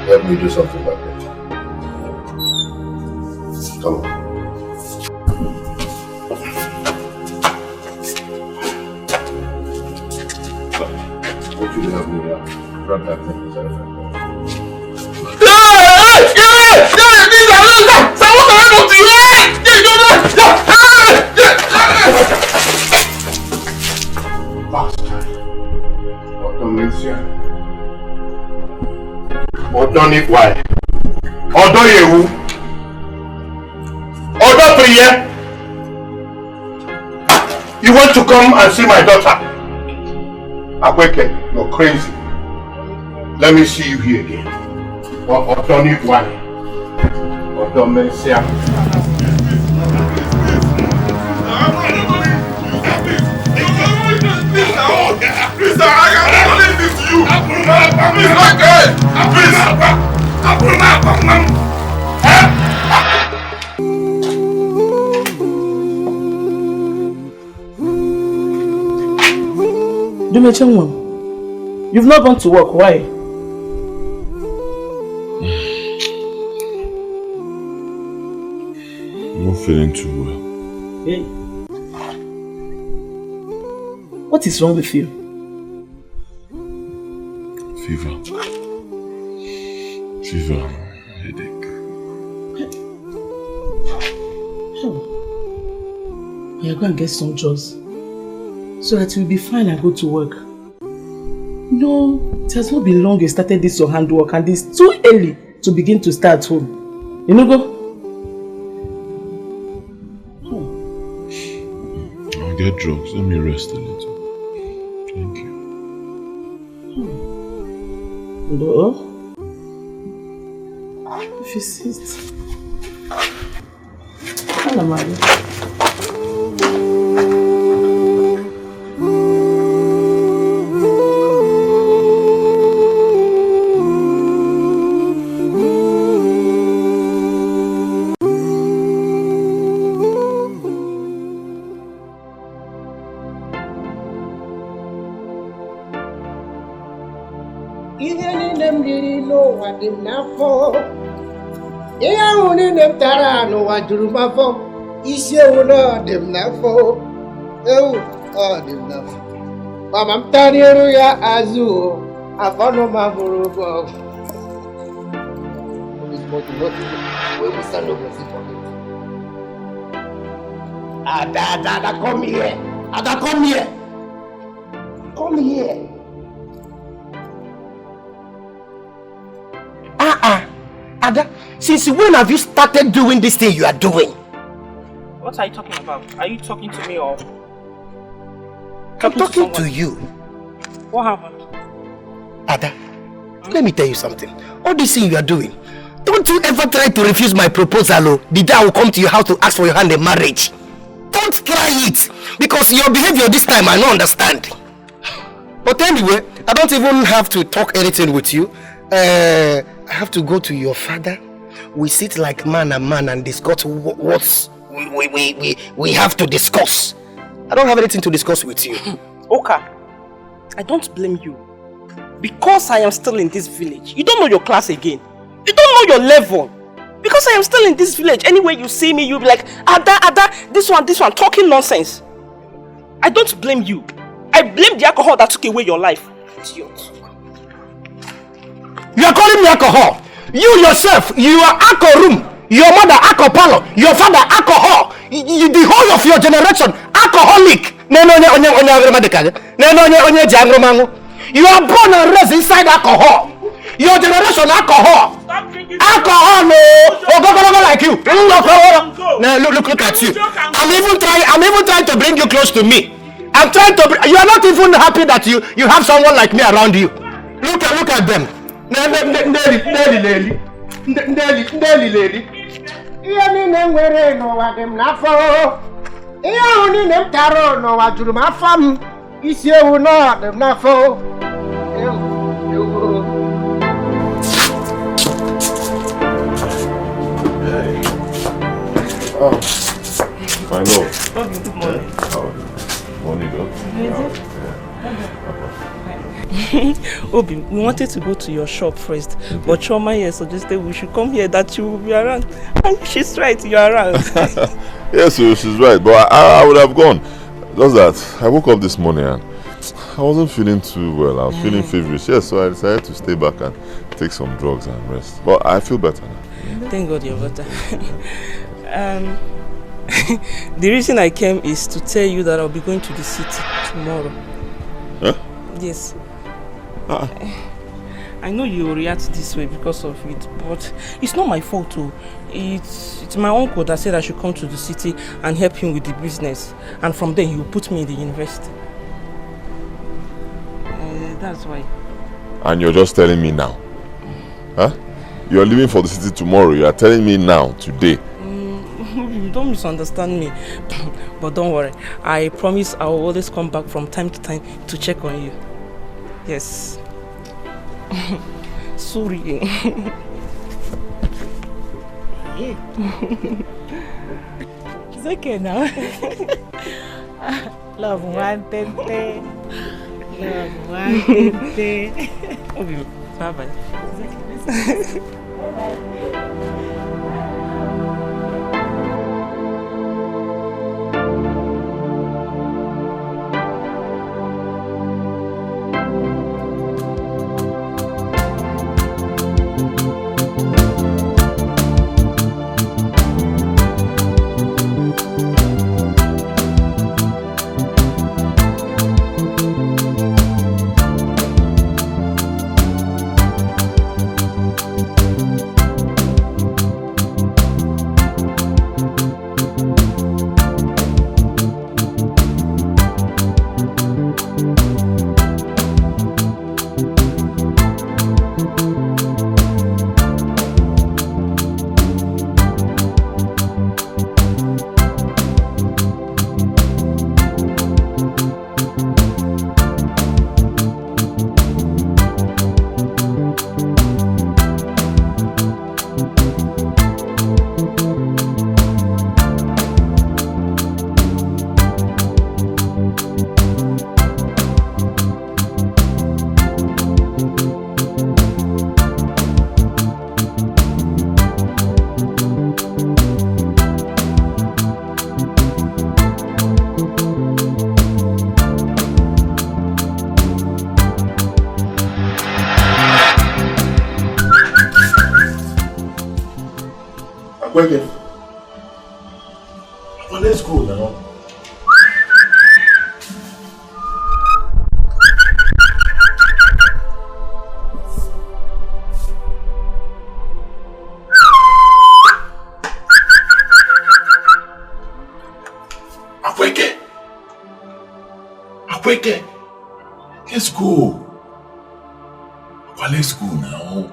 Help me do something like that. Come on. I want you to help me grab that thing inside of my bag. Ọ̀dọ́ why? Ọ̀dọ́ yewu. Ọ̀dọ́ priye. You want to come and see my daughter? Akweke, you're crazy. Let me see you here again. Ọ̀dọ́ why? Ọ̀dọ́ mensia. Please, I can't believe this to you. Please, okay. Please, you've not gone to work. Why? I'm not feeling too well. Hey. What is wrong with you? Fever, headache. Yeah, go and get some juice so that you'll be fine and go to work. No, it has not been long you started this your handwork and it's too early to begin to start home. You know, go? I'll get drugs. Let me rest a little. Thank you. No. If you sit. Hello, Mary. Mama mtaniru ya azu afono maburugo. Ada, come here. Ada, come here. Come here. Ada, since when have you started doing this thing you are doing? What are you talking about? Are you talking to me or? I'm talking to you. What happened? Ada, let me tell you something. All this thing you are doing, don't you ever try to refuse my proposal. The day I will come to your house to ask for your hand in marriage. Don't try it, because your behavior this time I don't understand. But anyway, I don't even have to talk anything with you. I have to go to your father. We sit like man and man and discuss what we have to discuss. I don't have anything to discuss with you. Okay, I don't blame you. Because I am still in this village. You don't know your class again. You don't know your level. Because I am still in this village. Anywhere you see me, you'll be like, Ada, this one, talking nonsense. I don't blame you. I blame the alcohol that took away your life. Idiot. You are calling me alcohol. You yourself, you are alcohol room. Your mother alcohol parlor. Your father alcohol. The whole of your generation alcoholic. You are born and raised inside alcohol. Your generation alcohol. Alcohol no. Oh, go like you. Now look at you. I'm even trying to bring you close to me. I'm trying to. You are not even happy that you have someone like me around you. Look at them. Oh, I know. Good morning. money though. Obi, we wanted to go to your shop first, but Choma here suggested we should come here that you will be around. And she's right, you're around. Yes, so she's right, but I would have gone. Just that I woke up this morning and I wasn't feeling too well. I was feeling feverish. Yes, so I decided to stay back and take some drugs and rest. But I feel better now. Thank God you're better. The reason I came is to tell you that I'll be going to the city tomorrow. Huh? Yes. I know you will react this way because of it, but it's not my fault too. It's my uncle that said I should come to the city and help him with the business. And from there he will put me in the university. That's why. And you're just telling me now? Huh? You're leaving for the city tomorrow. You are telling me now, today. Don't misunderstand me. But don't worry. I promise I will always come back from time to time to check on you. Yes. Sorry. It's okay now. Love one tente. Love one tente. Okay. Bye-bye. It's okay. Working. Well, let's go now. Akweke. Let's go. Well, let's go now.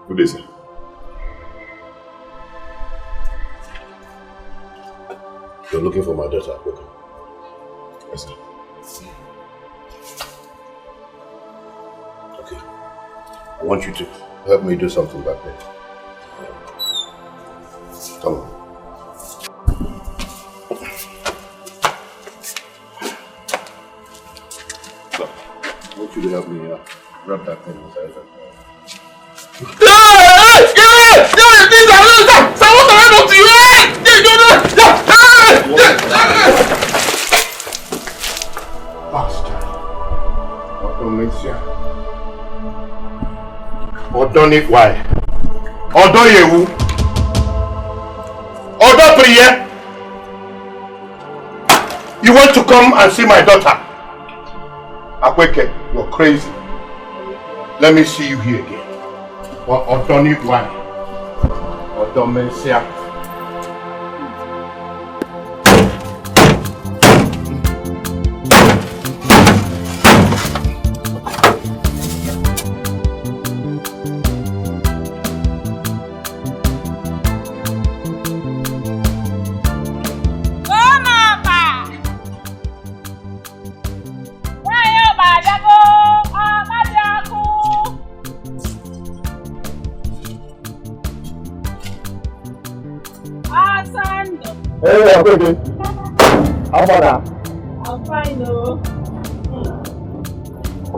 Good day, sir. You're looking for my daughter, okay? Yes, sir. Okay. I want you to help me do something back there. Come on. So, I want you to help me grab that thing inside that. Ọ̀dọ́ ní why? Ọ̀dọ́ yewu. Ọ̀dọ́ priye. You want to come and see my daughter? Akweke, you're crazy. Let me see you here again. Ọ̀dọ́ ní why? Ọ̀dọ́ mensia. Sando. Hey, I'm okay. How about that? I'm fine, though.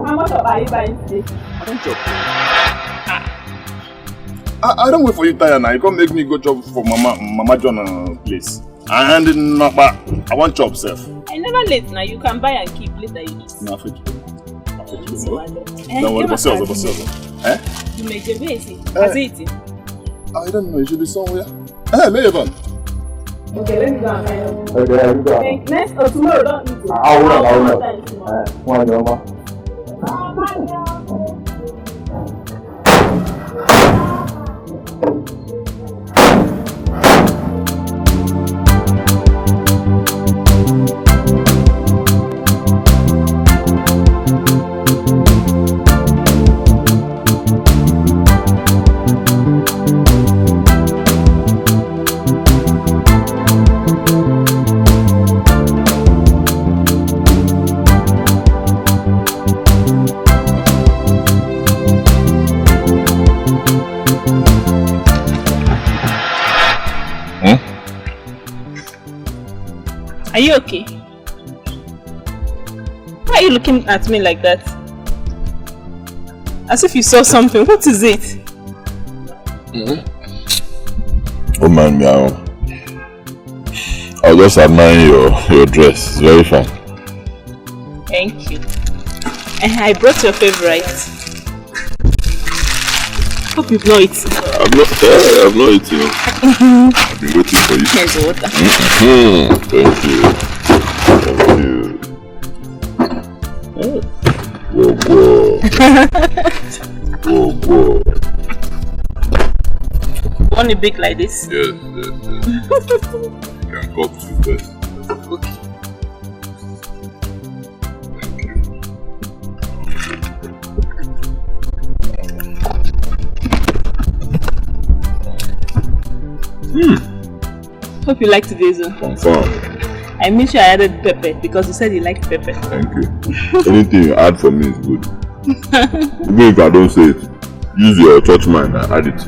How much are you buying today? I don't chop. I don't wait for you, Taya. Now you can't make me go chop for Mama John place. And I want chop, sir. I never late now. You can buy and keep later you eat. No, Africa. Don't worry, boss. Eh? You may be busy. Has it? I don't know. It should be somewhere. Hey, Levan. Okay, let me go and find out. Okay, let me go. Next or tomorrow, don't eat it. I will. One number. Are you okay? Why are you looking at me like that? As if you saw something. What is it? Oh man, meow. I was just admiring your dress. It's very fine. Thank you. I brought your favorite. Hope you've not eaten. I've not eaten. I've been waiting for you. Here's water. Thank you. Whoa. Want it big like this? Yes. You can cut to first. Okay. Hope you like today's one. Confirm. I made sure I added pepper because you said you like pepper. Thank you. Anything you add for me is good. Even if I don't say it, use your church mind and add it.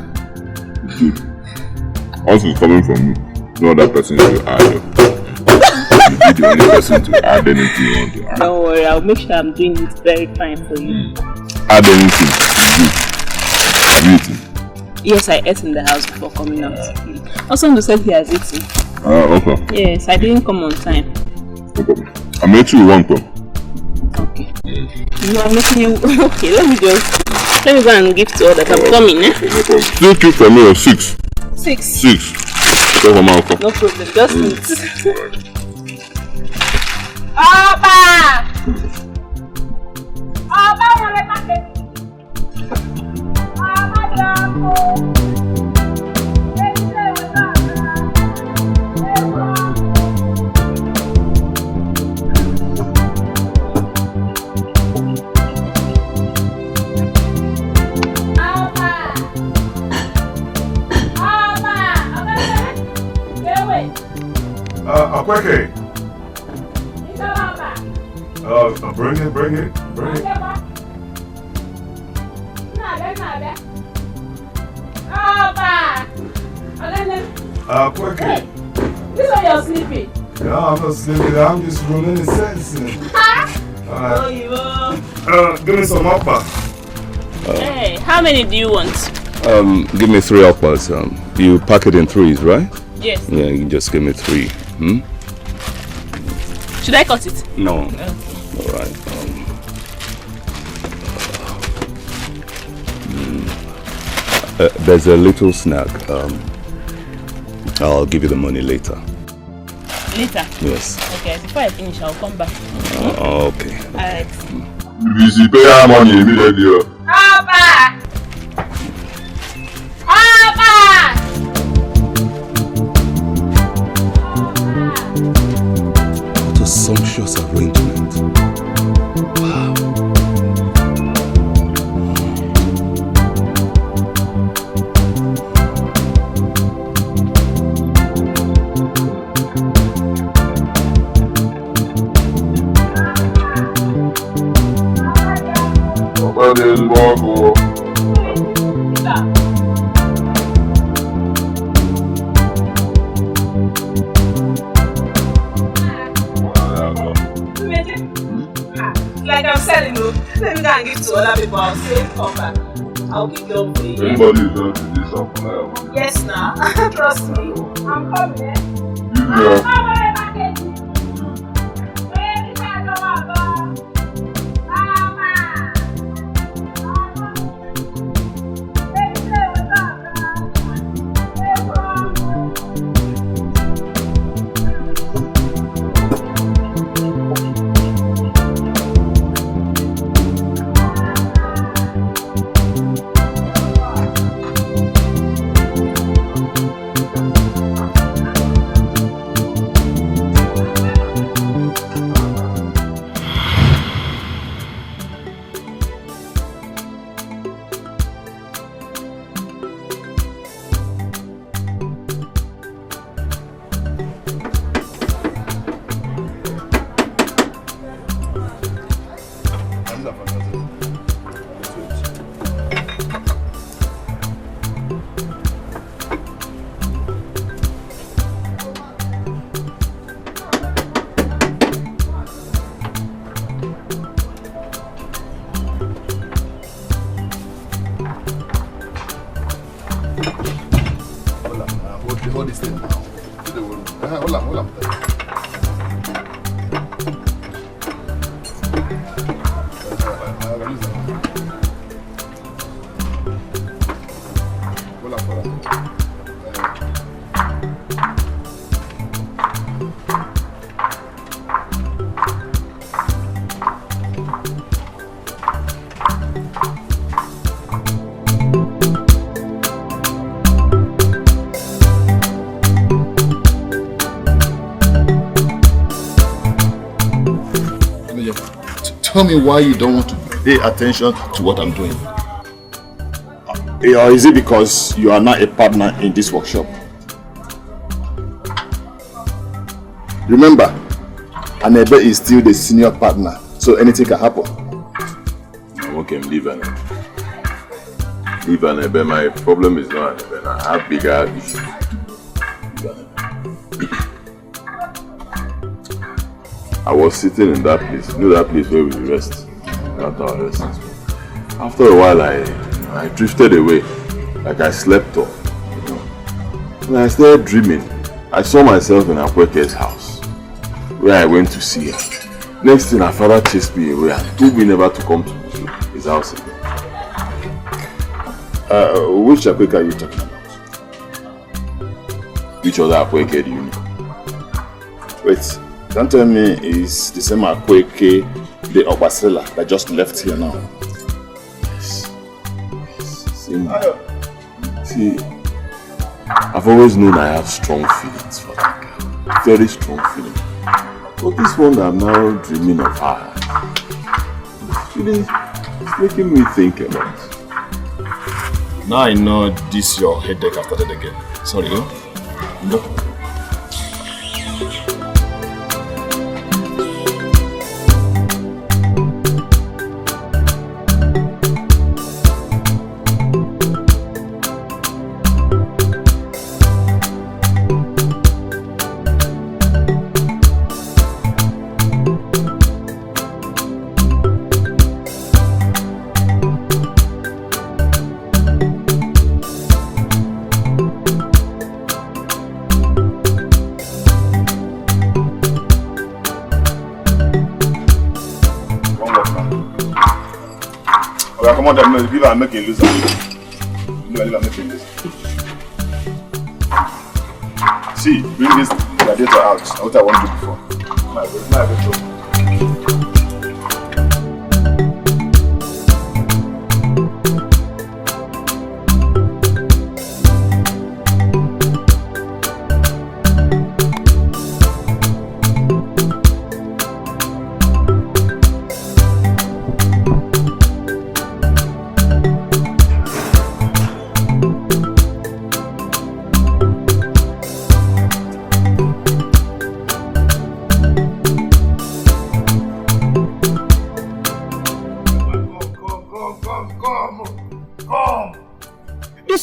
It's good. Once it's coming from me, no other person should add it. You be the only person to add anything you want to add. Don't worry, I'll make sure I'm doing it very fine for you. Add anything. Good. Yes, I ate in the house before coming out. Also, said he has eaten. Okay. Yes, I didn't come on time. Okay. I made you one cup. Okay. You are making you... Okay, let me go and give to others. I'm coming, eh? Still keep for me or 6? 6. 6. Okay, for my uncle. No problem, just eat. Akweke. Bring it. Akweke. This one you're sleeping. No, I'm not sleeping. I'm just rolling the sense. Give me some upper. Hey, how many do you want? Give me 3 uppers. You pack it in 3s, right? Yes. Yeah, you just give me 3. Should I cut it? No. Okay. Alright. There's a little snack. I'll give you the money later. Later? Yes. Okay, before I finish, I'll come back. Okay. Alright. You pay our money immediately. Papa! What a sumptuous arrangement. Wow. go and give to other people. I'll say come back. I'll give them for you. Somebody is going to do something. Yes, now. Trust me. I'm coming. Tell me why you don't want to pay attention to what I'm doing. Or is it because you are not a partner in this workshop? Remember, Anebe is still the senior partner, so anything can happen. Okay, leave Anebe. Leave Anebe. My problem is not Anebe. I have bigger issues. I was sitting in that place, you know that place where we rest, at our rest. After a while, I drifted away, like I slept off. You know. And I started dreaming. I saw myself in Akweke's house, where I went to see her. Next thing, her father chased me away and told me never to come to his house again. Which Akweke are you talking about? Which other Akweke do you know? Wait. Don't tell me it's the same Akweke, the Obasela that just left here now. Yes. Same. See, I've always known I have strong feelings for that girl. Very strong feelings. But this one that I'm now dreaming of her, it's making me think about it. Now I know this your headache after that again. Sorry, no? Come on, give her make a loser. Make a loser. See, bring this gladiator out. What I want to do before. My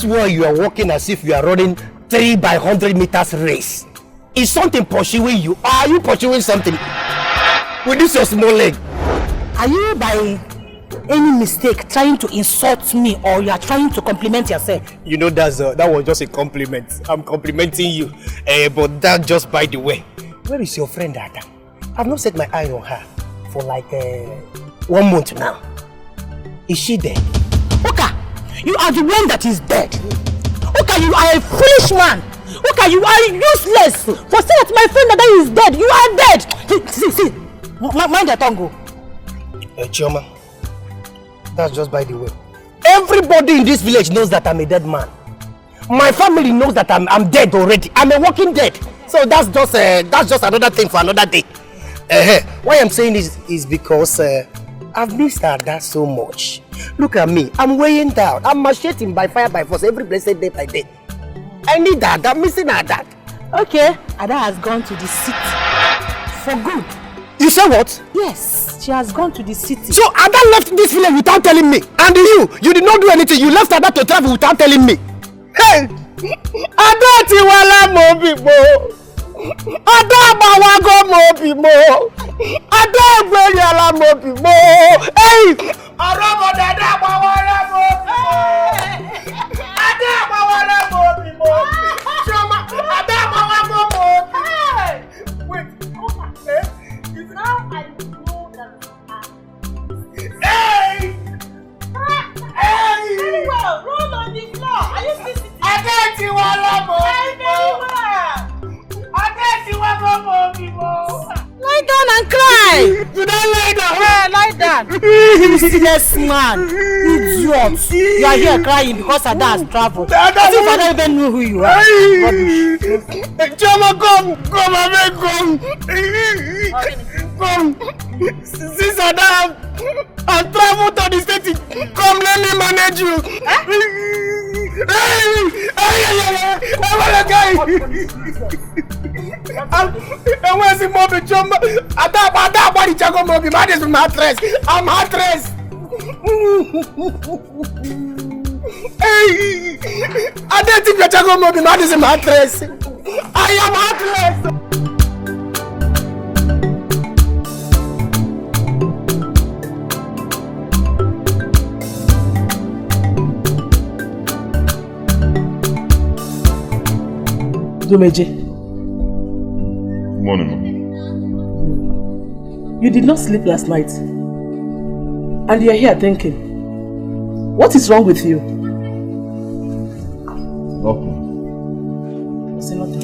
Where you are walking as if you are running 3 by 100 meters race. Is something pursuing you? Or are you pursuing something with this your small leg? Are you by any mistake trying to insult me or you are trying to compliment yourself? You know that was just a compliment. I'm complimenting you. But that just by the way. Where is your friend Ada? I've not set my eye on her for like 1 month now. Is she dead? Oka, you are the one that is dead. Oka, you are a foolish man. Oka, you are useless. For saying that my friend Ada is dead, you are dead. See. Mind your tongue. Chioma, that's just by the way. Everybody in this village knows that I'm a dead man. My family knows that I'm dead already. I'm a walking dead. So that's just another thing for another day. Why I'm saying this is because I've missed Ada so much. Look at me. I'm weighing down. I'm macheting by fire by force every blessed day by day. I need Ada. I'm missing Ada. Okay, Ada has gone to the city for good. You say what? Yes, she has gone to the city. So Ada left this village without telling me. And you did not do anything. You left Ada to travel without telling me. Hey! Ada tiwala mo bibo. Ada bawago mo bibo. Ada gbeyala mo bibo. Hey! Arobo dada bawara mo bibo. Ada bawara mo bibo. Choma, Ada bawago mo bibo. Wait, now I know that Hey! Hey! Very well, roll on the floor. Are you still sitting? I get you all over. Very well. I get you all over, people. Lie down and cry. You don't lie down. Yeah, lie down. Useless man. Idiot. You are here crying because Ada has traveled. As if I don't even know who you are. Chama, come, Abe, come. Since Ada has traveled to the city, come let me manage you. I want to see Moby Jump. Ada body chago Moby. Man is mattress. I'm mattress. Hey, Ada think you chago Moby. Man is mattress. I am mattress. Dumeje. Good morning, Mom. You did not sleep last night. And you are here thinking. What is wrong with you? Nothing. Say nothing.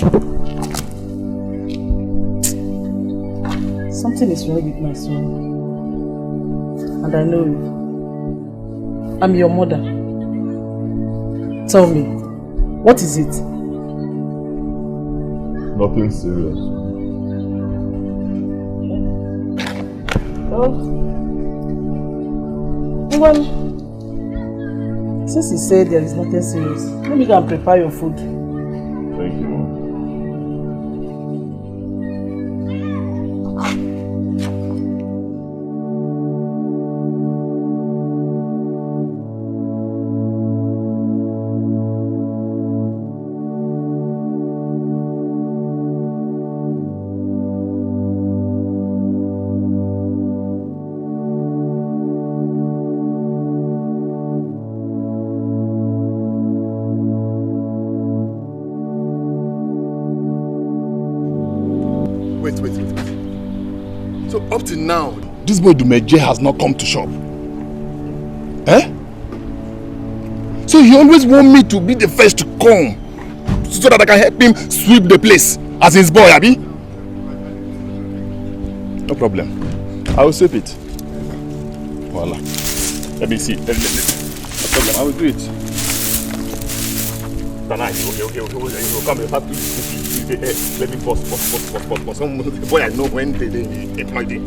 Something is wrong with my son. And I know you. I'm your mother. Tell me, what is it? Nothing serious. Well, since you said there is nothing serious, let me go and prepare your food. Thank you, Mom. So up till now, this boy Dumeje has not come to shop. Eh? So he always want me to be the first to come so that I can help him sweep the place as his boy, Abi? No problem. I will sweep it. Voila. Let me see. No problem. I will do it. Okay. Come here. Let me pause. Some boy I know when they mighty.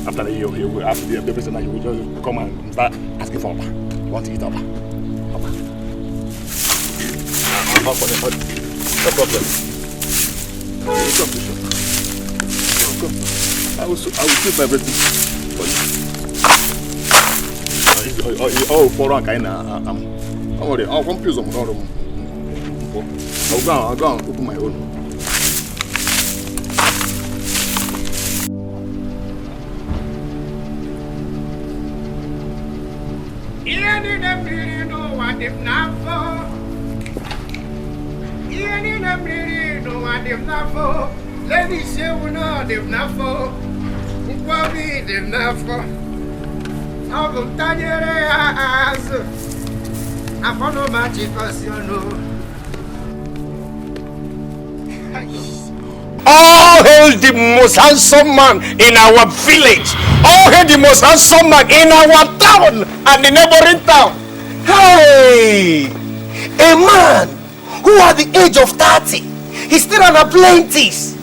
After the person you will just come and start asking for Papa. You want to eat Papa? Papa. No problem. Come. I will sweep everything for you. Oh, for one kind of don't worry, I'll confuse them. I'll go and open my own. All hail the most handsome man in our village. All hail the most handsome man in our town and the neighboring town. Hey! A man who at the age of 30, he's still an apprentice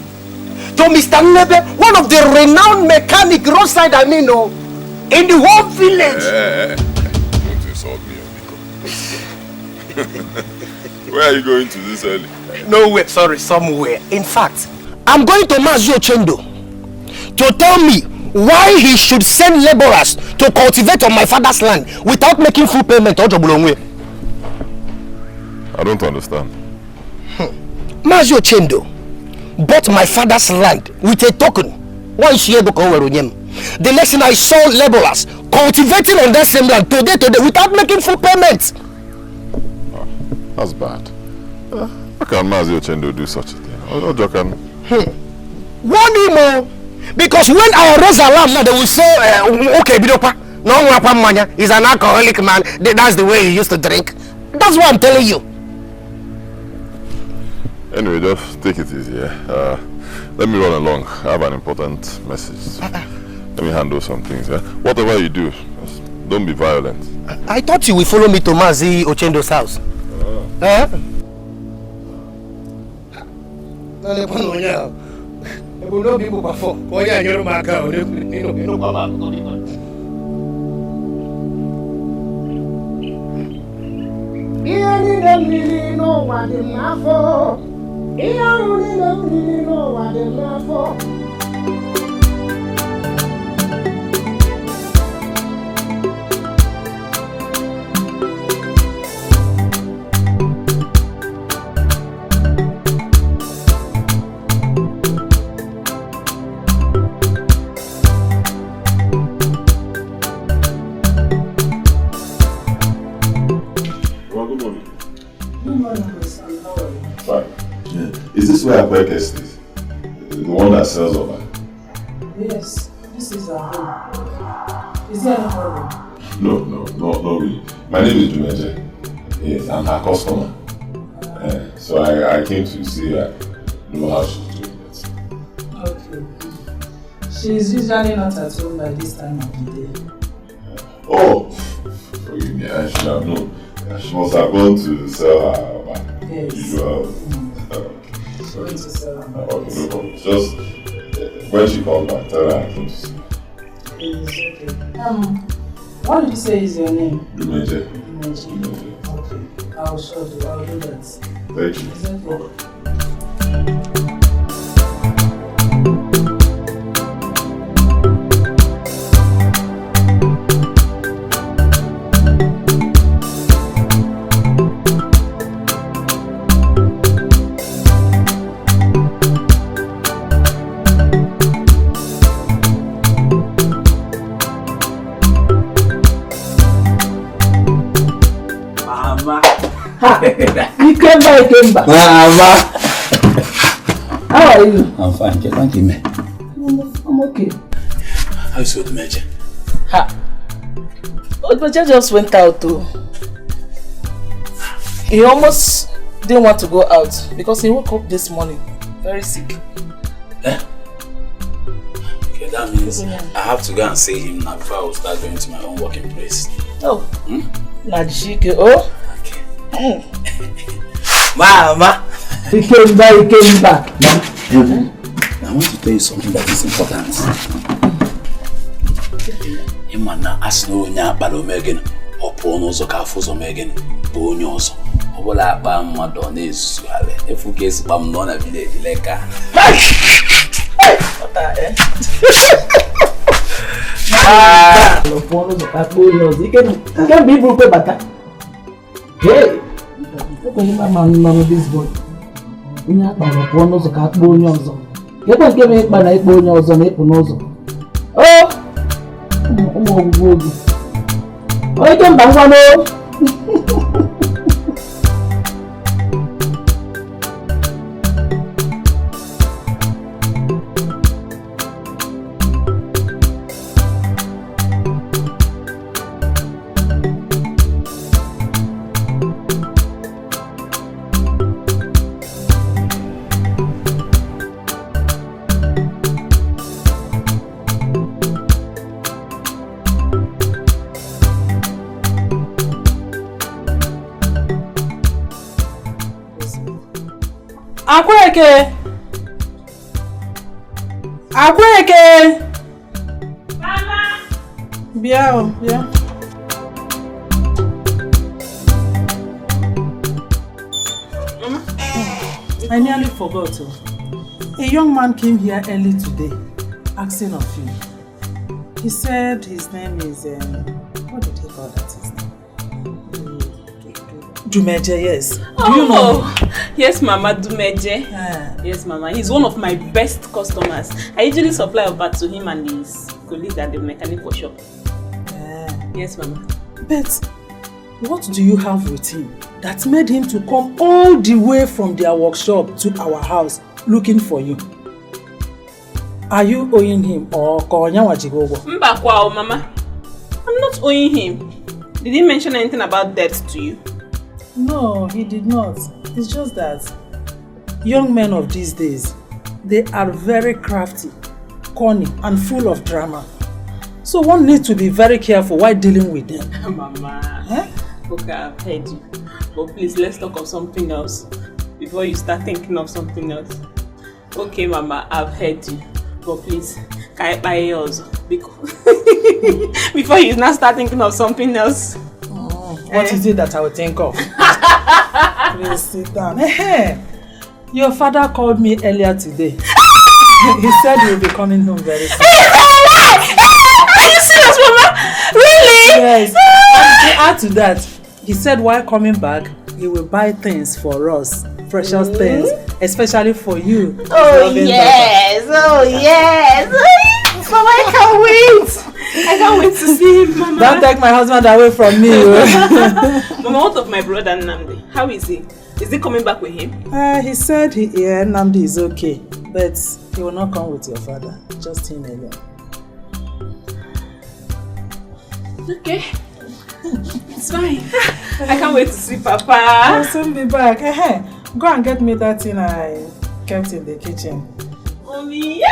to Mr. Nebe, one of the renowned mechanic roadside in the whole village. Don't insult me, Obiko. Where are you going to this early? Nowhere, sorry, somewhere. In fact, I'm going to Mazio Chendo to tell me why he should send laborers to cultivate on my father's land without making full payment. I don't understand. Mazio Chendo bought my father's land with a token. The next thing I saw laborers cultivating on that same land today without making full payments. Oh, that's bad. How can Mazio Chendo do such a thing? One emo, because when I raise alarm now, they will say, okay, Bidopa, no Wapamania is an alcoholic man. That's the way he used to drink. That's what I'm telling you. Anyway, just take it easy. Let me run along. I have an important message. Let me handle some things. Whatever you do, don't be violent. I thought you would follow me to Mazi Ochendo's house. Is this where Dikeh stays? The one that sells over? Yes, this is our home. Is there any problem? No, not really. My name is Dumeje. Yes, I'm her customer. So I came to see her, know how she's doing it. Okay. She is usually not at home by this time of the day. Oh, forgive me, I should have known. She must have gone to sell her usual. Going to sell her. Okay, no problem. Just when she comes back, tell her I came to see. It's okay. What did you say is your name? Dumeje. Okay, I'll show you. I'll do that. Thank you. It's okay. You came back. Mama. How are you? I'm fine, thank you, man. I'm okay. How's your Major? Major just went out too. He almost didn't want to go out because he woke up this morning very sick. Okay, that means I have to go and see him now before I will start going to my own working place. Oh, Najike, oh? Okay. Mama! He came back. Mama, I want to tell you something that is important. Imana asno nya balo megen opo nozo ka fuzo megen bo nyozo obola ba mmado na esusu ale efu ka esi bam no na village leka ota opo nozo ka bo nyozo ike bi buru pe bata hey oko ni mama no this boy nya ba opo nozo ka bo nyozo kekwe nke me ikpa na ikpo nyozo na ipu nozo oh Oike mbangwano. Akweke! Akweke! Mama! Bia, bia. Mama? I nearly forgot. A young man came here early today, asking of you. He said his name is, what did he call that his name? Dumeje, yes. Do you know? Yes, Mama, Dumeje. Yes, Mama. He's one of my best customers. I usually supply a part to him and his colleague at the mechanic workshop. Yes, Mama. But what do you have with him that made him to come all the way from their workshop to our house looking for you? Are you owing him or Konyawa Jigogo? Mbakwao, Mama. I'm not owing him. Did he mention anything about debt to you? No, he did not. It's just that young men of these days, they are very crafty, corny, and full of drama. So one needs to be very careful while dealing with them. Mama, okay, I've heard you. But please, let's talk of something else before you start thinking of something else. Okay, Mama, I've heard you. But please, can I buy yours? Before you now start thinking of something else. What is it that I will think of? Please sit down. Hey, your father called me earlier today. He said he will be coming home very soon. Are you serious, Mama? Really? Yes. And to add to that, he said while coming back, he will buy things for us, precious things, especially for you. Oh yes, oh yes. Mama, I can't wait. I can't wait to see him, Mama. Don't take my husband away from me. Mama, what of my brother Namdi? How is he? Is he coming back with him? He said Namdi is okay, but he will not come with your father. Just him alone. Okay. It's fine. I can't wait to see Papa. I'll soon be back. Go and get me that thing I kept in the kitchen. Mommy,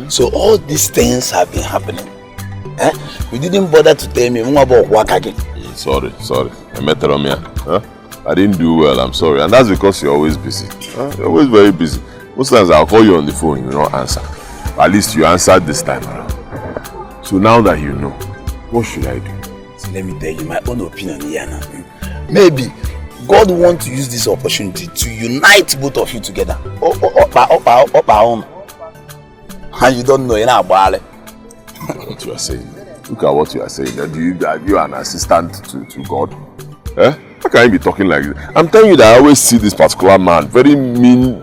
So all these things have been happening. You didn't bother to tell me about Wakage. Sorry. I met Ramia. I didn't do well, I'm sorry. And that's because you're always busy. You're always very busy. Most times I'll call you on the phone, you don't answer. At least you answered this time around. So now that you know, what should I do? So let me tell you my own opinion here now. Maybe God wants to use this opportunity to unite both of you together. And you don't know, you know about what you are saying. Look at what you are saying. Are you an assistant to God? How can you be talking like this? I'm telling you that I always see this particular man, very mean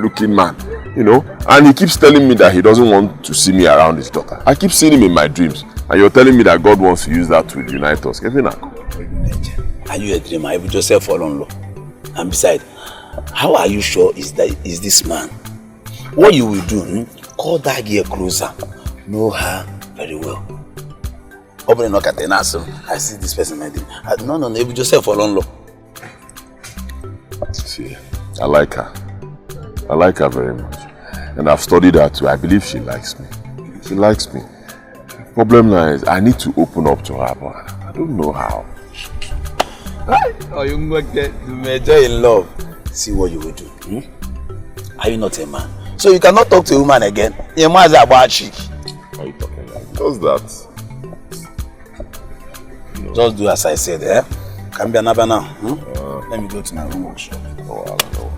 looking man, you know, and he keeps telling me that he doesn't want to see me around his daughter. I keep seeing him in my dreams, and you're telling me that God wants to use that to unite us. Are you a dreamer? If you just fall on low. And besides, how are you sure is this man? What you will do, call that girl closer. Know her very well. Open no I see this person. No, if you just fall on low. See, I like her. I like her very much. And I've studied her too. I believe she likes me. She likes me. Problem lies, I need to open up to her, but I don't know how. Oh, you might get to major in love. See what you will do. Are you not a man? So you cannot talk to a woman again. Your man's about cheek. Are you talking like just that? No. Just do as I said, eh? Can be another now. Let me go to my room workshop. Oh, I don't know.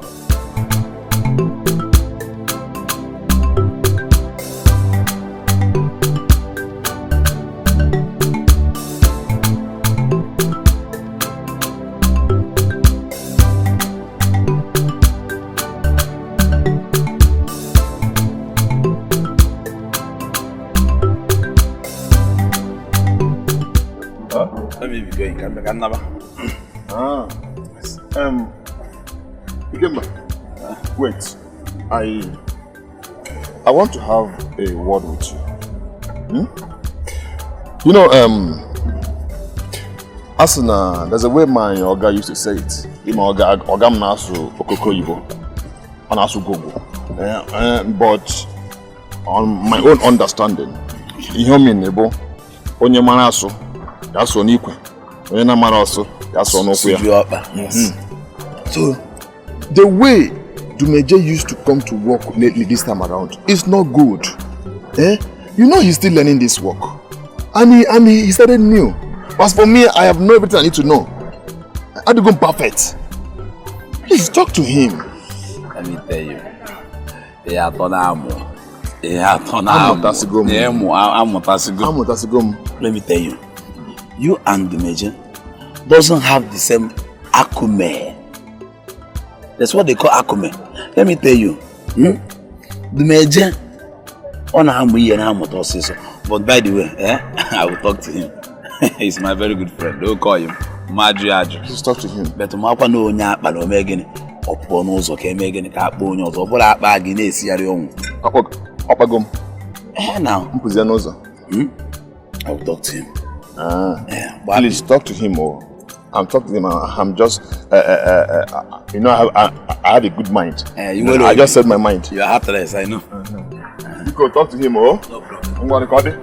Let me be going. Can be another. Wait. I want to have a word with you. You know, Asuna, there's a way my Oga used to say it. My Oga nasu okoko yibo, anasu gogo. But on my own understanding, ihomi nebo onye marasu, that's on equal. Onye na marasu, that's on okuya. Yes. So, the way Dumeje used to come to work lately this time around is not good. You know he's still learning this work. And he started new. As for me, I have no everything I need to know. I had to go perfect. Please talk to him. Let me tell you. Let me tell you. You and Dumeje doesn't have the same acumen. That's what they call acumen. Let me tell you. Dumeje on but by the way, I will talk to him. He's my very good friend. Don't call him Madriajo. Just talk to him. But tomorrow no nya pa no megini. Opo no zo ke megini ka akpa onye ozo. Obola akpa gi na esiyari onwu. Opagom. Now. Mpuzi anozo. I will talk to him. Please talk to him or I'm talking to him. I'm just you know I had a good mind. I just said my mind. You are heartless, I know. You go talk to him or no problem. I'm gonna record it.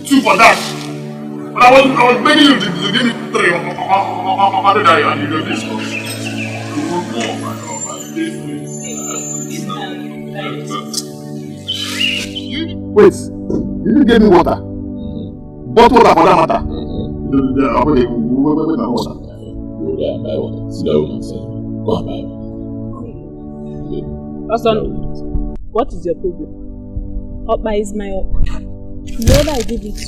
Two for that. But I was begging you to give me 3 and you do this. Wait, did you give me water? Bought water for that matter? Austin, what is your problem? Opa is my Opa. Whoever I give it to.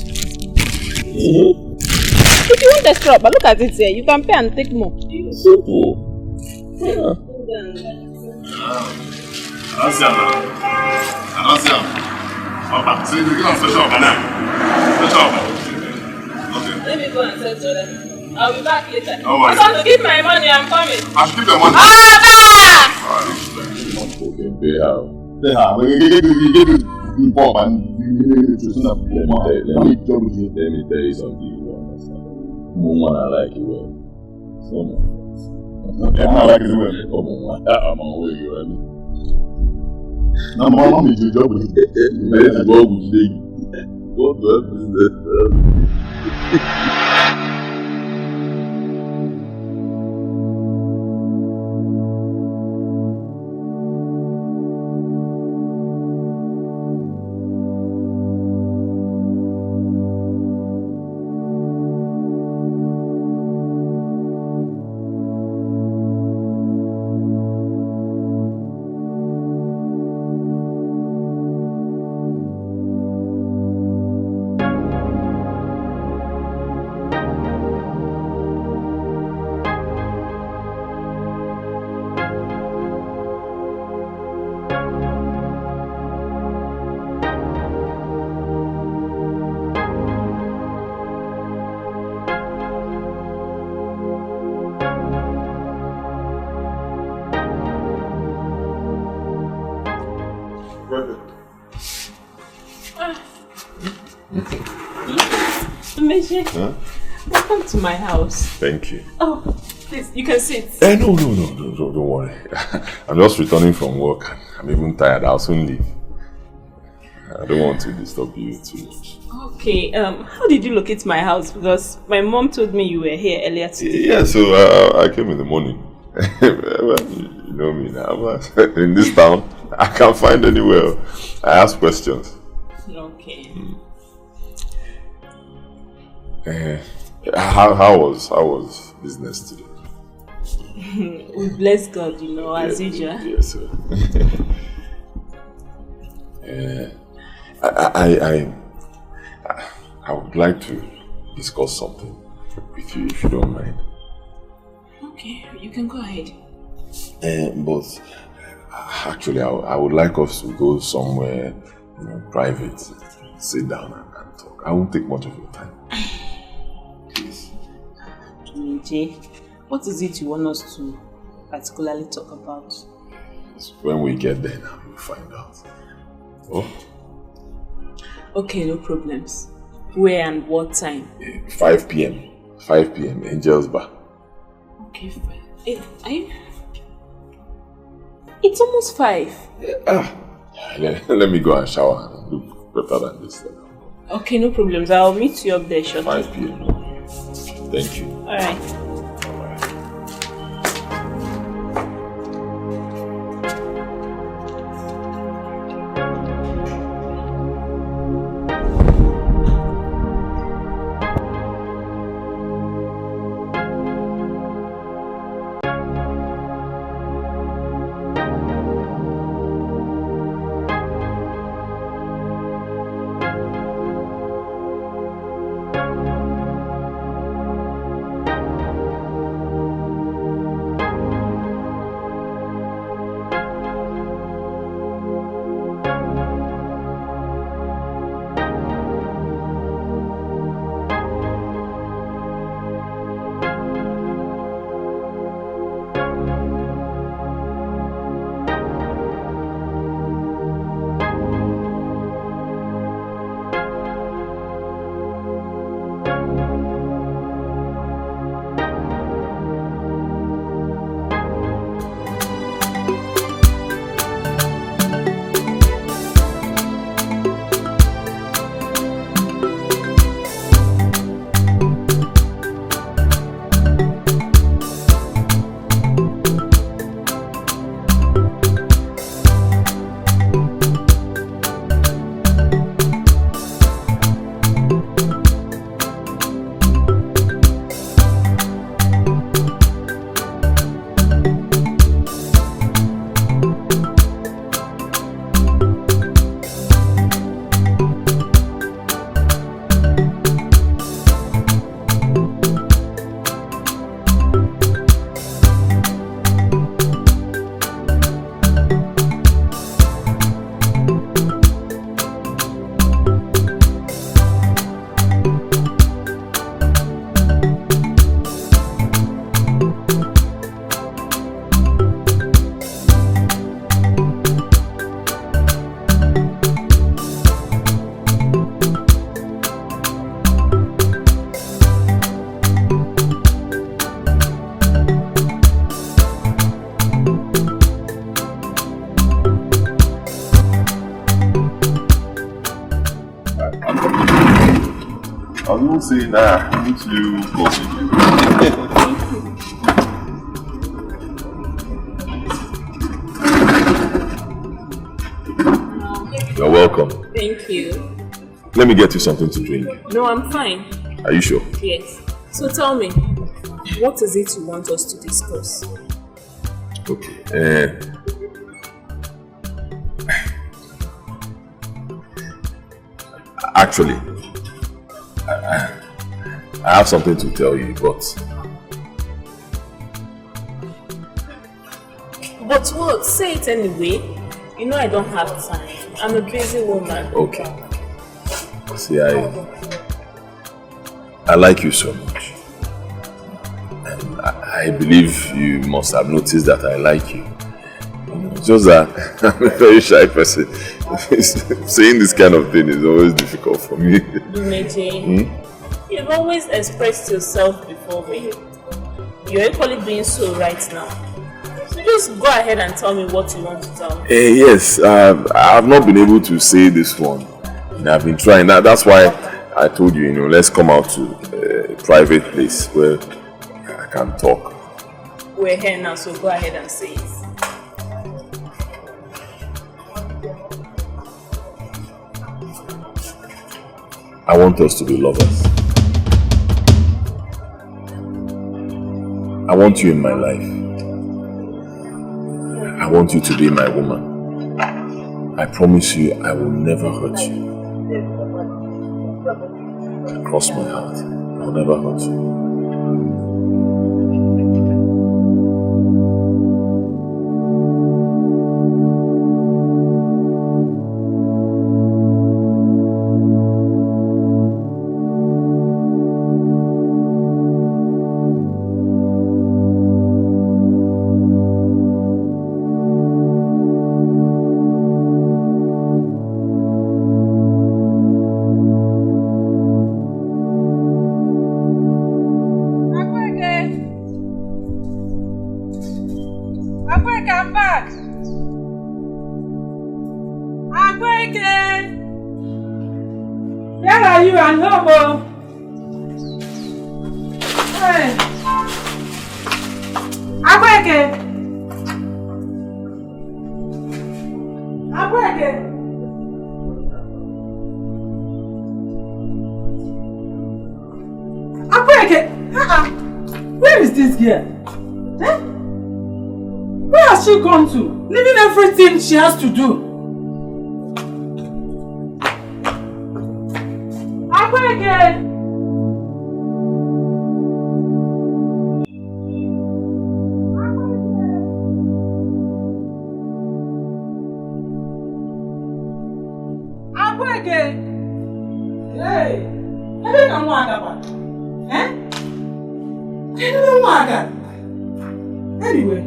If you want extra, but look at it here. You can pay and take more. Simple. Opa, so you give us special Opa now. Special Opa. Okay. Let me go and settle them. I'll be back later. Oh, I want to give my money. I'm coming. I should give them money. They have. We give you Bob and let me tell you something you don't understand. Woman, I like you well. Someone. I like it well. Come on, I'm on way you and now my mom is your job with let's go with you. What do I business? Huh? Welcome to my house. Thank you. Oh, please, you can sit. No, don't worry. I'm just returning from work. I'm even tired. I'll soon leave. I don't want to disturb you too much. Okay, how did you locate my house? Because my mom told me you were here earlier today. Yeah, so I came in the morning. Well, you know me now. In this town, I can't find anywhere. I ask questions. Okay. How was business today? We bless God, you know, as usual. Yes, sir. I would like to discuss something with you, if you don't mind. Okay, you can go ahead. But actually, I would like us to go somewhere, private, sit down and talk. I won't take much of your time. Please. Jay, what is it you want us to particularly talk about? When we get there now, you'll find out. Oh? Okay, no problems. Where and what time? 5 p.m. 5 p.m. Angel's Bar. Okay, fine. It's almost 5. Let me go and shower and look better than this. Okay, no problems. I'll meet you up there shortly. 5 p.m. Thank you. Alright. won't say, nah, I need to go with you. You're welcome. Thank you. Let me get you something to drink. No, I'm fine. Are you sure? Yes. So tell me, what is it you want us to discuss? Okay. Actually, I have something to tell you, but what? Say it anyway. You know I don't have time. I'm a busy woman. okay. See, I like you so much. And I believe you must have noticed that I like you. Just that I'm a very shy person. Saying this kind of thing is always difficult for me. Dikeh, you've always expressed yourself before me. You're equally doing so right now. So just go ahead and tell me what you want to tell me. Yes, I have not been able to say this one. And I've been trying. That's why I told you, let's come out to a private place where I can talk. We're here now, so go ahead and say it. I want us to be lovers. I want you in my life. I want you to be my woman. I promise you I will never hurt you. Cross my heart. I will never hurt you. Where is this girl? Eh? Where has she gone to? Leaving everything she has to do. Akweke! Hey! I don't know what about. Eh? I don't know what. Anyway,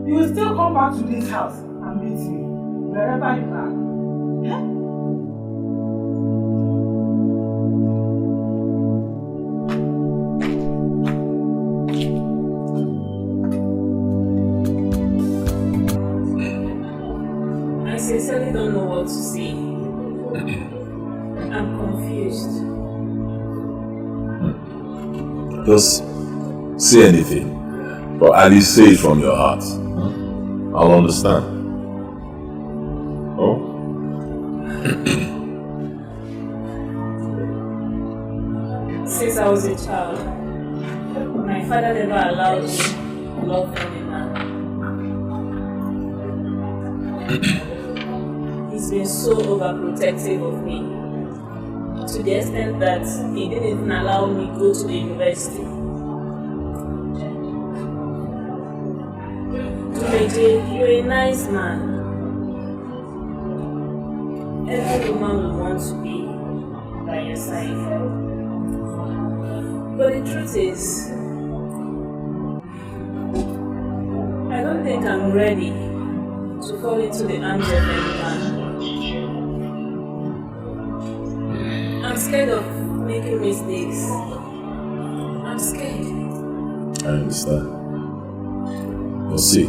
you will still come back to this house and meet me wherever you are. Eh? I sincerely don't know what to say. I'm confused. Just say anything, but at least say it from your heart. I'll understand. Oh? Since I was a child, my father never allowed me to love any man. He's been so overprotective of me, to the extent that he didn't even allow me to go to the university. Dikeh, you're a nice man. Every woman will want to be by your side. But the truth is, I don't think I'm ready to fall into the arms of any man. I'm scared of making mistakes. I'm scared. I understand. But see,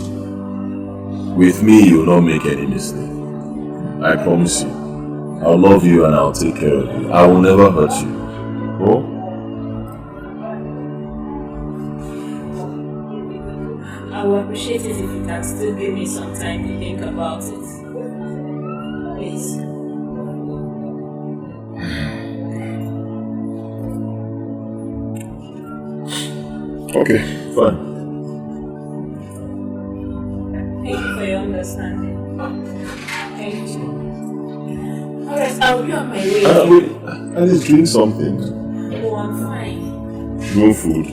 with me you'll not make any mistake. I promise you. I'll love you and I'll take care of you. I will never hurt you. Oh? I would appreciate it if you can still give me some time to think about it. Please. Okay, fine. Thank you for your understanding. Thank you. Alright, I'll be on my way. Wait, I just drink something. Oh, I'm fine. No food.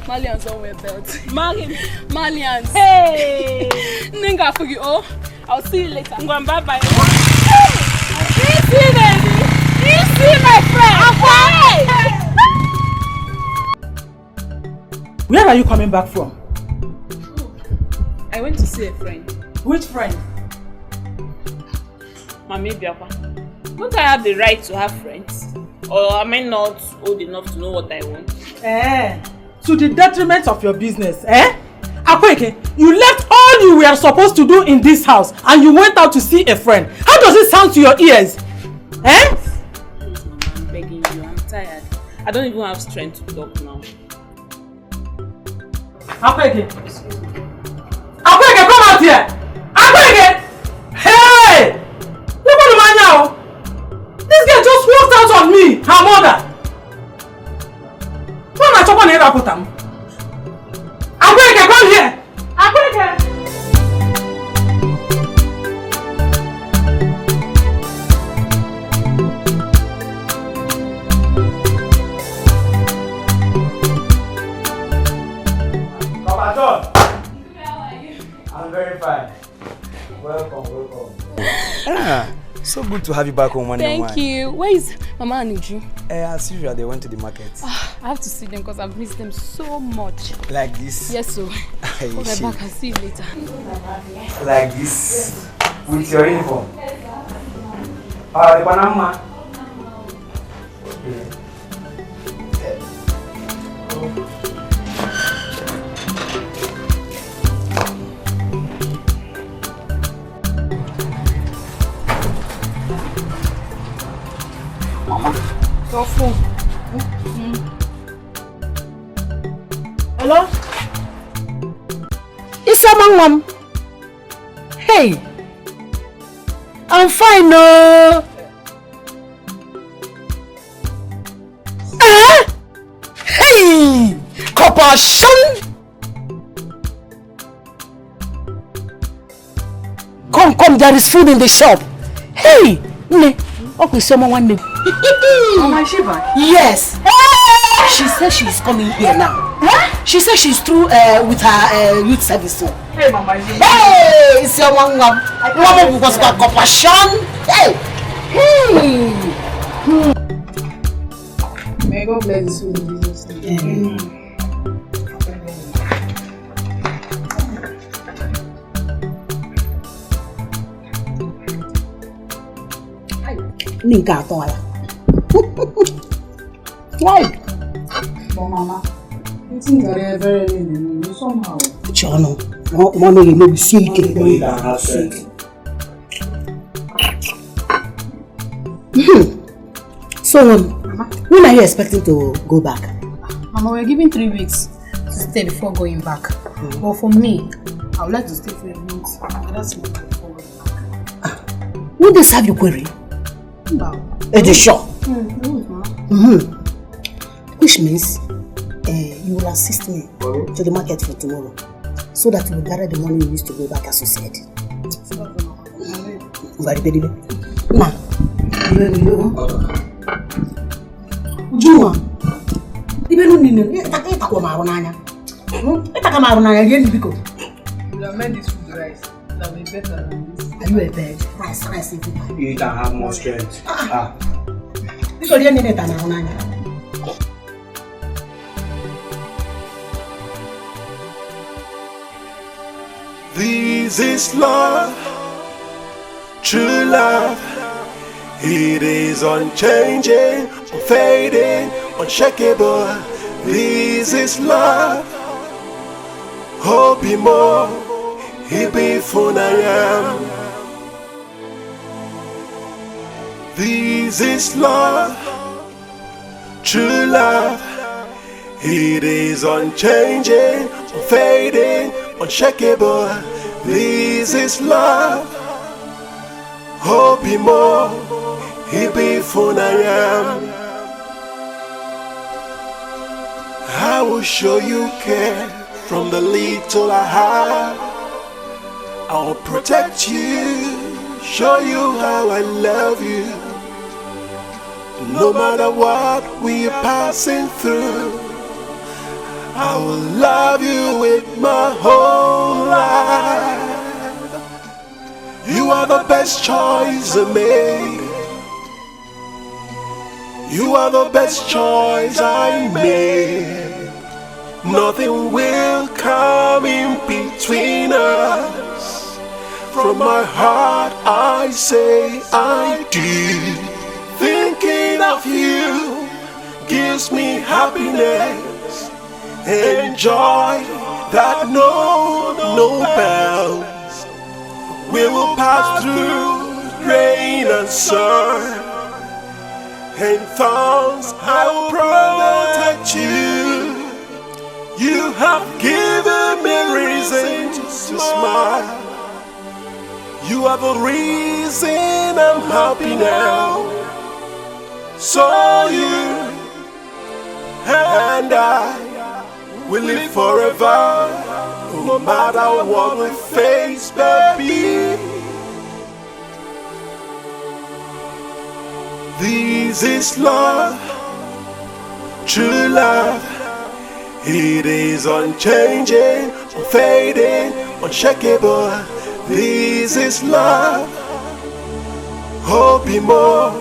Malians don't wear belts. Malians. Hey! Ninga for you. Oh, I'll see you later. I'm going bye-bye. Easy, baby. Easy, my friend. Where are you coming back from? I went to see a friend. Which friend? Mami Biapa. Don't I have the right to have friends? Or am I not old enough to know what I want? To the detriment of your business, Akweke, you left all you were supposed to do in this house and you went out to see a friend. How does it sound to your ears? Please, Mama, I'm begging you. I'm tired. I don't even have strength to talk now. Akweke! Akweke, come out here! Akweke! Hey! Look at the man now! This girl just walked out on me, her mother! Come on, chop on here, put them. Akweke, come here! Akweke! Papa John! I'm very fine. Welcome. So good to have you back home. Thank you. Where is Mama and Uju? As usual, they went to the market. I have to see them because I've missed them so much. Like this? Yes, so. I'll be back. I'll see you later. Like this? With your uniform? The Panama. Okay. Your phone. Hello? It's someone, Mom. Hey, I'm fine, no. Hey, compassion. Come, there is food in the shop. Hey, ne, okay, someone one day. Mama, is she back? Yes. She says she's coming here now. She says she's through with her youth service. Hey, Mama, is she back? Hey, it's your one was got compassion. Hey, May God bless this food in Jesus' name. Ninka toya. Why? But Mama, it's very, very you somehow. Jono, no, you may be sick. So, when are you expecting to go back? Mama, we're given 3 weeks to stay before going back. But for me, I would like to stay for a month. That's my before going back. Will they serve you query? No. At the shop? No. Which means you will assist me to the market for tomorrow, so that you will gather the money you used to go back as you said. Ma, Juma, even when you made this food rice. That will be better than this. Are you a bird? Rice. You can have more strength. This is the This is love, true love. It is unchanging, unfading, unshakable. This is love. Hope more, he be fun I am. This is love, true love. It is unchanging, unfading, unshakable. This is love. Hope more, he be fun I am. I will show you care from the little I have. I'll protect you, show you how I love you. No matter what we are passing through, I will love you with my whole life. You are the best choice I made. You are the best choice I made. Nothing will come in between us. From my heart I say I do. Thinking of you gives me happiness and joy that knows no bounds. We will pass through rain and sun and thorns. I will protect you. You have given me reason to smile. You are the reason I'm happy now. So you and I will live forever, no matter what we face, baby. This is love, true love. It is unchanging, unfading, unshakable. This is love. Hope more,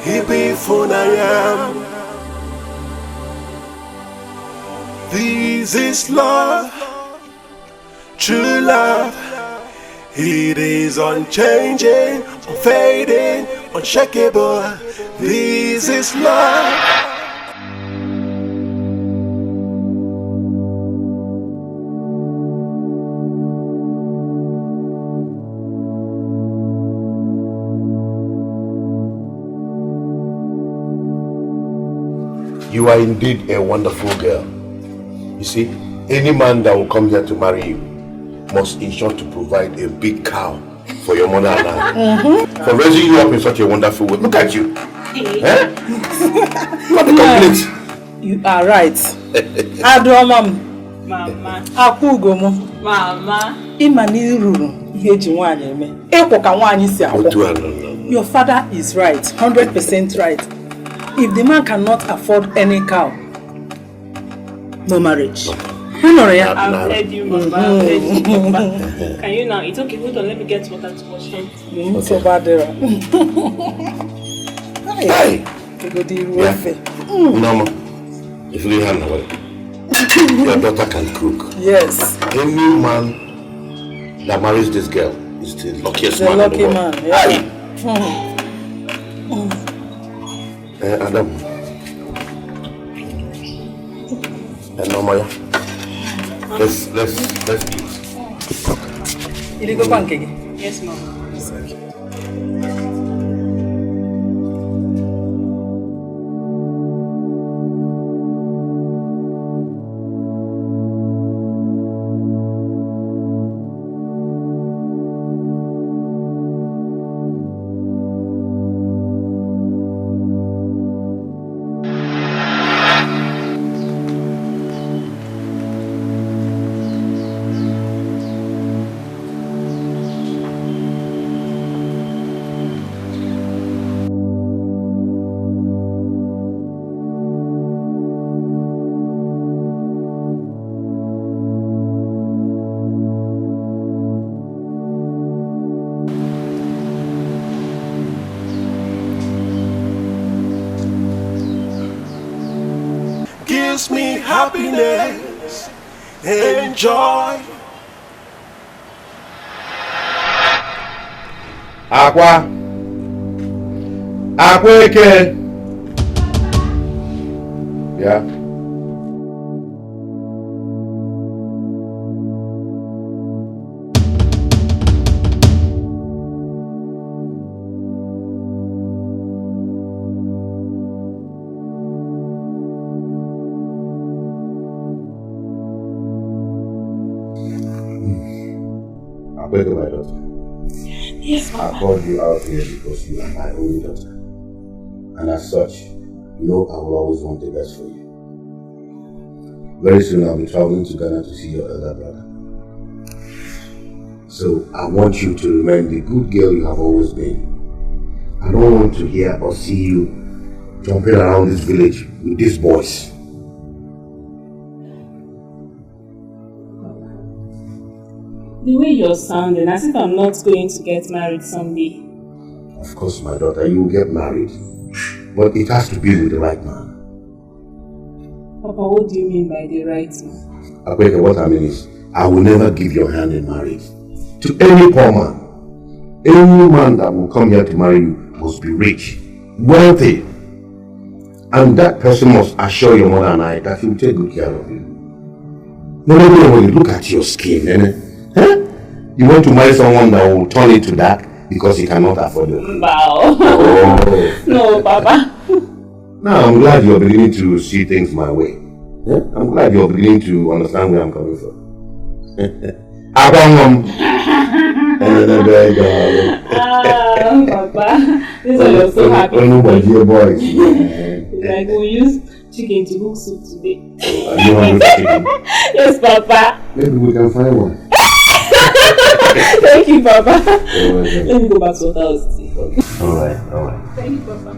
he be fun I am. This is love, true love. It is unchanging, unfading, unshakable. This is love. You are indeed a wonderful girl. You see, any man that will come here to marry you must ensure to provide a big cow for your mother and I. For raising you up in such a wonderful way. Look at you. Eh? Not the complete. You are right. Adromam. Mama. Akugomo. Mama. Imani ruru yeji nwanyị eme. Ekwo ka nwanyị si akwo. Your father is right, 100% right. If the man cannot afford any cow, no marriage. I've heard you, Mama. I've heard you, Mama. Can you now? It's okay. Hold on. Let me get water to wash it. So bad there. Hey. Mama, if you hand away, your daughter can cook. Yes. Any man that marries this girl is the luckiest man in the world. Man. Yeah. Adam. And Mama, let's eat. You go pancake? Yes, Mama. brings me happiness and joy. Aqua Eke. Yeah. My daughter. Yes, I called you out here because you are my only daughter. And as such, you know I will always want the best for you. Very soon I'll be traveling to Ghana to see your elder brother. So I want you to remain the good girl you have always been. I don't want to hear or see you jumping around this village with these boys. The way you're sounding, as if I'm not going to get married someday. Of course, my daughter, you will get married. But it has to be with the right man. Papa, what do you mean by the right man? Akweke, what I mean is, I will never give your hand in marriage to any poor man. Any man that will come here to marry you must be rich, wealthy. And that person must assure your mother and I that he will take good care of you. No, look at your skin, eh? Huh? You want to marry someone that will turn it to dark because he cannot afford you. Wow. Oh. No, Papa. Now, I'm glad you're beginning to see things my way. Yeah? I'm glad you're beginning to understand where I'm coming from. Papa. This one you're so happy. Oh, my dear boys. Like, we'll use chicken to cook soup today. Are you hungry for chicken? Yes, Papa. Maybe we can find one. Thank you, Papa. Oh, let me go back to what I was saying. Alright. Thank you, Papa.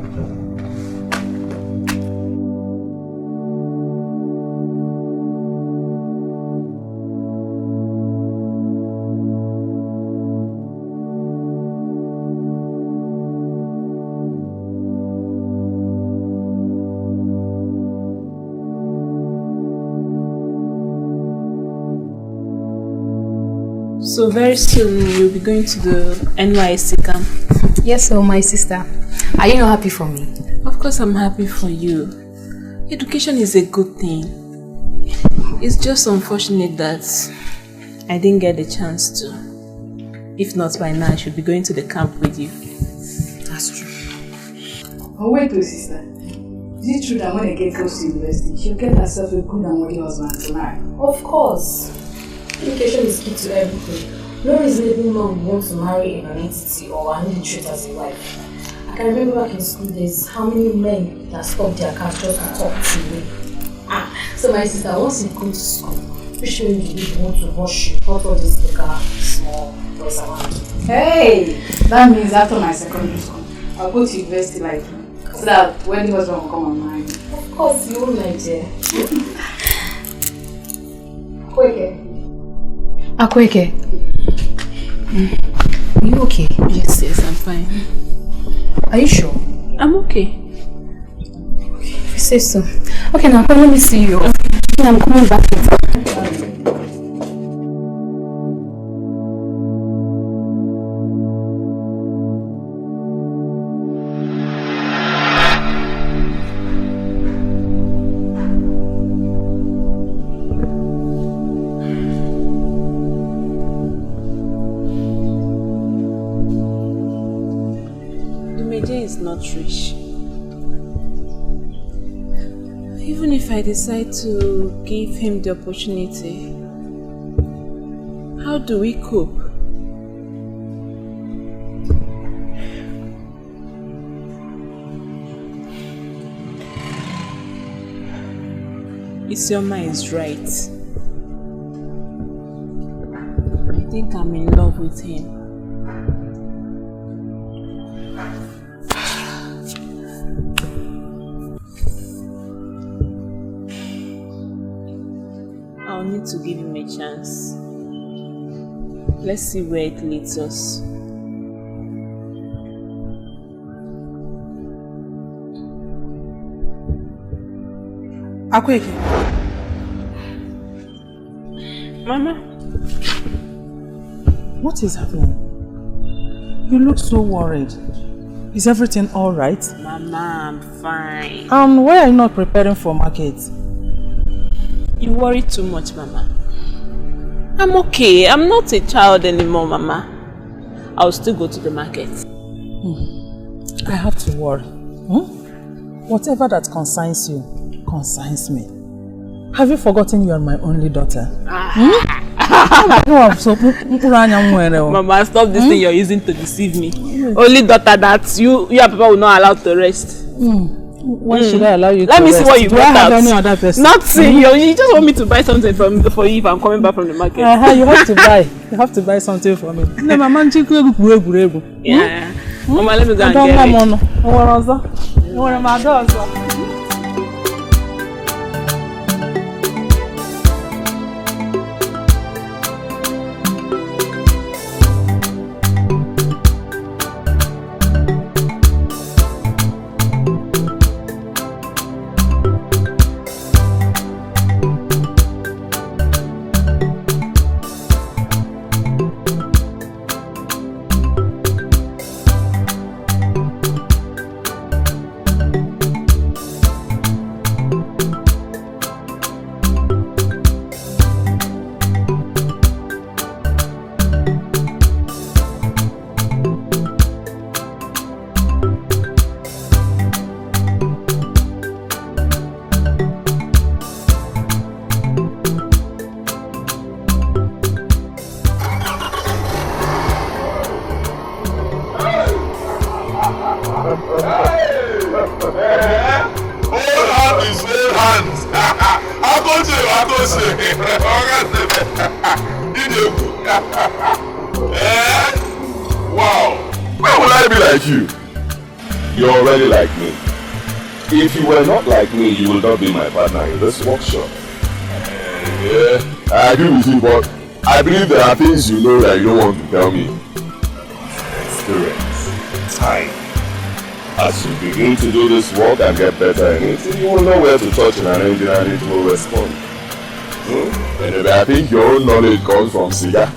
So very soon you'll be going to the NYSC camp. Yes, so my sister. Are you not happy for me? Of course I'm happy for you. Education is a good thing. It's just unfortunate that I didn't get the chance to. If not, by now I should be going to the camp with you. That's true. Oh wait, sister. Is it true that when I get close to university, she'll get herself a good and worthy husband to marry? Of course. Education is key to everything. No reasonable man will want to marry an entity or an illiterate as a wife. I can remember back in school days how many men that stopped their cars just to talk to me. So my sister, once you come to school, which way do you want to rush you? Not all this car, small boys around. Hey! That means after my secondary school, I'll go to university like you. So that when the husband will come on mine. Of course, you won't like it. Akweke. Are you okay? Yes, I'm fine. Are you sure? I'm okay. Okay, if you say so. Okay, now let me see you. I'm coming back later. Not rich. Even if I decide to give him the opportunity, how do we cope? Isioma is right. I think I'm in love with him. I'll need to give him a chance. Let's see where it leads us. Akweke. Mama. What is happening? You look so worried. Is everything all right? Mama, I'm fine. Why are you not preparing for market? You worry too much, Mama. I'm okay. I'm not a child anymore, Mama. I'll still go to the market. I have to worry. Whatever that concerns you, concerns me. Have you forgotten you are my only daughter? Mama, stop this thing you're using to deceive me. Only daughter that you and Papa will not allow to rest. Why should I allow you to Let me rest? see what you Do I brought have out. any other person? Nothing. You just want me to buy something for you if I'm coming back from the market. You have to buy. You have to buy something for me. Yeah. Mama, let me go and get it. Wow! Why would I be like you? You're already like me. If you were not like me, you would not be my partner in this workshop. Yeah, I agree with you, but I believe there are things you know that you don't want to tell me. Experience, time. As you begin to do this work and get better in it, you will know where to touch an engine and it will respond. Anyway, I think your own knowledge comes from cigar.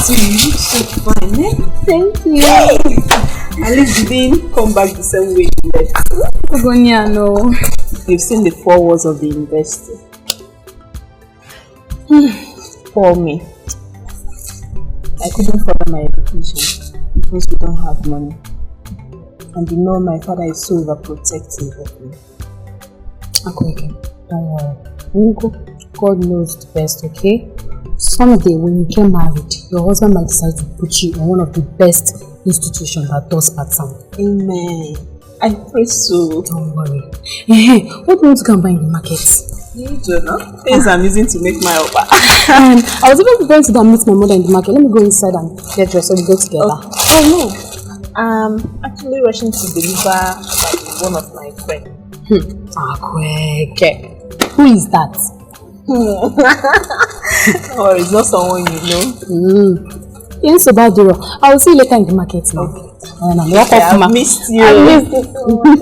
So fine, eh? Thank you. At least you didn't come back the same way you left. No. You've seen the 4 walls of the university. For me, I couldn't further my education because we don't have money. And you know my father is so overprotective of me. Akweke, don't worry. God knows the best, okay? Someday when you get married, your husband might decide to put you in one of the best institutions that does part-time. Amen. I pray so. Don't worry. Hey, what do you want to go and buy in the market? You do know? Things I'm using to make my over. I was even going to go and meet my mother in the market. Let me go inside and get dressed so we go together. Oh no. I'm actually rushing to deliver one of my friends. Akweke. Who is that? Or it's not someone you know. Yes, about Duro. I will see you later in the market now. Okay. And I'm walk off. I missed you. I missed you so much.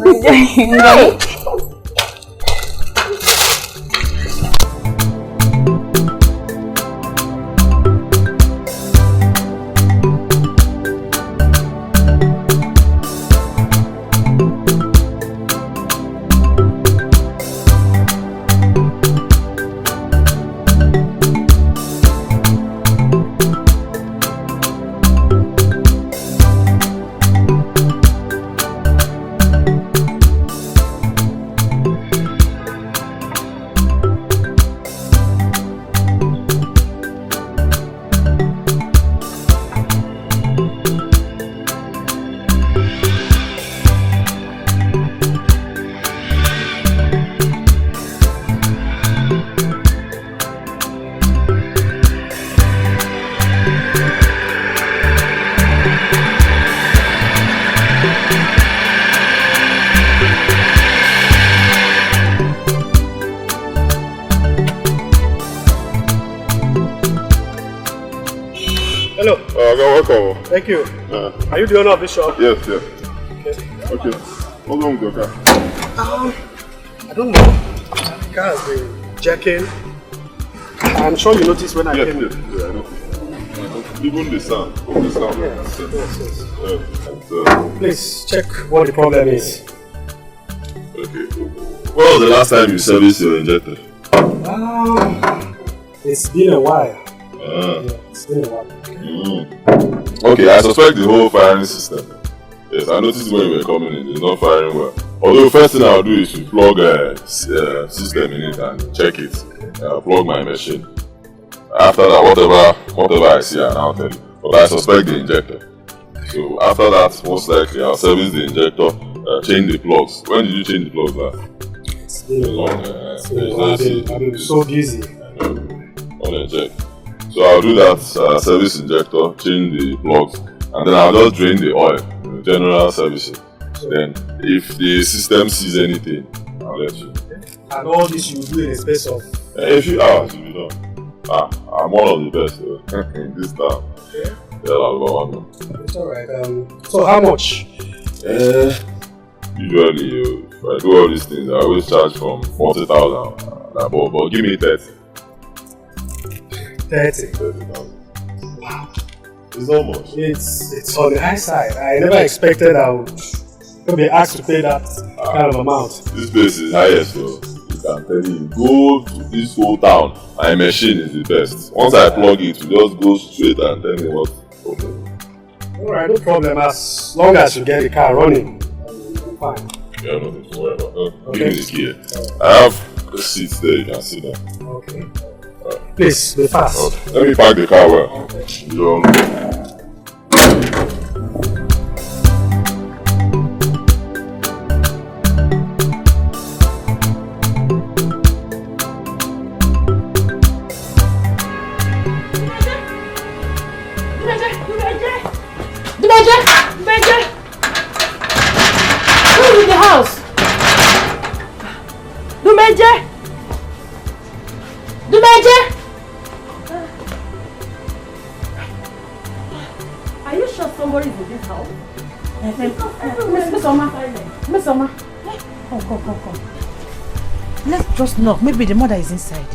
Hello. You're welcome. Thank you. Are you the owner of this shop? Yes, yes. Okay. Okay. What's wrong with your car? I don't know. The car has been jacking. I'm sure you noticed when I came in. Yeah, I know. Even the sound. Yes. Please check what the problem is. Okay. When was the last time you serviced your injector? It's been a while. Yeah, it's been a while. Okay, I suspect the whole firing system. Yes, I noticed when we were coming in, it's not firing well. Although first thing I'll do is to plug a system in it and check it. Plug my machine. After that, whatever I see, I'll tell you. But I suspect the injector. So after that, most likely I'll service the injector, change the plugs. When did you change the plugs last? It's been a long I've been so busy. I know. Check. So I'll do that service injector, change the plugs, and then I'll just drain the oil, general servicing. Then if the system sees anything, I'll let you. And all this you will do in a space of? A few hours you'll be done. I'm one of the best in this town. Yeah? It's alright. So how much? Usually, if I do all these things, I always charge from 40,000 above, but give me 30. 30,000. Wow. It's not much. It's on the high side. I never expected I would be asked to pay that kind of amount. This place is highest, so you can tell you, go to this whole town. My machine is the best. Once I plug it, you just go straight and tell me what. Alright, no problem. As long as you get the car running, I'm fine. Yeah, nothing to worry about. Give me the key. I have a seat there, you can sit down. Okay. Please, be fast. Okay. Let me park the car well. Okay. Who's in the house? Dumeje! Are you sure somebody is in this house? Miss Oma. Come. Let's just knock. Maybe the mother is inside.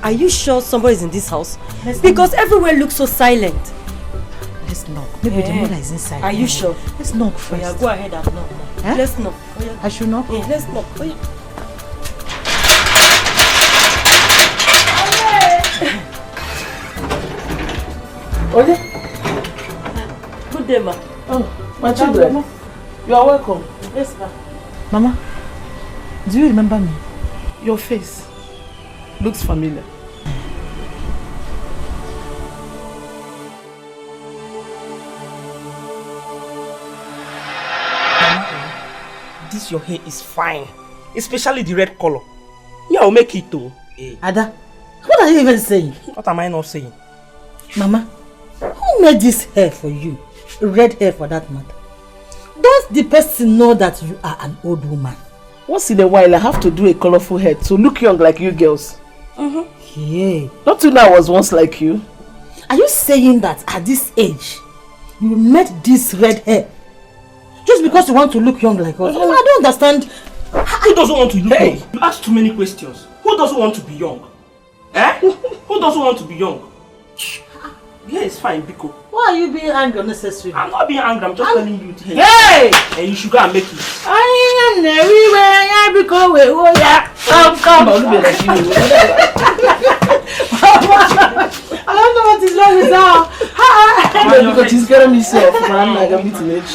Are you sure somebody is in this house? Because everywhere looks so silent. Let's knock. Maybe the mother is inside. Are you sure? Let's knock first. Yeah, go ahead and knock. Let's knock. I should knock? Yeah, let's knock. Good day, ma. Oh, my children. You are welcome. Yes, ma. Mama, do you remember me? Your face looks familiar. This your hair is fine, especially the red color. Yeah, I'll make it too. Ada, what are you even saying? What am I not saying? Mama, who made this hair for you? Red hair for that matter. Don't the person know that you are an old woman? Once in a while, I have to do a colorful hair to look young like you girls. Yeah. Not to know I was once like you. Are you saying that at this age, you made this red hair just because you want to look young like us? I don't understand. Who doesn't want to look young? You ask too many questions. Who doesn't want to be young? Who doesn't want to be young? Yeah, it's fine, Biko. Why are you being angry unnecessarily? I'm not being angry, I'm just telling you. Hey! And you should go and make it. I am everywhere, Biko. Oh yeah, come. I don't know what is wrong with her. Because she's getting me self, man. Like I'm meeting it.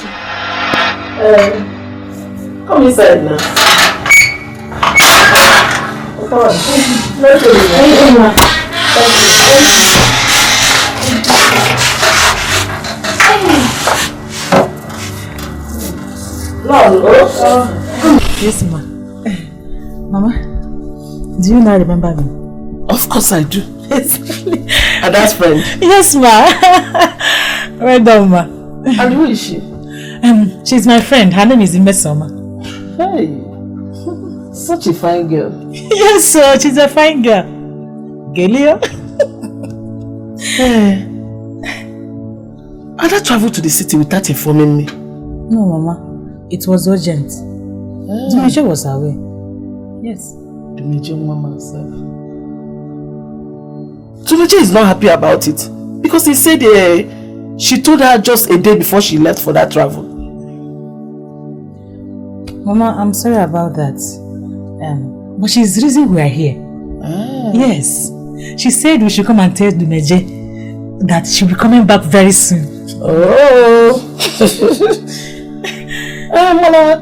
Come inside now. Come on. Yes, ma. Mama, do you now remember me? Of course I do. Ada's friend. Yes, ma. Well done, ma. And who is she? She's my friend. Her name is Imesoma. Hey, such a fine girl. Yes, sir. She's a fine girl. Gelio. Ada traveled to the city without informing me. No, Mama. It was urgent. Dimeje was away. Yes. Dimeje Mama herself. Dimeje is not happy about it. Because he said she told her just a day before she left for that travel. Mama, I'm sorry about that. But she's the reason we are here. Yes. She said we should come and tell Dimeje that she'll be coming back very soon. Oh! Mama,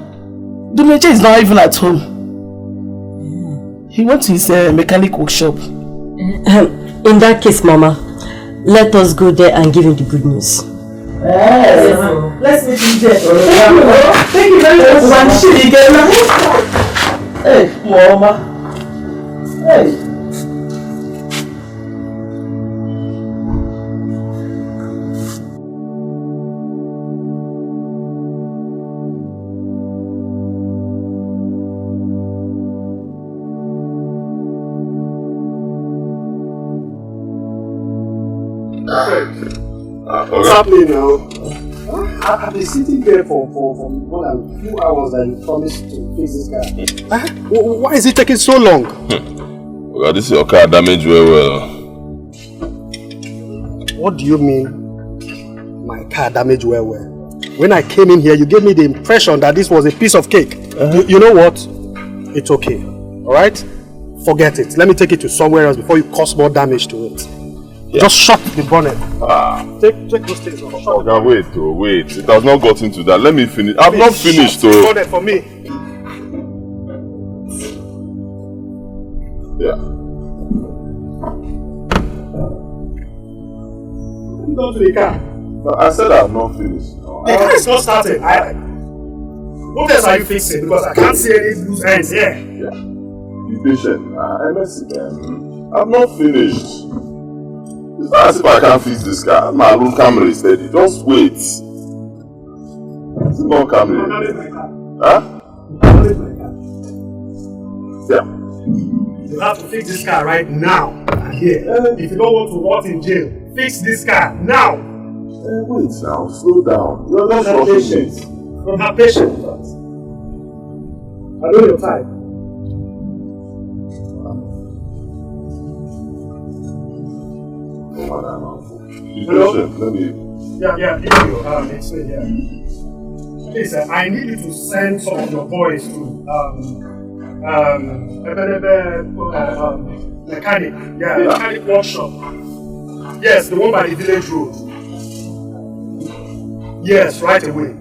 Dimeje is not even at home. He went to his mechanic workshop. In that case, Mama, let us go there and give him the good news. Let's meet him there. Thank you very much. One shilling again. Hey, Mama. Hey. What's happening now? I've been sitting there for more than 2 hours and you promised to fix this car. Why is it taking so long? Well, this is your car damaged very well. What do you mean, my car damaged well? When I came in here, you gave me the impression that this was a piece of cake. You know what? It's okay. Alright? Forget it. Let me take it to somewhere else before you cause more damage to it. Yeah. Just shut the bonnet. Take those things off. Okay, wait. It has not gotten to that. Let me finish. I've not finished. Shut the bonnet for me. Yeah. Go to the car. No, I said I've not finished. The car is not starting. What else are you fixing? Because I can't see any loose ends here. Yeah. Be patient. I've not finished. It's not as if I can't fix this car. My room camera is steady. Just wait. It's not camera. Huh? Yeah. You have to fix this car right now. Here. If you don't want to rot in jail, fix this car now. Wait now. Slow down. You're not rushing it. Don't have patience. I know your type. Hello? Let me... Yeah, it's me, yeah. Please, I need you to send some of your boys to mechanic workshop. Yes, the one by the village road. Yes, right away.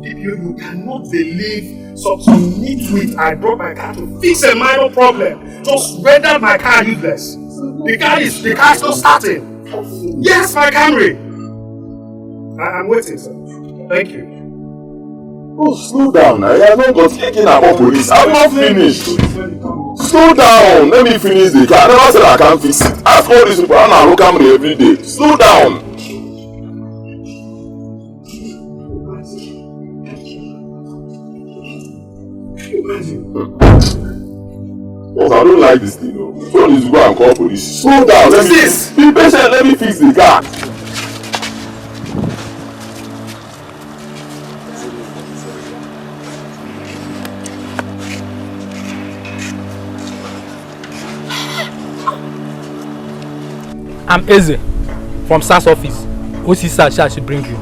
You cannot believe some nitwit I brought my car to fix a minor problem. Just rendered my car useless. The car is not starting. Yes, my Camry. I'm waiting, sir. Thank you. Oh, slow down now. You have not got taken about police. I'm not finished. Slow down. Let me finish the car. I never said I can't fix it. Ask all these people and I look Camry every day. Slow down. Because I don't like this thing. So need to go and call police. Slow down. Let me be patient. Let me fix the car. I'm Eze from SAS office. OC should bring you.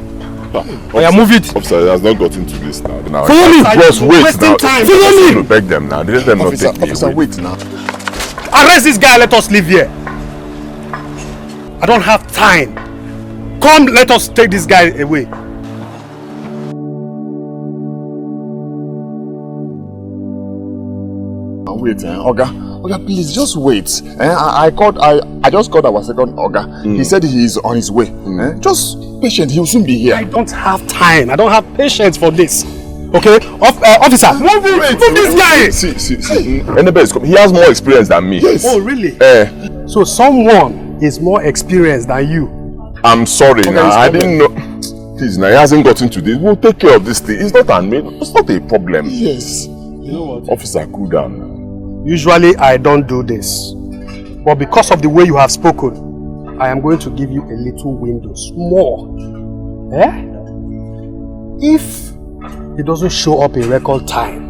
Move it. Officer has not gotten to this now. Follow me. Boss, wait now. Follow me. Beg them now. Let them not take me. Officer, wait now. Arrest this guy. Let us leave here. I don't have time. Come, let us take this guy away. Wait, Oga, please just wait. I just called our second Oga. He said he is on his way. Just patient, he will soon be here. I don't have time. I don't have patience for this. Okay, officer, move this guy. See. Anybody is coming. He has more experience than me. Yes. Oh, really? So someone is more experienced than you. I'm sorry now. I didn't know. Please, now he hasn't gotten to this. We'll take care of this thing. It's not a problem. Yes. You know what? Officer, cool down. Usually I don't do this, but because of the way you have spoken, I am going to give you a little window, small. Eh? If it doesn't show up in record time,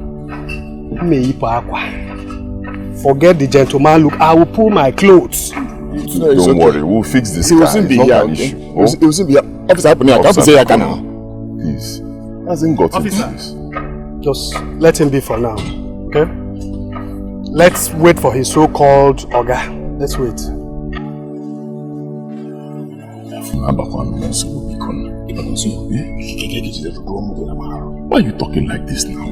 forget the gentleman look. I will pull my clothes. Don't worry, we'll fix this car. It will soon be here. It will soon be here. Officer, please. Hasn't got into this. Just let him be for now. Okay? Let's wait for his so-called Oga. Let's wait. Why are you talking like this now?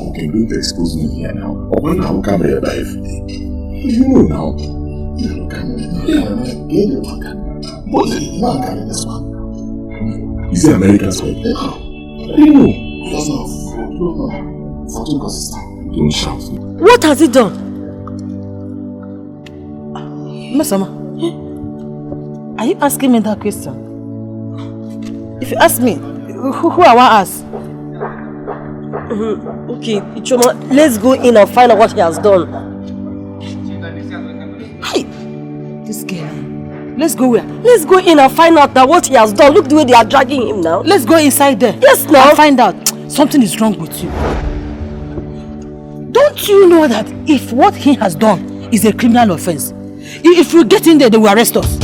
Okay, don't expose me here now. When I'll come here by every day. You know now. Is he American sweat? I don't know. Don't shout. What has he done? Masama, are you asking me that question? If you ask me, who I want to ask? Okay, Ichoma, let's go in and find out what he has done. Hey, this girl. Let's go where? Let's go in and find out that what he has done. Look the way they are dragging him now. Let's go inside there. Yes, now. And find out something is wrong with you. Don't you know that if what he has done is a criminal offense, if we get in there, they will arrest us?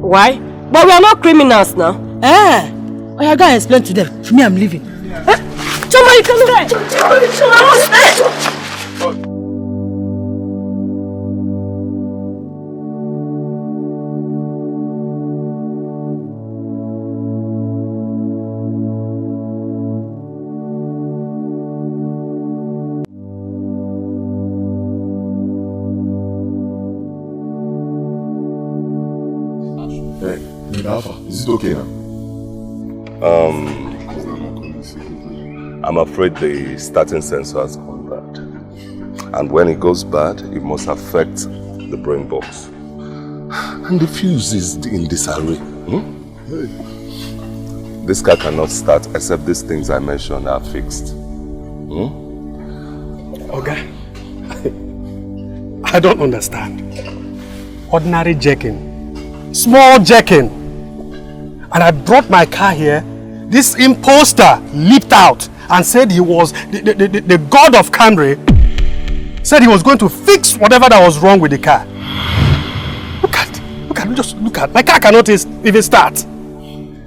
Why? But we are not criminals now. Eh? I gotta explain to them. Me, I'm leaving. Choma, you come here. Is it okay now? I'm afraid the starting sensor has gone bad. And when it goes bad, it must affect the brain box. And the fuse is in disarray. This car cannot start except these things I mentioned are fixed. Okay. I don't understand. Ordinary jacking. Small jacking. And I brought my car here. This imposter leaped out and said he was the god of Camry. Said he was going to fix whatever that was wrong with the car. Just look at. My car cannot even start.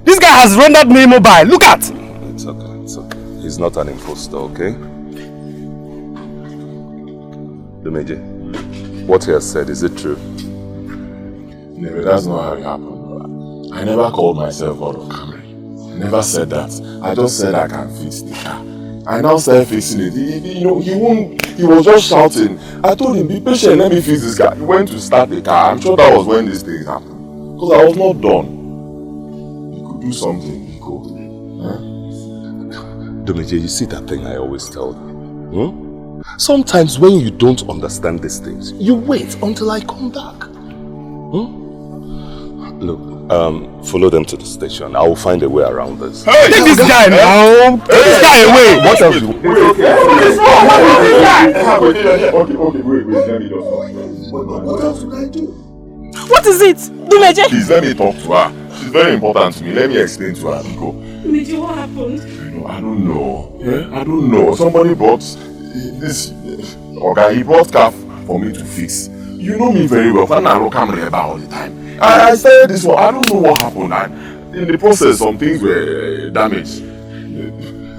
This guy has rendered me immobile. Look at. It's okay, it's okay. He's not an imposter, okay? Dumeje, what he has said, is it true? No, that's not how it happened. I never called myself God of Camry. I never said that. I just said I can fix the car. I now started fixing it. He was just shouting. I told him, be patient, let me fix this car. He went to start the car. I'm sure that was when this thing happened. Because I was not done. He could do something. He could. Dumeje, you see that thing I always tell you? Sometimes when you don't understand these things, you wait until I come back. Look, follow them to the station. I will find a way around this. Hey, take this guy now! Take this guy away! What else? Wait, let me just what else should I do? What is it? Dumeje? Please let me talk to her. She's very important to me. Let me explain to her. Dumeje, what happened? I don't know. Yeah? I don't know. Somebody bought this. Okay, he bought car for me to fix. You know me very well. I don't come here all the time. I started this one. I don't know what happened. And in the process, some things were damaged.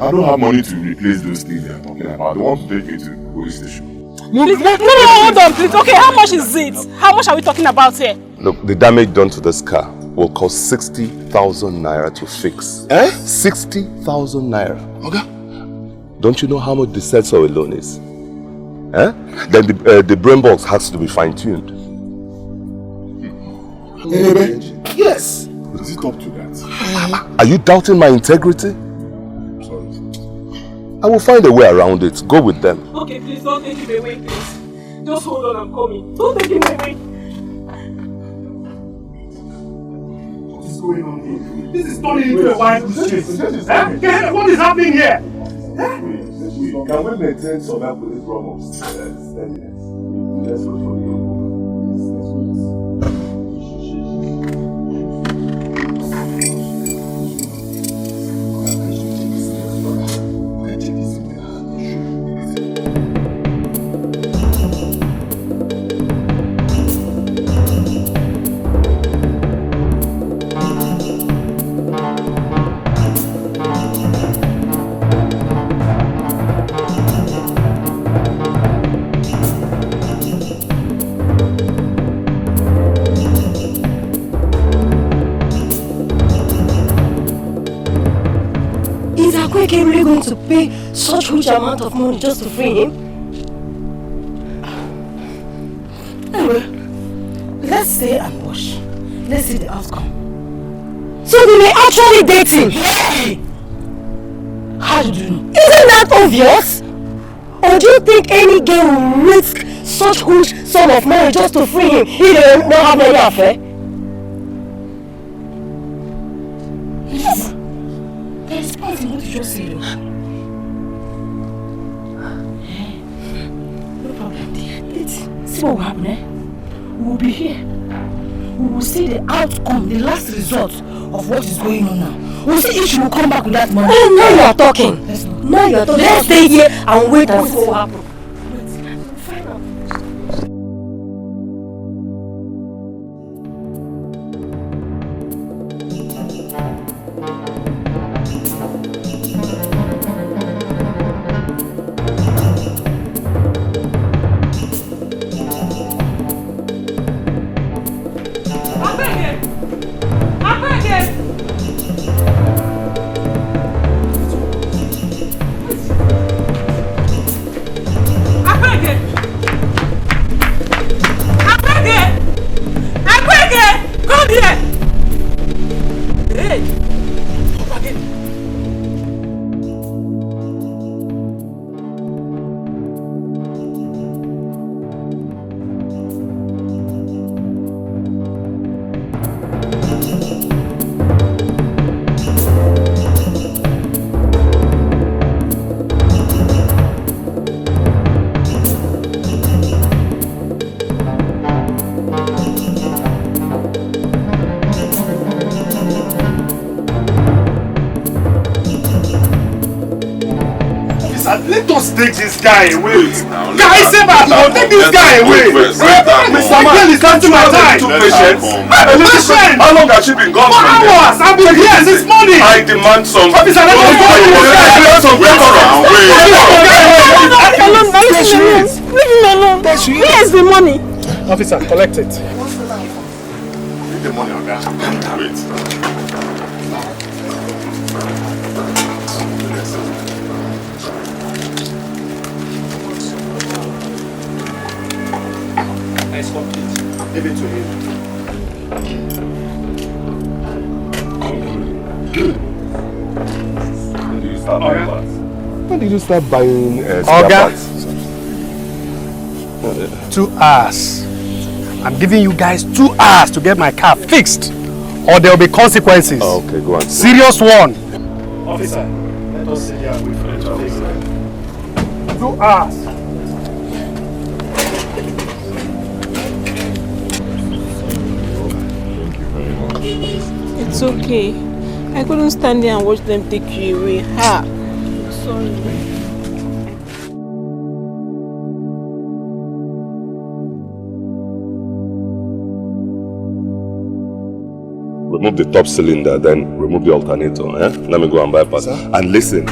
I don't have money to replace those things they are talking about. They want to take me to the police station. Please, no, hold on, please. Okay, how much is it? How much are we talking about here? Look, the damage done to this car will cost 60,000 naira to fix. 60,000 naira. Okay. Don't you know how much the sensor alone is? Then the brain box has to be fine-tuned. Yes. Does it up to that? Are you doubting my integrity? Sorry. I will find a way around it. Go with them. Okay, please don't take him away, please. Just hold on, I'm coming. Don't take him away. What is going on here? This is turning into a wild street. What is happening here? Can we maintain some police problems? Steadiness. Let's wait for you. Akweke really going to pay such huge amount of money just to free him? Anyway, let's stay and watch. Let's see the outcome. So they were actually dating? Yeah! How did you know? Isn't that obvious? Or do you think any girl will risk such huge sum of money just to free him if they don't have any affair? Yes. There is point in what you just said. No problem. See what will happen, eh? We will be here. We will see the outcome, the last result of what is going on now. We'll see if she will come back with that money. Oh, now you are talking. Now you are talking. Let's stay here and wait and see what will happen. Take this guy away. Guys, say back, take this guy away. Mr. Man is not to my time. Too patient. How long has she been gone from here? Hours. I've been here since morning. I demand some. Officer, let me go. Leave him alone. Where's the money? Officer, collect it. Leave the money on that. Wait. Give it to him. When did you start buying Oga? 2 hours. I'm giving you guys 2 hours to get my car fixed, or there will be consequences. Okay, go on. Serious one. Officer, let us sit here and wait for the to fix it. 2 hours. It's okay. I couldn't stand there and watch them take you away. Ha! Sorry. Remove the top cylinder, then remove the alternator. Let me go and bypass. And listen,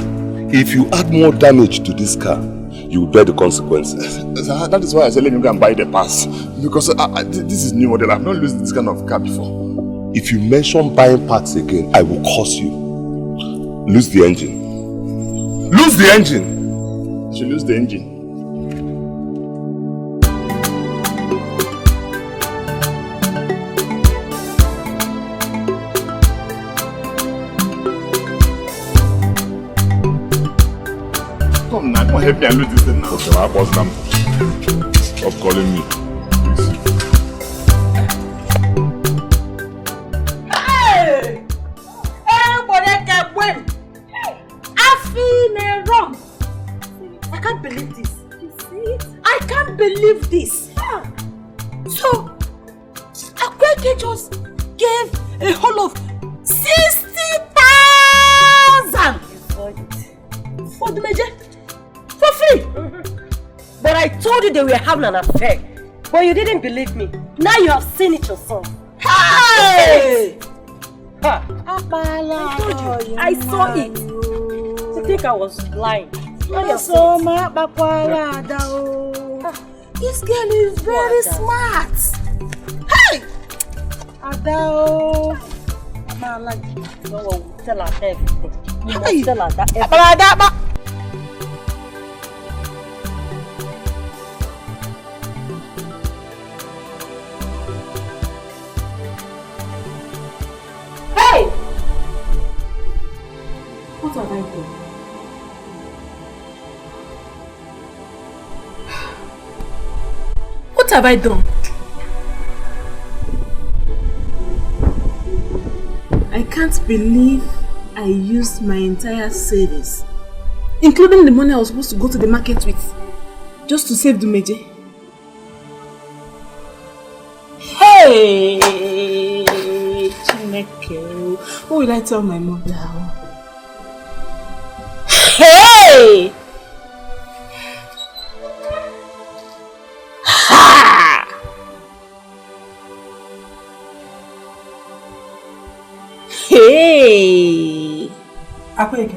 if you add more damage to this car, you will bear the consequences. That is why I said let me go and buy the pass. Because this is new model. I've not used this kind of car before. If you mention buying parts again, I will curse you. Lose the engine. Lose the engine! I should lose the engine. Come now, come help me and lose this thing now. Okay, my boss, stop calling me. I can't believe this. I can't believe this. So, Akweke just gave a whole of 60,000 for the major for free. But I told you they were having an affair. But you didn't believe me. Now you have seen it yourself. Hey! I told you. I saw it. You think I was lying? This girl is very smart. Hey! Adao. Mama, like, no, tell her everything. You must tell her that. Hey! What have I done? What have I done? I can't believe I used my entire savings, including the money I was supposed to go to the market with, just to save Dumeje. Hey! Chineke, what will I tell my mother? Hey! Ha! Hey! Akweke.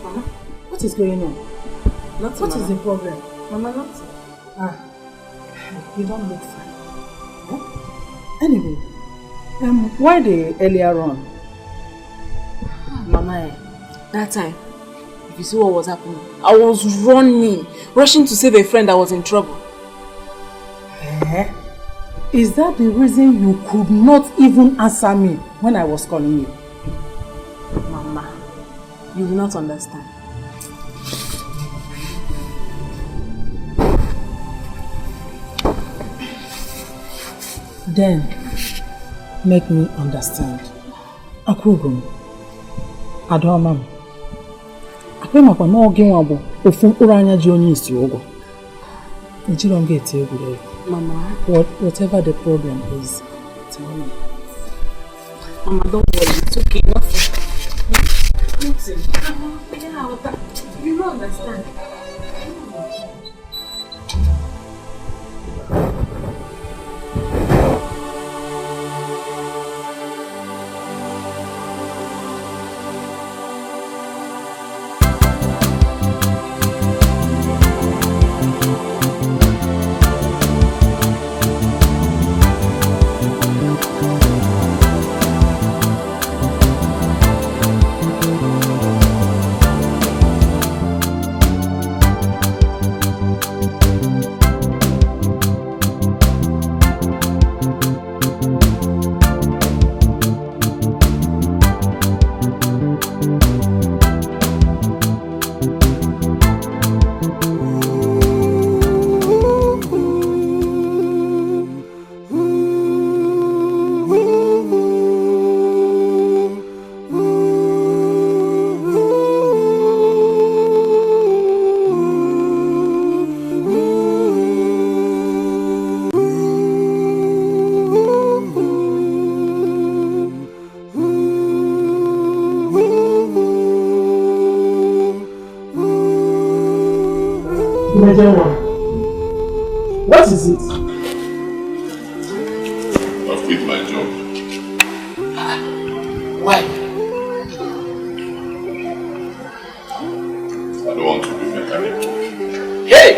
Mama, what is going on? Nothing, What is the problem? Mama, nothing. You don't look fine. Huh? Anyway, why the earlier on? Mama, that time, if you see what was happening, I was rushing to save a friend that was in trouble. Is that the reason you could not even answer me when I was calling you? Mama, you will not understand. Then, make me understand. Akwugum, Adoma, Akwemapa no Gimwabo, Ofum Uranya Johnny is Yogo. You don't get here. Mama, whatever the problem is, tell me. Mama, don't worry, it's okay, nothing. You don't understand. What is it? I've quit my job. Why? I don't want to be mechanic. Hey!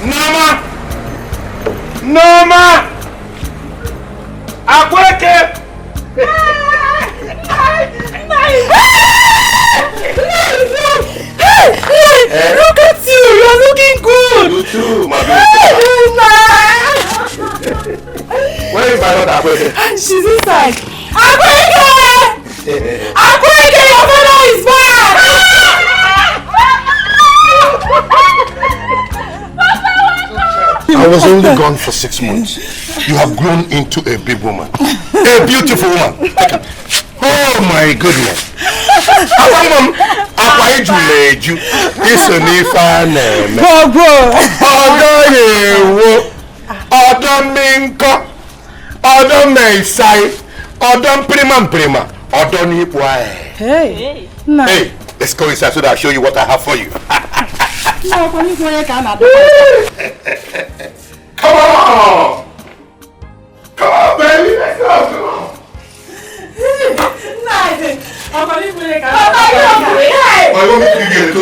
Noma! Noma! Akweke! Look at you! You're looking good! You too, my baby. Where is my daughter, Akweke? She's inside. Akweke! Akweke, your father is back! I was only gone for 6 months. You have grown into a big woman. A beautiful woman. Oh my goodness. Hey. Hey, let's go inside so that I'll show you what I have for you. Come on! Come on, baby, let's go, come on. I want me to get it,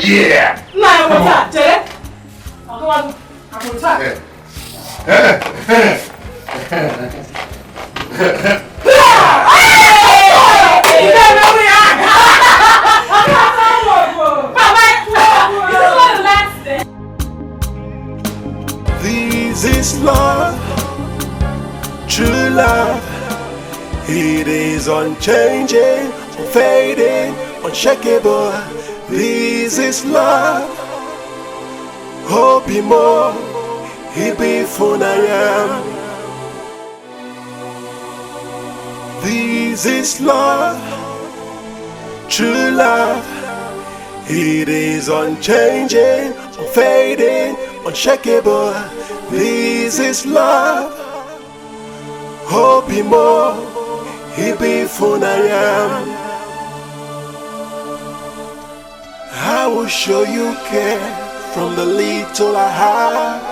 yeah! This is love, true love. It is unchanging, unfading, unshakable. This is love. Hope more, he be funayam. This is love, true love. It is unchanging, unfading, unshakable. This is love. Hope more, he be funayam. I will show you care from the little I have.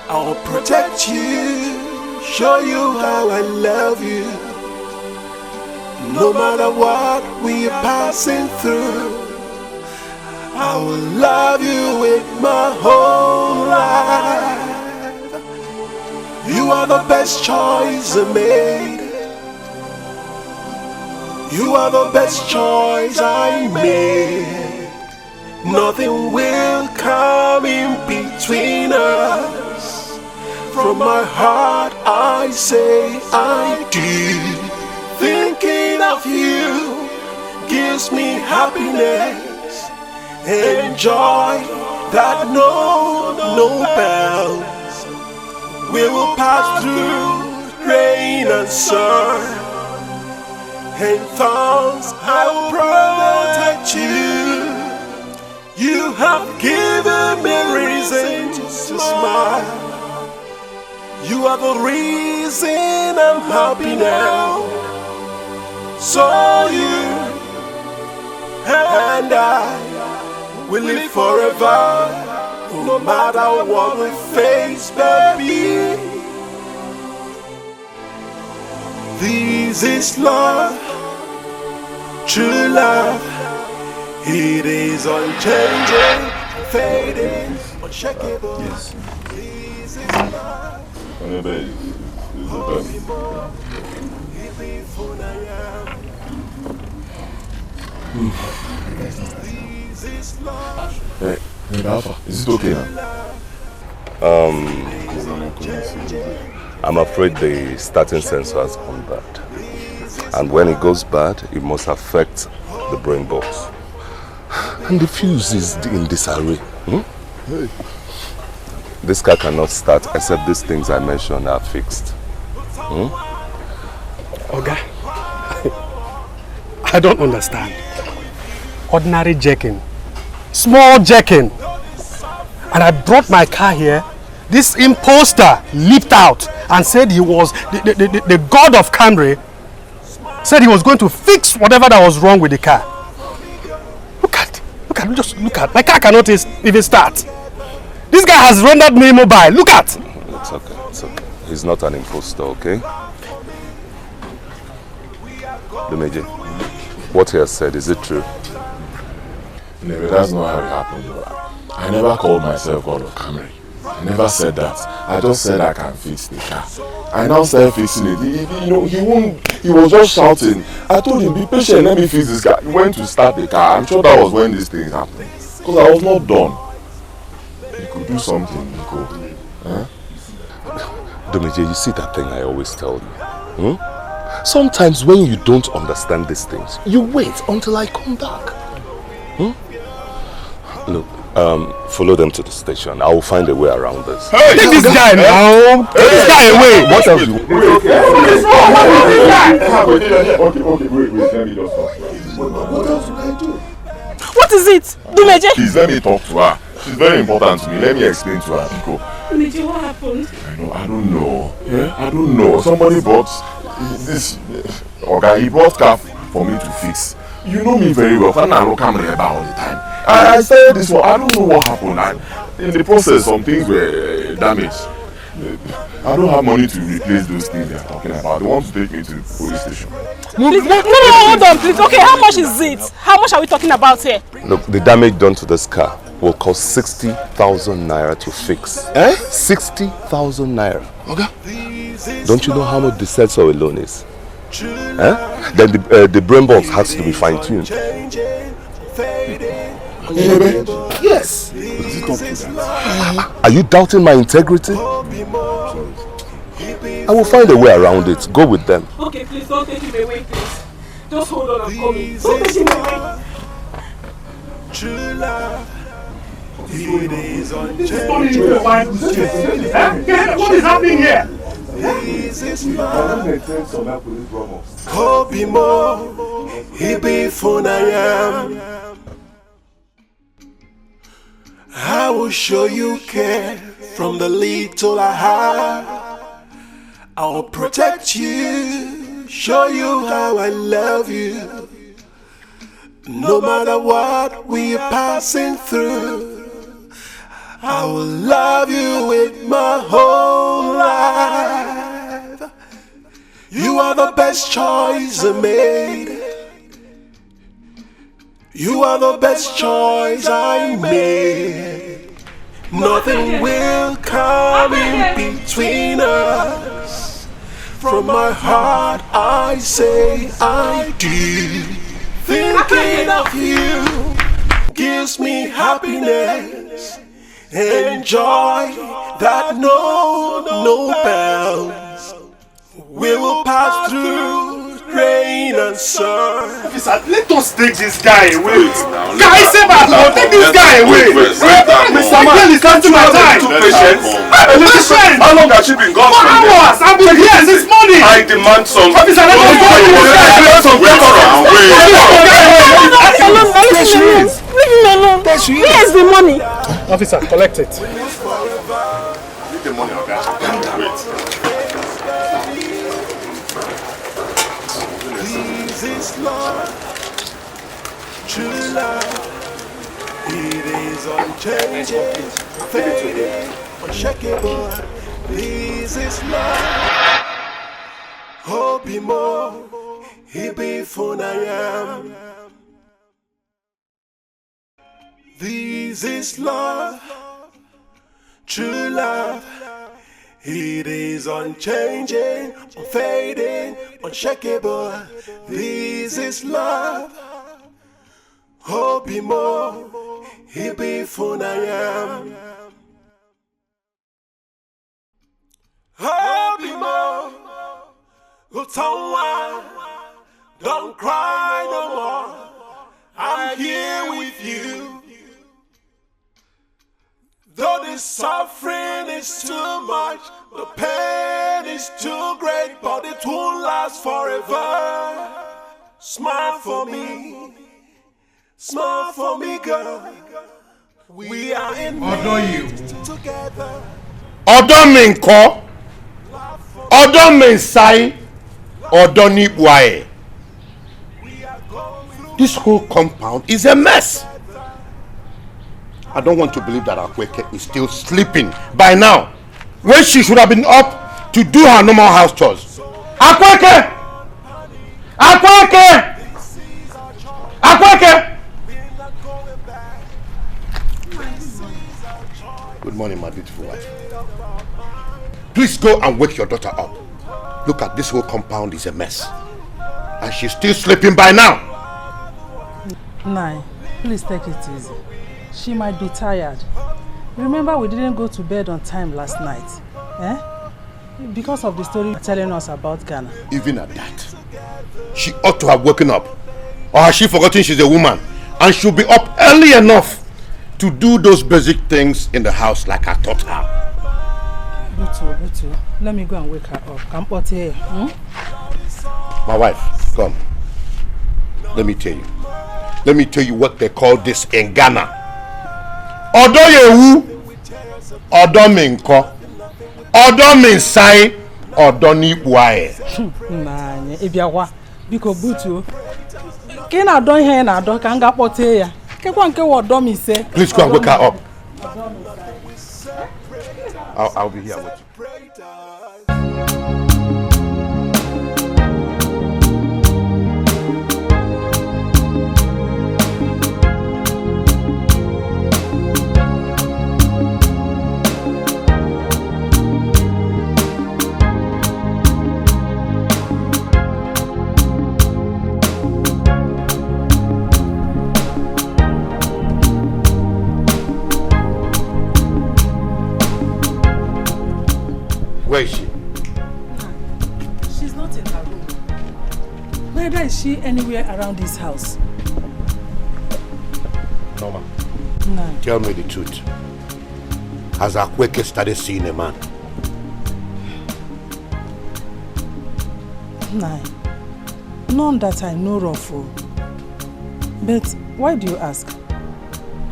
I will protect you, show you how I love you. No matter what we are passing through, I will love you with my whole life. You are the best choice I made. You are the best choice I made. Nothing will come in between us. From my heart I say I do. Thinking of you gives me happiness and joy that knows no bounds. We will pass through rain and sun and thorns. I will protect you. You have given me reason to smile. You are the reason I'm happy now. So you and I will live forever, no matter what we face, baby. This is love, true love. It is unchanging, fading, unshakable. Yes. This is love. Hey, Alpha, is it okay now? I'm afraid the starting sensor has gone bad. And when it goes bad, it must affect the brain box. And the fuse is in disarray. Hey. This car cannot start except these things I mentioned are fixed. Oga, I don't understand. Ordinary jacking, small jacking, and I brought my car here. This imposter leaped out and said he was the god of Camry. Said he was going to fix whatever that was wrong with the car. Just look at. My car cannot even start. This guy has rendered me immobile. Look at. It's okay, it's okay. He's not an imposter, okay? Lumeje, what he has said, is it true? No, that's not how it happened. I never called myself God of Camry. I never said that. I just said I can fix the car. I now started fixing it. He was just shouting. I told him, be patient, let me fix this car. He went to start the car. I'm sure that was when this thing happened. Because I was not done. He could do something, he could. Huh? Domeje, you see that thing I always tell you? Hmm? Sometimes when you don't understand these things, you wait until I come back. Hmm? Look, follow them to the station. I will find a way around this. Hey, take this guy now! Take this guy away! What else do you want? Okay, wait, let me just talk. What else did I do? What is it? Domeje? Please let me talk to her. She's very important to me. Let me explain to her. Go. Domeje, what happened? I don't know. Yeah? I don't know. Somebody bought this. Okay, he brought car for me to fix. You know me very well. I'm not camera all the time. I said this one. I don't know what happened. In the process, some things were damaged. I don't have money to replace those things they're talking about. They want to take me to the police station. Please, no, hold on, please. Okay, how much is it? How much are we talking about here? Look, the damage done to this car will cost 60,000 naira to fix. 60,000 naira. Okay. Don't you know how much the sensor alone is? Then the brain box has to be fine-tuned. Yes. Are you doubting my integrity? I will find a way around it. Go with them. Okay, please don't take him away, please. Just hold on, I'm coming. Don't take him away. True love, it is unchanging. What is happening here? This is love. Hope more, he be fun I am. I will show you care from the little I have. I'll protect you, show you how I love you. No matter what we are passing through, I will love you with my whole life. You are the best choice I made. You are the best choice I made. Nothing will come in between us. From my heart I say I do. Thinking of you gives me happiness and joy that no bounds. We will pass through rain and sun. Officer, let us take this guy away. Guy, save us now. Take this guy away. Mr. Man, listen to my time. Listen. How long has she been gone? 4 hours. I've been here since morning. I demand some. Officer, let us go. Leave him alone. Where's the money? Officer, collect it. Leave the money, okay? Wait. This love, true love, it is unchanging, fading, unshakable. This is love. Hope more, he be fun I am. This is love, true love. It is unchanging, unfading, unshakable. This is love. Hope more, he be fun I am. Hope more, go someone, don't cry no more. I'm here with you. Though the suffering is too much, the pain is too great, but it won't last forever. Smile for me, girl. We are in this together. Ọ̀dọ̀ mi ńkọ́, ọ̀dọ̀ mi nsai, ọ̀dọ̀ ni Bwaye. This whole compound is a mess. I don't want to believe that Akweke is still sleeping by now, when she should have been up to do her normal house chores. Akweke! Akweke! Good morning, my beautiful wife. Please go and wake your daughter up. Look at this whole compound is a mess. And she's still sleeping by now. Nai, please take it easy. She might be tired. Remember we didn't go to bed on time last night. Because of the story you're telling us about Ghana. Even at that, she ought to have woken up. Or has she forgotten she's a woman? And she'll be up early enough to do those basic things in the house like I taught her. Butu, let me go and wake her up. Come out here. My wife, come. Let me tell you. Let me tell you what they call this in Ghana. Odo yewu, odo minko, odo minsai, odo nipuae. Nanye, ebiawa, biko Butu. Kena don here na do kanga pote ya. Kekwa nke odo mi se. Please go and wake her up. I'll be here with you. Where is she? She's not in her room. Neither is she anywhere around this house. Norma, No. tell me the truth. Has Akweke started seeing a man? Nai, none that I know of. But why do you ask?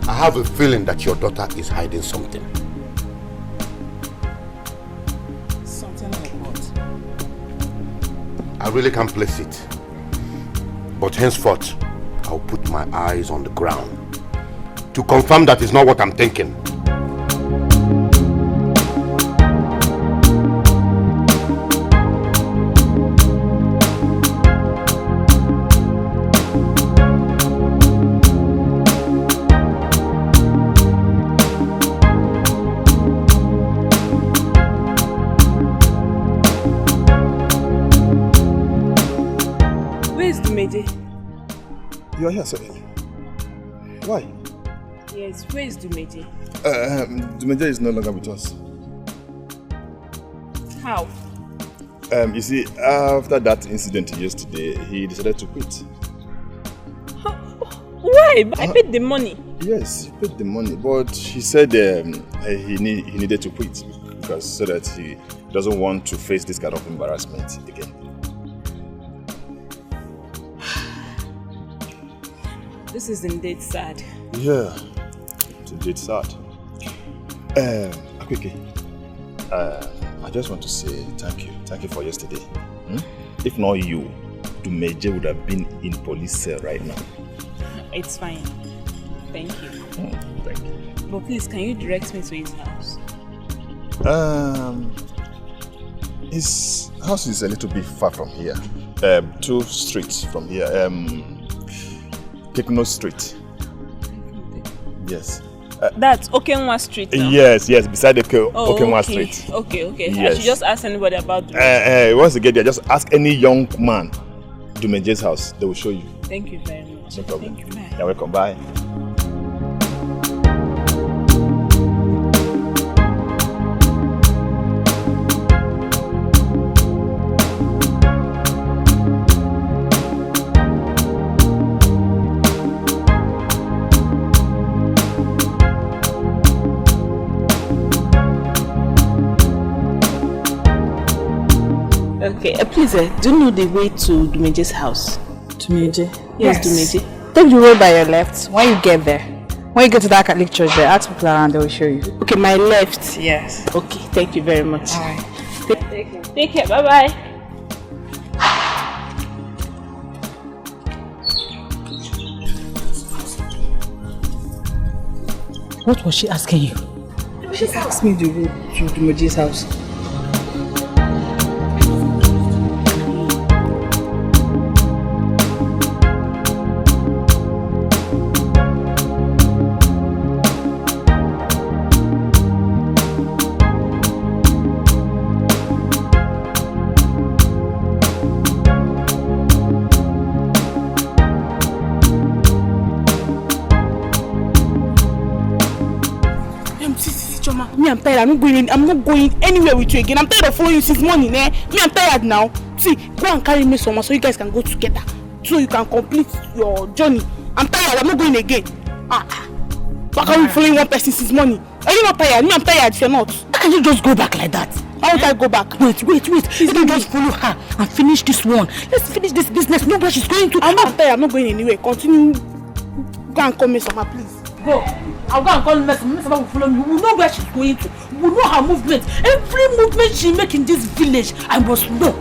I have a feeling that your daughter is hiding something. Something like what? I really can't place it. But henceforth, I'll put my eyes on the ground to confirm that is not what I'm thinking. You are here, sir. Why? Yes, where is Dumeje? Dumeje is no longer with us. How? You see, after that incident yesterday, he decided to quit. Why? I paid the money. Yes, he paid the money, but he said he needed to quit because so that he doesn't want to face this kind of embarrassment again. This is indeed sad. Yeah, it's indeed sad. Akweke, I just want to say thank you. Thank you for yesterday. If not you, Dumeje would have been in police cell right now. It's fine. Thank you. Thank you. But please, can you direct me to his house? His house is a little bit far from here. 2 streets from here. Tekno Street. Yes. That's Okenwa Street now? Yes, beside the Okenwa Street. Okay. Yes. I should just ask anybody about Dumeje. Once you get there, just ask any young man Dumeje's house. They will show you. Thank you very much. No problem. Thank you. Bye. You're welcome. Bye. Okay, please, do you know the way to Dumeje's house? Dumeje? Yes, Dumeje. Take the road by your left. When you get there, when you get to that Catholic church there, ask people around, they will show you. Okay, my left. Yes. Okay, thank you very much. All right. Take care. Bye-bye. What was she asking you? She asked me the road to Dumeje's house. me, I'm tired. I'm not going anywhere with you again. I'm tired of following you since morning, eh? Me, I'm tired now. See, go and carry me somewhere so you guys can go together. So you can complete your journey. I'm tired. I'm not going again. Why can't we following one person since morning? Are you not tired? Me, I'm tired. If you're not, how can you just go back like that? How would I go back? Wait. Let me just follow her and finish this one. Let's finish this business. Know where she's going to. I'm not tired. I'm not going anywhere. Continue. Go and call me somewhere, please. Go. I'll go and call Messi. Messi will follow me. We will know where she's going to. We will know her movement. Every movement she makes in this village, I must know.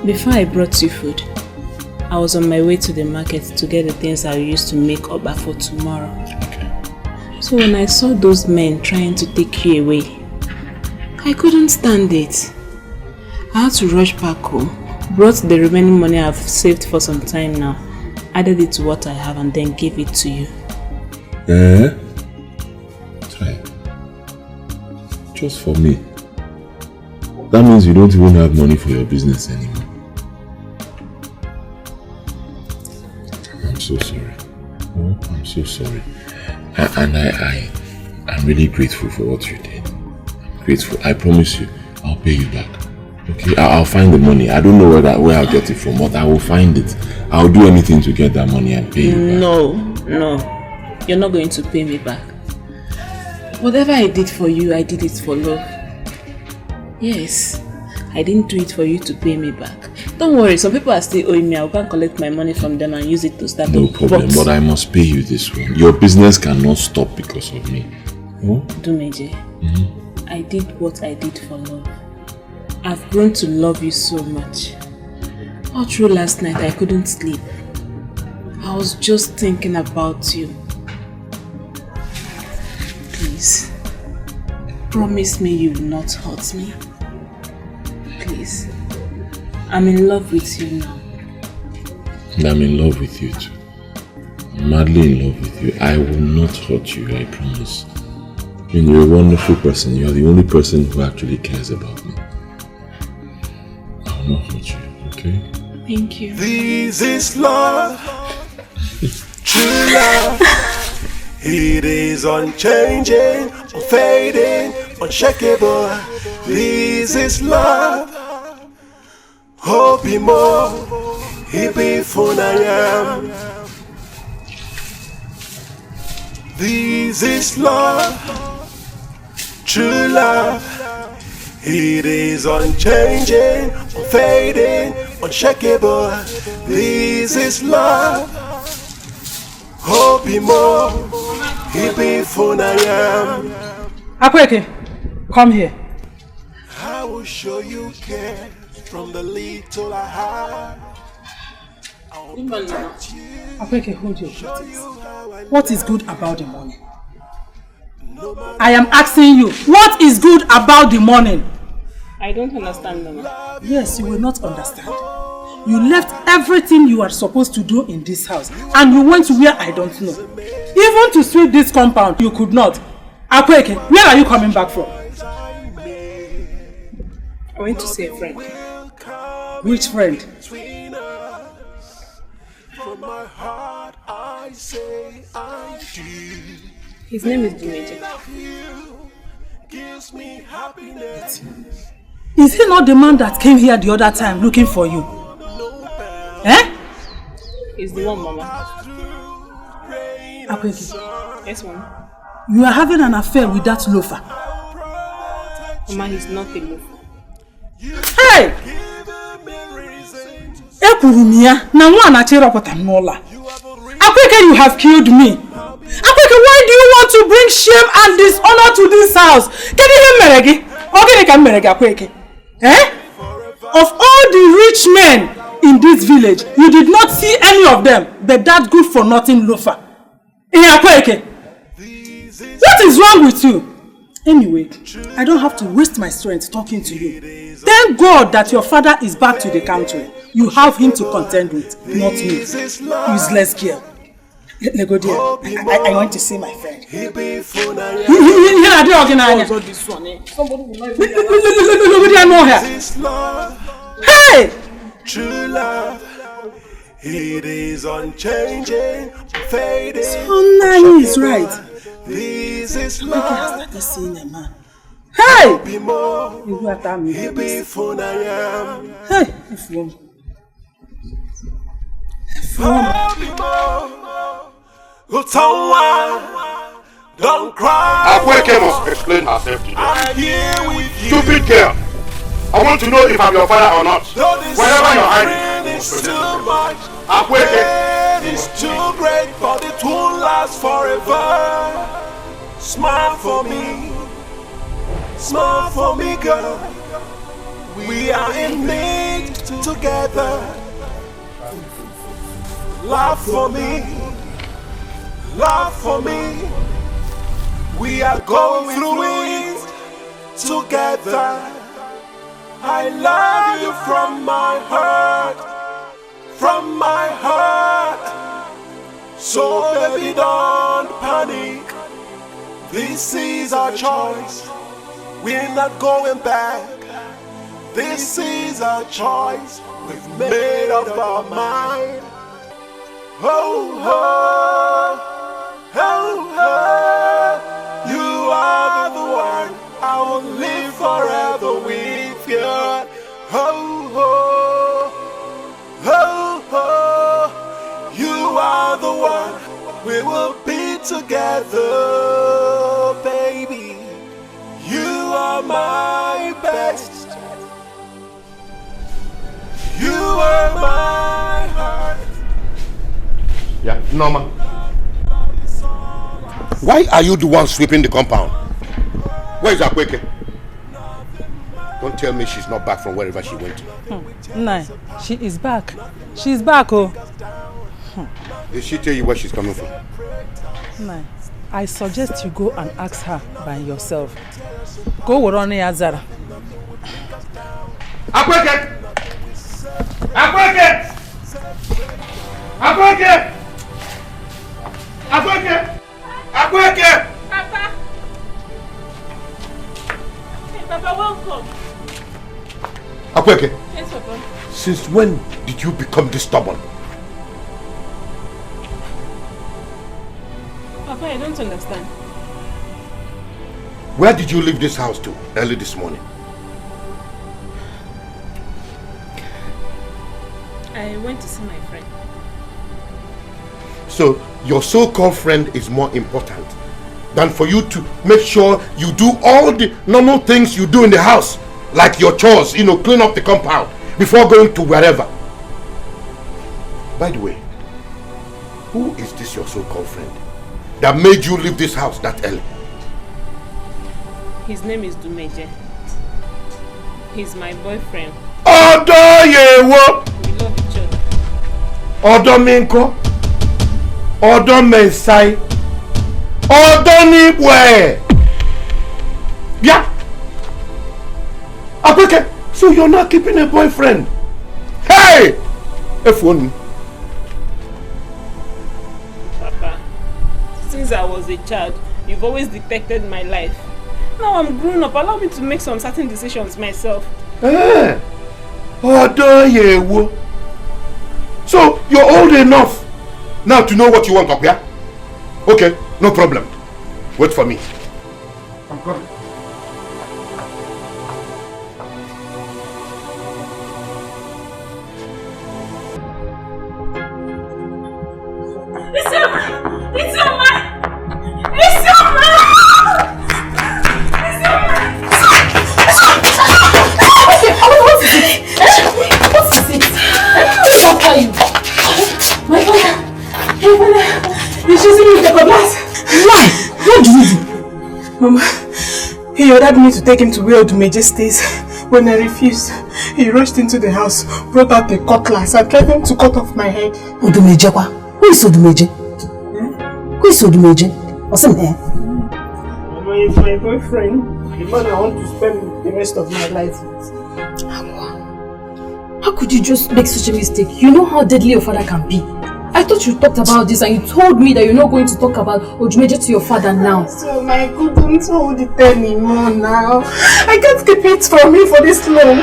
Before I brought you food, I was on my way to the market to get the things I used to make Oba for tomorrow. So when I saw those men trying to take you away, I couldn't stand it. I had to rush back home, brought the remaining money I've saved for some time now, added it to what I have and then gave it to you. Try. Just for me. That means you don't even have money for your business anymore. I'm so sorry. Oh, I'm so sorry. And I'm really grateful for what you did. I'm grateful. I promise you, I'll pay you back. Okay? I'll find the money. I don't know where I'll get it from, but I will find it. I'll do anything to get that money and pay you back. No. You're not going to pay me back. Whatever I did for you, I did it for love. Yes. I didn't do it for you to pay me back. Don't worry, some people are still owing me. I'll go and collect my money from them and use it to start. No problem, but I must pay you this one. Your business cannot stop because of me. Oh? Dumeje, I did what I did for love. I've grown to love you so much. All through last night, I couldn't sleep. I was just thinking about you. Please, promise me you will not hurt me. Please. I'm in love with you now. And I'm in love with you too. I'm madly in love with you. I will not hurt you, I promise. You're a wonderful person. You're the only person who actually cares about me. I will not hurt you, okay? Thank you. This is love. True love. It is unchanging, unfading, unshakable. This is love. Hope more, he be fun I am. This is love, true love. It is unchanging, unfading, unshakable. This is love. Hope more, he be fun I am. Akweke, come here. I will show you care. From the little I have, Akweke, hold your shoulders. What is good about the morning? I am asking you, what is good about the morning? I don't understand, Mama. Yes, you will not understand. You left everything you are supposed to do in this house and you went to where I don't know. Even to sweep this compound, you could not. Akweke, where are you coming back from? I went to see a friend. Which friend? From my heart I say I do. His name is Dumeje. Gives me happiness. Is he not the man that came here the other time looking for you? Eh? He's the one, Mama. Akweke. Yes, Mama. You are having an affair with that loafer. Mama, he's not a loafer. Hey! Akweke, you have killed me. Akweke, why do you want to bring shame and dishonor to this house? Can you hear Meregi? Okay, can Meregi Akweke? Eh? Of all the rich men in this village, you did not see any of them, but that good for nothing loafer. What is wrong with you? Anyway, I don't have to waste my strength talking to you. Thank God that your father is back to the country. You have him to contend with, not me. Useless girl. Let go there. I want to see my friend. Here are the organizers. Somebody will know her. Hey! True love, it is unchanging, fading. So Nani is right. This is I love. started seeing a man. Hey! You are telling me. Hey, if you don't cry. Akweke must explain herself to you. I'm here with you. Stupid girl. I want to know if I'm your father or not. Wherever you're hiding. It's too much. Akweke. It's too great, but it won't last forever. Smile for me. Smile for me, girl. We are in it together. Laugh for me. Laugh for me. We are going through it together. I love you from my heart. From my heart. So baby, don't panic. This is our choice. We're not going back. This is our choice. We've made up our mind. Oh, oh, oh, oh. You are the one. I will live forever with you. Oh, oh, oh, oh. You are the one. We will be together, baby. You are my best. You are my heart. Yeah, Norma. Why are you the one sweeping the compound? Where is Akweke? Don't tell me she's not back from wherever she went to. Nah, she is back. She's back, oh. Did she tell you where she's coming from? Nah, I suggest you go and ask her by yourself. Go with Ronnie Azara. Akweke! Akweke! Akweke! Akweke! Akweke! Papa! Hey, Papa, welcome. Akweke! Yes, Papa. Since when did you become this stubborn? Papa, I don't understand. Where did you leave this house to early this morning? I went to see my friend. So your so-called friend is more important than for you to make sure you do all the normal things you do in the house, like your chores, clean up the compound before going to wherever. By the way, who is this your so-called friend that made you leave this house that early? His name is Dumeje. He's my boyfriend. Odo yewo. We love each other. Odo minko. Odo mensai. Odo nibwe. Yeah. Akweke, so you're not keeping a boyfriend? Hey! F1. Papa, since I was a child, you've always dictated my life. Now I'm grown up. Allow me to make some certain decisions myself. Eh? Odo yewo. So you're old enough now to know what you want up here? Okay, no problem. Wait for me. I'm coming. It's your man! It's your man! It's your man! Mama, he ordered me to take him to where Odumeje stays. When I refused, he rushed into the house, brought out a cutlass and threatened to cut off my head. Odumeje? Who is Odumeje? Who is Odumeje? What's him here? Mama, he's my boyfriend. The man I want to spend the rest of my life with. How could you just make such a mistake? You know how deadly your father can be. I thought you talked about this and you told me that you're not going to talk about Odumeje to your father now. So I couldn't hold it anymore now. I can't keep it from me for this long.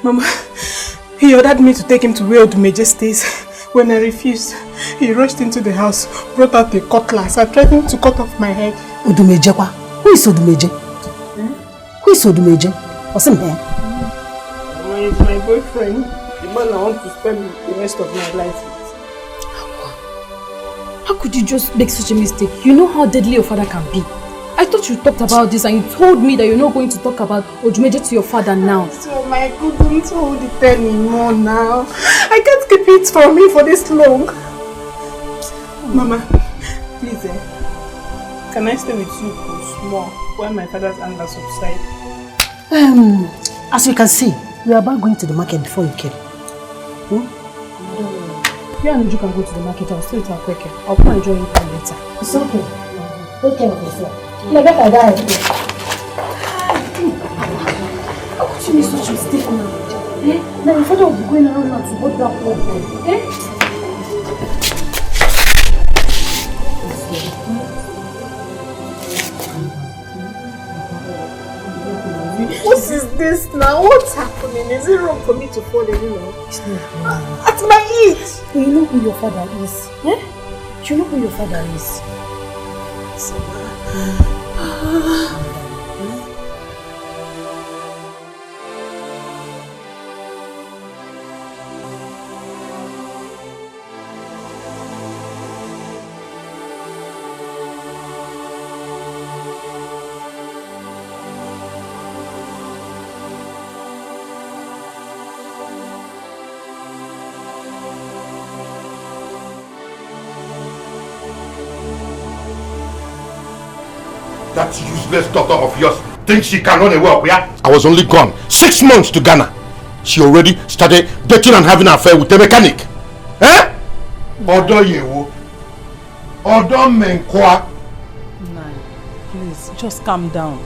Mama, he ordered me to take him to where Odumeje stays. When I refused, he rushed into the house, brought out a cutlass and threatened to cut off my head. Odumeje kwa? Who is Odumeje? Who is Odumeje? What's him here? Mama, he's my boyfriend. The man I want to spend the rest of my life with. How could you just make such a mistake? You know how deadly your father can be. I thought you talked about this and you told me that you're not going to talk about Ojumeje to your father now. So my God, don't hold it anymore now. I can't keep it from me for this long. Mama, please, can I stay with you for small while my father's anger subsides? As you can see, we are about going to the market before you came. You and you can go to the market. I'll stay with our quicker. I'll come and join you later. It's okay. Take care of yourself. Like I die. How could you make such a mistake now? Now your father will be going around now to hold that one. What is this now? What's happening? Is it wrong for me to fall in love? It's not. At my age! You know who your father is? You know who your father is? That useless daughter of yours thinks she can run away up, yeah? I was only gone 6 months to Ghana. She already started dating and having an affair with a mechanic. Eh? Odo yewo. Odo menkwa. Please, just calm down.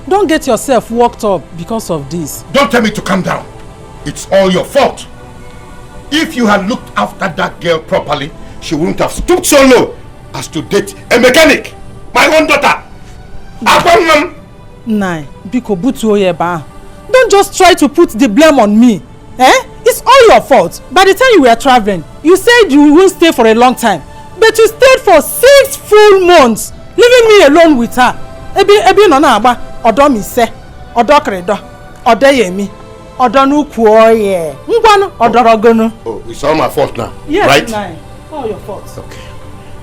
Don't get yourself worked up because of this. Don't tell me to calm down. It's all your fault. If you had looked after that girl properly, she wouldn't have stooped so low as to date a mechanic. My own daughter. Nai, Biko butu oyeba. Don't just try to put the blame on me. It's all your fault. By the time you were traveling, you said you won't stay for a long time. But you stayed for 6 full months, leaving me alone with her. Ebi no na agba, odo mi se, odo kredo, odo yemi, odo nuku oye. Ngwanu, odorogonu. Oh, it's all my fault now. Yes, right? Nai. All your fault. Okay.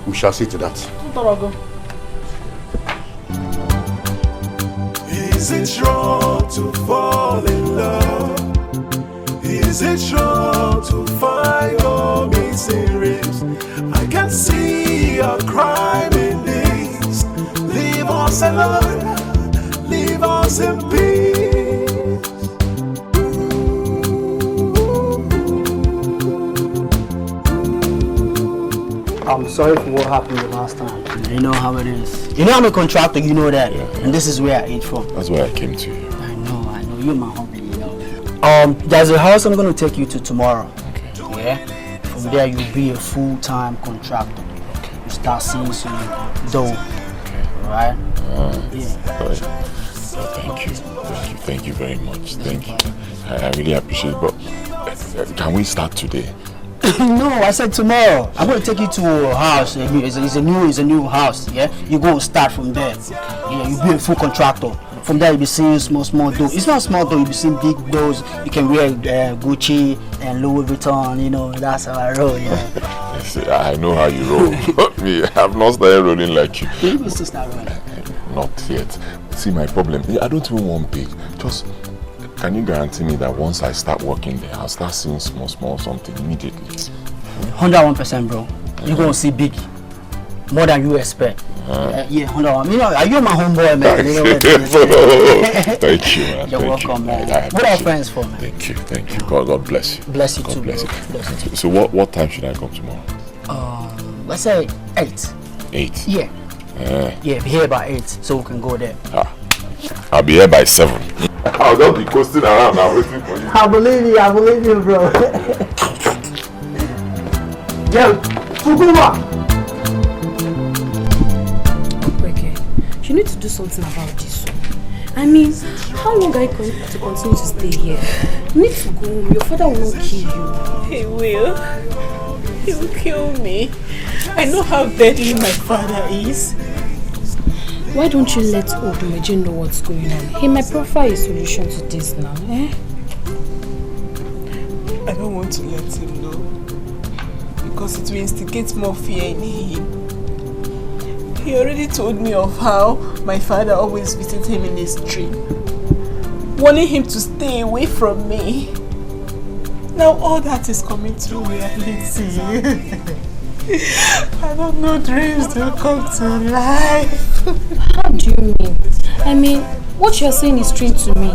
We shall see to that. Odorogo. Is it wrong to fall in love? Is it wrong to find your missing ribs? I can see a crime in this. Leave us alone, leave us in peace. I'm sorry for what happened the last time. You know how it is. You know I'm a contractor, you know that. Yeah. And this is where I eat from. That's why I came to you. I know. You're my hobby, you know. There's a house I'm going to take you to tomorrow. Okay. Yeah? From there, you'll be a full-time contractor. Okay. You start seeing some dough. Okay. Alright? Yeah. Right. Thank you very much. Thank you. I really appreciate it. But can we start today? No, I said tomorrow. I'm going to take you to a house. It's a new house. Yeah, you go and start from there. Yeah, you'll be a full contractor. From there, you'll be seeing small dough. It's not small dough. You'll be seeing big doughs. You can wear Gucci and Louis Vuitton. You know, that's how I roll. Yeah. I know how you roll. Me, I've not started rolling like you. You must start rolling. Not yet. See, my problem. I don't even want big. Just. Can you guarantee me that once I start working there, I'll start seeing small something immediately? 101%, bro. You're going to see big. More than you expect. Yeah, 101. You know, you're my homeboy, man. You know Thank you, man. You're welcome, man. What are friends for, man? Thank you. God bless you. Bless you God too, bless bro. you. Bless you too. So what time should I come tomorrow? Let's say 8. 8? Yeah. Yeah, be here by 8, so we can go there. I'll be here by 7. I'll just be coasting around now waiting for you. I believe you, bro. Yo, Fukuma! Okay, you need to do something about this. I mean, how long are you going to continue to stay here? You need to go home. Your father will not kill you. He will. He will kill me. I know how deadly my father is. Why don't you let Odumeje know what's going on? He might provide a solution to this now, I don't want to let him know. because it will instigate more fear in him. He already told me of how my father always visited him in his dream, warning him to stay away from me. Now all that is coming to reality. I don't know dreams will come to life. How do you mean? I mean, what you're saying is strange to me.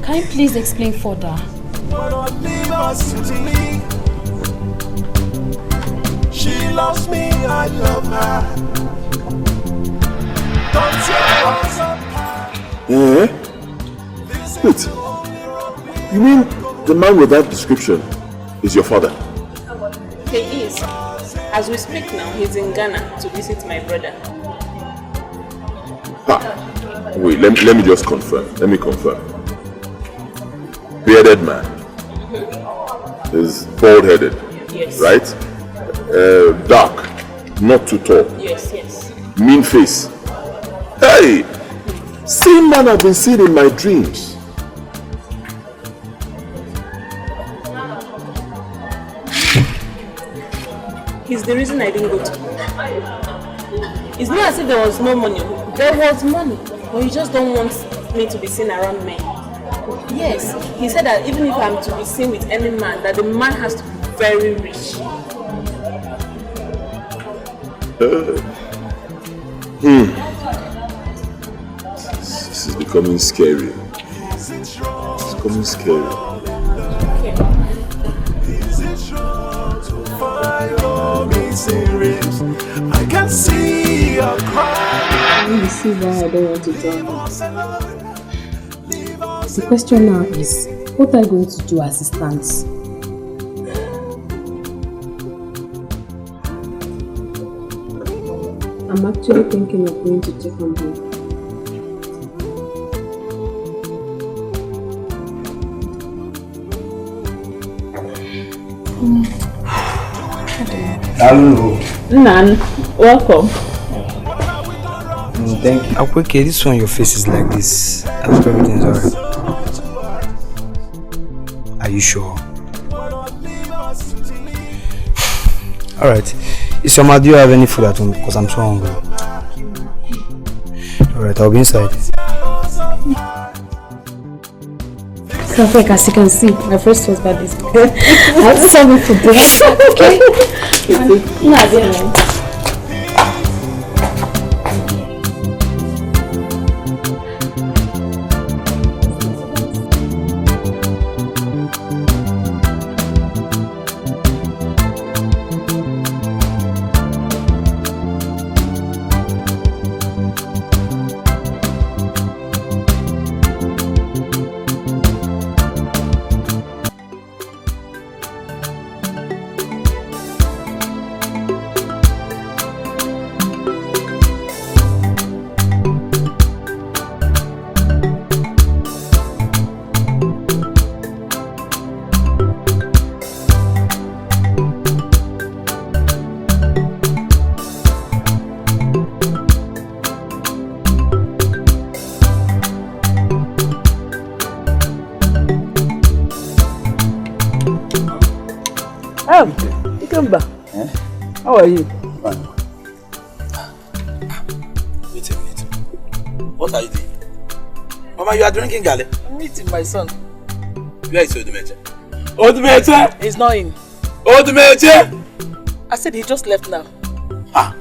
Can you please explain further? She loves me, I love her. Wait. You mean the man with that description is your father? He is. As we speak now, he's in Ghana to visit my brother. Wait, let me just confirm. Let me confirm. Bearded man. Is bald-headed. Yes. Right? Dark. Not too tall. Yes, yes. Mean face. Hey! Same man I've been seeing in my dreams. He's the reason I didn't go to. It's not as if there was no money. There was money, but you just don't want me to be seen around men. Yes, he said that even if I'm to be seen with any man, that the man has to be very rich. This is becoming scary. It's becoming scary. I can see your crying. You see why I don't want to join them. The question now is, what are you going to do as assistants? I'm actually thinking of going to check on him. Hello. Nan, welcome. Thank you. Okay, this one your face is like this. I hope everything's alright. Are you sure? Alright. Isoma, do you have any food at home? Because I'm so hungry. Alright, I'll be inside. Perfect, as you can see, my first husband is good. I have something to do. Okay? How are you? Fine. Wait a minute. What are you doing? Mama, you are drinking garlic? I'm meeting my son. Where is Odumeche? Odumeche? He's not in. Odumeche? I said he just left now. Ah.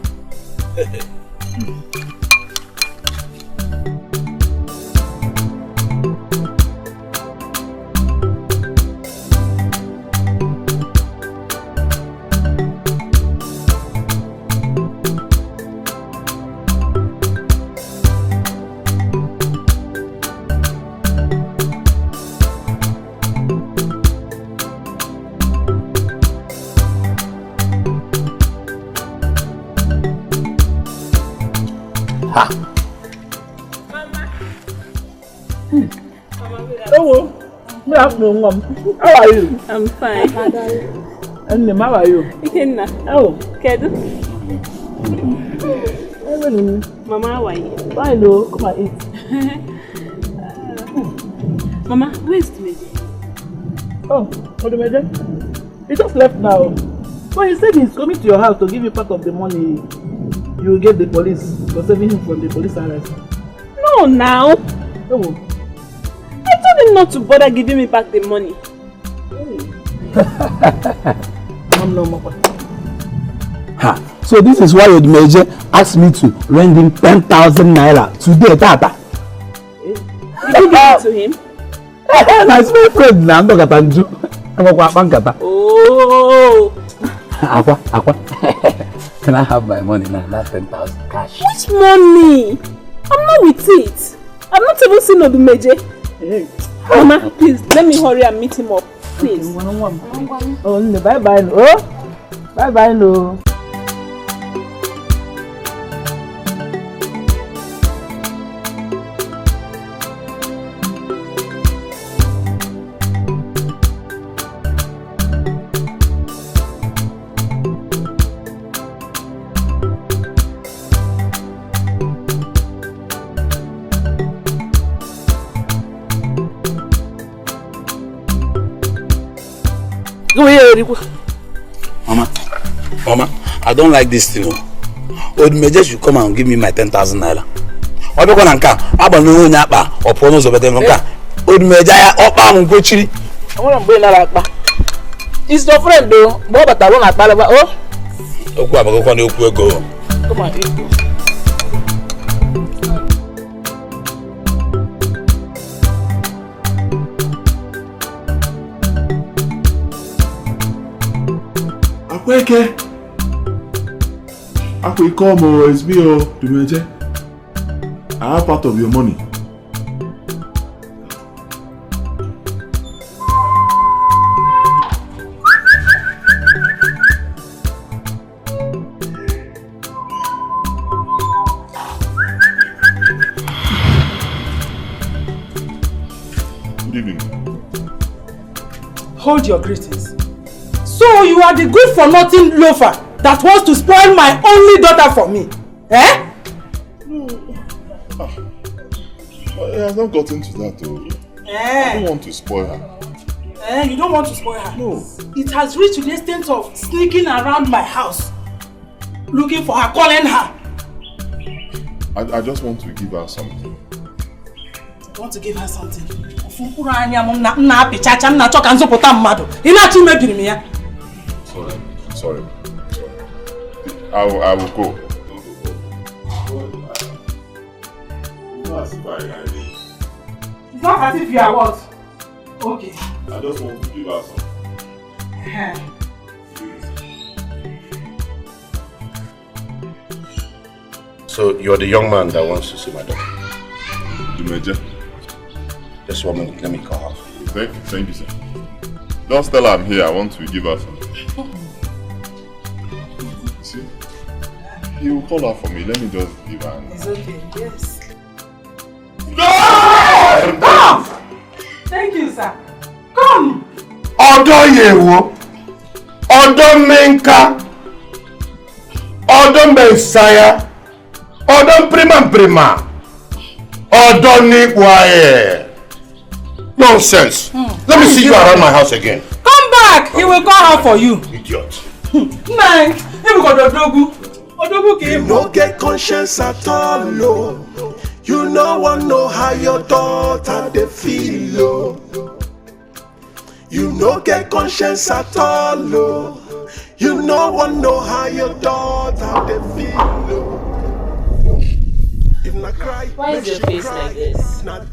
Hello. Good afternoon, Mom. How are you? I'm fine. And how are you? Ikenna. Oh. Kedu? Mama, how are you? Fine, oh. Come and eat. Mama, where is Odumeje? Oh, Odumeje? He just left now. But he said he's coming to your house to give you part of the money you gave the police for saving him from the police arrest. No, now. Oh. I told him not to bother giving me back the money. Ha. So this is why Odumeje asked me to lend him 10,000 naira today, Tata. Did you give it to him? Nice, my friend. Now I'm not going to do. Oh. Aqua. Can I have my money now? That's 10,000 cash. Which money? I'm not with it. I'm not even seeing Odumeje. Hey. Mama, please let me hurry and meet him up. Please. Oh, bye-bye. Oh, bye-bye. No. Mama, I don't like this thing. Odumeje should come and give me my 10,000 naira. What are you going to do? I'm going to go to Odumeje, I'm going to go. It's your friend though. Come on, Wake. I will come or SBO to Meje. I have part of your money. Good evening. Hold your greetings. So you are the good-for-nothing loafer that wants to spoil my only daughter for me, eh? No. It has not gotten to that though. I don't want to spoil her. You don't want to spoil her? No. It has reached to the extent of sneaking around my house, looking for her, calling her. I just want to give her something. You want to give her something? Sorry. I will go. It's not as if you are what? Okay. I just want to give her something. So you're the young man that wants to see my daughter? Major. Just 1 minute, let me call her. Thank you, sir. Just tell her I'm here. I want to give her something. See? He will call her for me. Let me just give her. It's okay, yes. Come! Thank you, sir. Come! Odo Yewo, Odo Menka, Odo Messiah, Odo Prima, Odo Nikwaye. Nonsense. Let me see you around my house again. Come back! He will call her for you. Idiot. Man, you got Odogu. Odogu came. You no get conscience at all, no. You no one know how your daughter they feel, oh. You no get conscience at all, no. You no one know how your daughter they feel, oh. Why is your face like this? I'm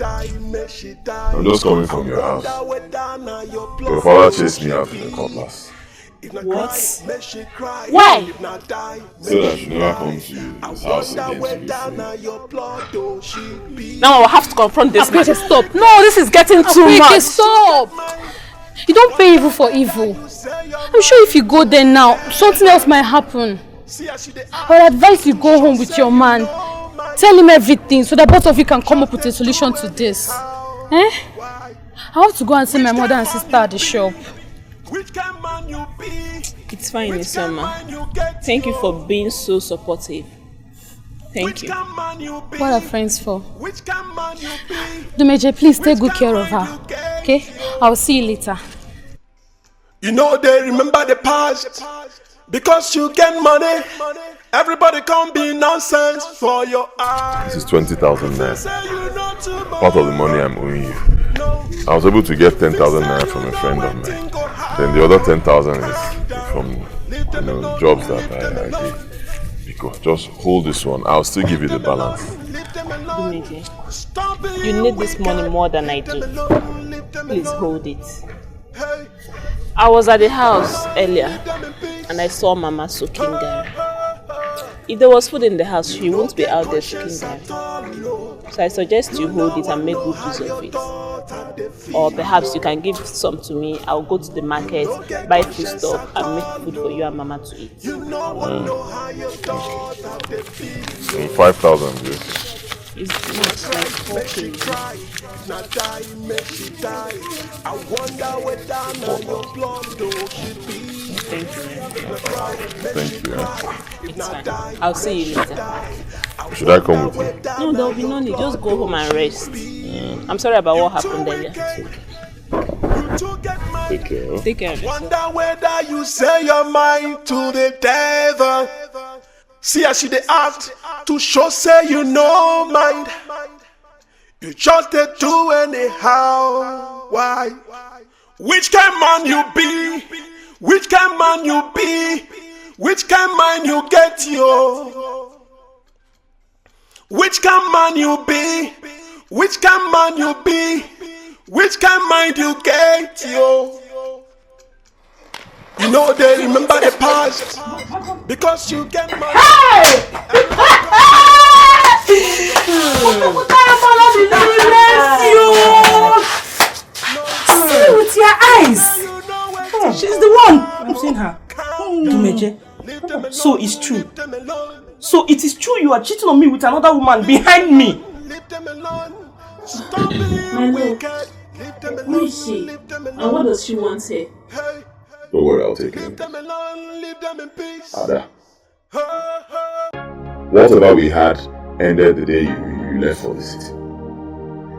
just coming from your house. Your father chased me out with a cutlass. What? Why? So that I should never come to his house again to be free. Now I'll have to confront this man. Stop. No, this is getting too much. Stop. You don't pay evil for evil. I'm sure if you go there now, something else might happen. I would advise you go home with your man. Tell him everything so that both of you can come up with a solution to this. I have to go and see my mother and sister at the shop. It's fine, Isoma. Thank you for being so supportive. Thank you. What are friends for? Dumeje, please take good care of her. Okay? I'll see you later. You know they remember the past. Because you get money, everybody can't be nonsense for your eyes. This is 20,000 naira. Part of the money I'm owing you. I was able to get 10,000 naira from a friend of mine. Then the other 10,000 is from jobs that I did. Because just hold this one. I'll still give you the balance. Dumeke, you need this money more than I do. Please hold it. I was at the house earlier and I saw Mama soaking gari. If there was food in the house, she won't be out there soaking gari. So I suggest you hold it and make good use of it. Or perhaps you can give some to me. I'll go to the market, buy food stuff and make food for you and Mama to eat. 5,000, yes. It's much like 4K. Thank you. Thank you. It's fine. I'll see you later. Should I come with you? No, there will be no need. Just go home and rest. I'm sorry about what happened earlier. Take care. Take care of yourself. Wonder whether you say your mind to the devil. See how she dey act to show say you know mind. You just dey do anyhow. Why? Which kind man you be? Which kind man you be? Which kind man you get yo? Which kind man you be? Which kind man you be? Which kind mind you get yo? You know they remember the past because you get money. See with your eyes. She's the one. I've seen her. Dumeje. So it's true. So it is true you are cheating on me with another woman behind me. My love, who is she? And what does she want here? Don't worry, I'll take it. Ada, whatever we had ended the day you left for the city.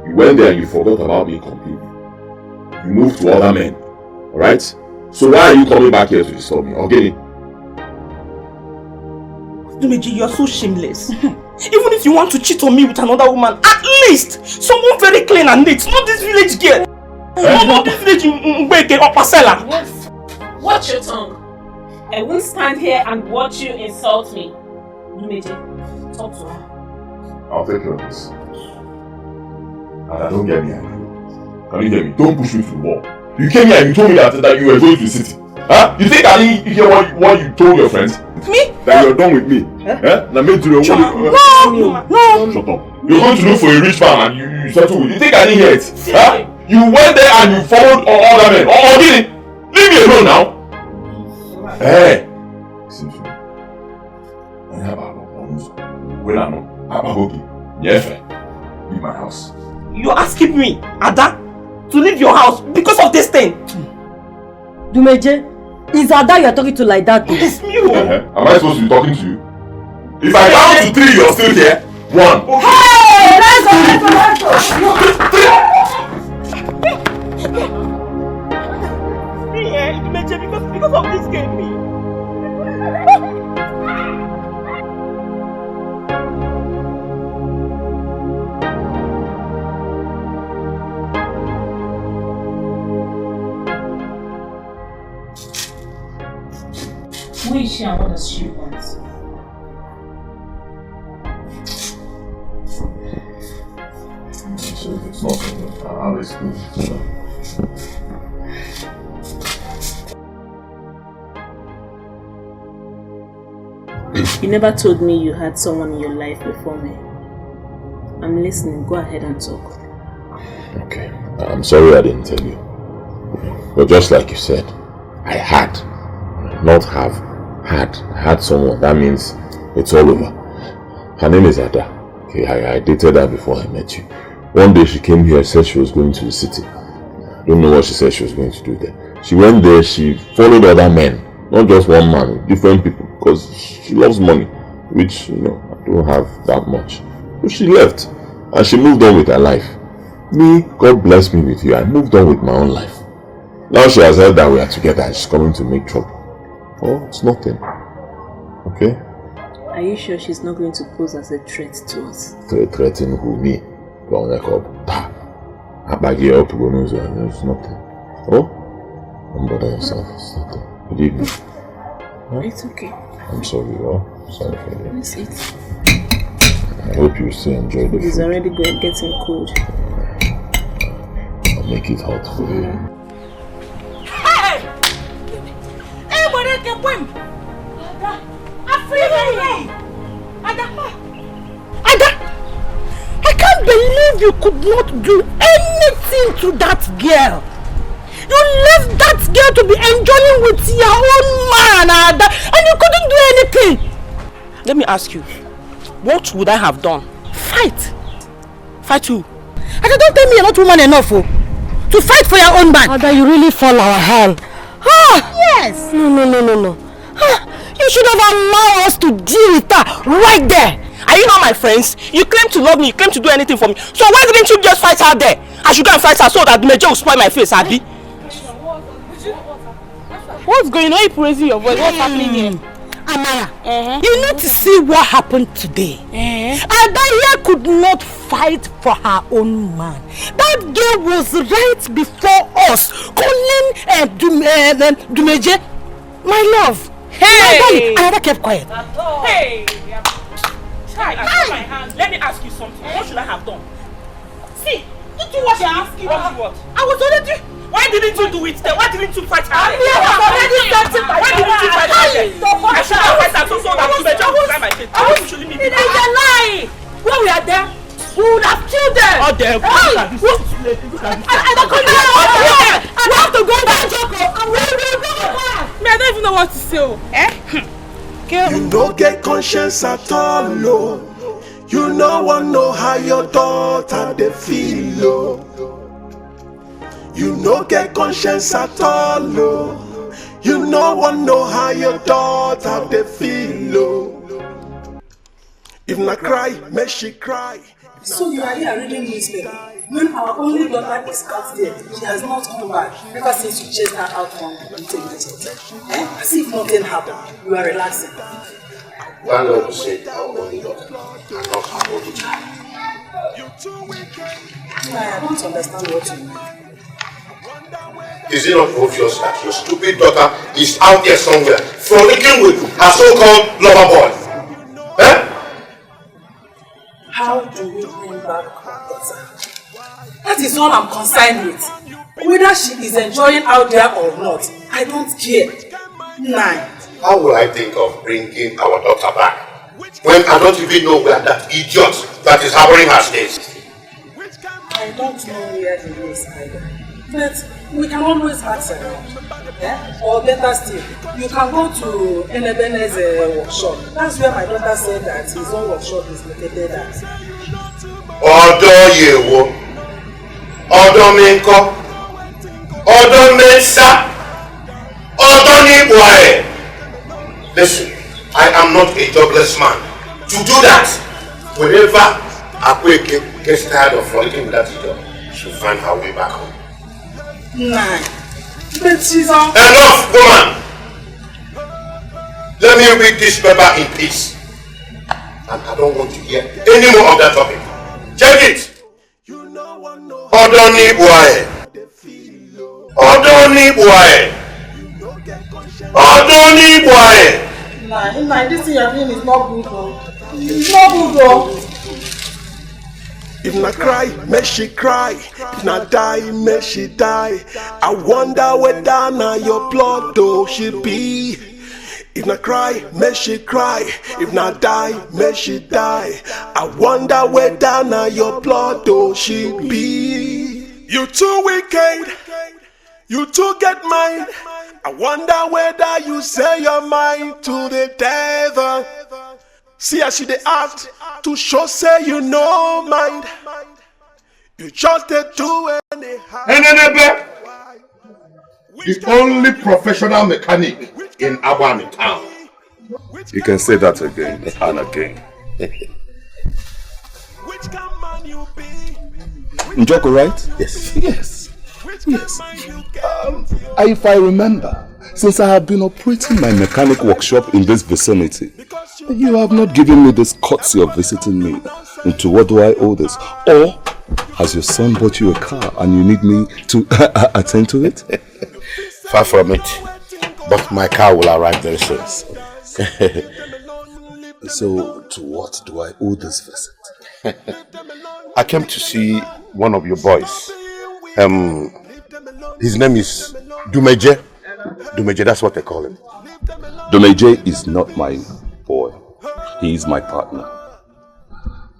You went there and you forgot about me completely. You moved to other men, alright? So why are you coming back here to disturb me? Okay? Dumeji, you are so shameless. Even if you want to cheat on me with another woman, at least someone very clean and neat, not this village girl. Not this village Mbeke or Pasela. Watch your tongue. I won't stand here and watch you insult me. Dumeji, talk to her. I'll take care of this. And don't get me angry. Can you hear me? Don't push me to the wall. You came here and you told me that you were going to the city. Huh? You think I didn't hear what you told your friends? Me? That you're done with me? Huh? Now make to the No! Shut up. You're going to look for a rich man and you settle with. You think I didn't hear it? Huh? You went there and you followed all other men. Or didn't? Leave me alone now. Hey! Listen to me. I have a well, I'm not. Leave my house. You're asking me, Ada, to leave your house because of this thing? Dumeje, is Ada you're talking to like that? It's me. Am I supposed to be talking to you? If I count to 3, you're still here. 1. Hey! Let's go! Because of this game, me. Who is she and what does she want? It's nothing. I'll explain. You never told me you had someone in your life before me. I'm listening. Go ahead and talk. Okay. I'm sorry I didn't tell you. But just like you said, I had, not have, had someone. That means it's all over. Her name is Ada. Okay, I dated her before I met you. One day she came here and said she was going to the city. I don't know what she said she was going to do there. She went there, she followed other men. Not just one man, different people. Because she loves money. Which, I don't have that much. So she left. And she moved on with her life. Me, God bless me with you. I moved on with my own life. Now she has heard that we are together. She's coming to make trouble. Oh, it's nothing. Okay? Are you sure she's not going to pose as a threat to us? Threaten who? Me? Go on, it's nothing. Oh? Don't bother yourself. It's nothing. Good evening. Huh? It's okay. I'm sorry, oh? Sorry for you. Let's eat. I hope you still enjoy the food. It's already getting cold. I'll make it hot for you. Hey! Hey, what is your whim? Ada! I can't believe you could not do anything to that girl. You left that girl to be enjoying with your own man, Ada, and you couldn't do anything. Let me ask you, what would I have done? Fight. Fight who? Ada, don't tell me you're not woman enough to fight for your own man. Ada, you really fall our hand. Yes. No. You should have allowed us to deal with her right there. Are you not my friends? You claim to love me, you claim to do anything for me. So why didn't you just fight her there? I should go and fight her so that Major will spoil my face, Abi. What's going on? Are you praising your voice? What's happening here? Amara, you need to see what happened today. Adaya could not fight for her own man. That girl was right before us, calling Dumeje my love. Hey! Another kept quiet. Hey! I put my hand. Let me ask you something. What should I have done? See, you do what you're asking. What? I was already. Why didn't you do it then? Why didn't you fight her? I was already starting my. Why didn't you fight her then? I should have fight her so that you may just cry my face. I wish you should leave me. It is a lie. When we are there, we would have killed them. Oh, damn. I don't have to go back, Joko. I don't even know what to say. You don't get conscience at all, no. You no one know how your daughter they feel, no. You no get conscience at all, no. You no one know how your daughter they feel, no. If not cry, make she cry. So you are here reading newspaper when our only daughter is out there. She has not come back because since you chased her out from integrity. As if nothing happened. You are relaxing. Landlord said our only daughter, not our only child. I don't understand what you mean. Is it not obvious that your stupid daughter is out there somewhere frolicking with her so-called lover boy? How do we bring back our daughter? That is all I'm concerned with. Whether she is enjoying out there or not, I don't care. How will I think of bringing our daughter back when I don't even know where that idiot that is harboring her stays? I don't know where he is either. But we can always ask around. Or better still, you can go to Enebene's workshop. That's where my daughter said that his own workshop is located at. Odo Yewo, Odo Minko, Odo Mensa, Odo Nibwae. Listen, I am not a jobless man. To do that, whenever Akweke gets tired of frolicking with that idiot, she'll find her way back home. But she's on. Enough, woman! Let me read this paper in peace. And I don't want to hear any more of that topic. Check it! Odoni Bwae. Odoni Bwae. Odoni Bwae. Nah, this thing you're doing is not good, though. It's not good, though. If not cry, may she cry. If not die, may she die. I wonder where Dana your blood though she be. If not cry, may she cry. If not die, may she die. I wonder where Dana your blood though she be. You too wicked. You too get mine. I wonder whether you say your mind to the devil. See how she dey act to show say you no mind. You just dey do anyhow. Enenebe, the only professional mechanic in Abani town. You can say that again and again. Njoko, right? Yes. Yes. Yes. If I remember, since I have been operating my mechanic workshop in this vicinity, you have not given me this courtesy of visiting me. And to what do I owe this? Or has your son bought you a car and you need me to attend to it? Far from it. But my car will arrive very soon. So, to what do I owe this visit? I came to see one of your boys. His name is Dumeje. Dumeje, that's what they call him. Dumeje is not my boy. He is my partner.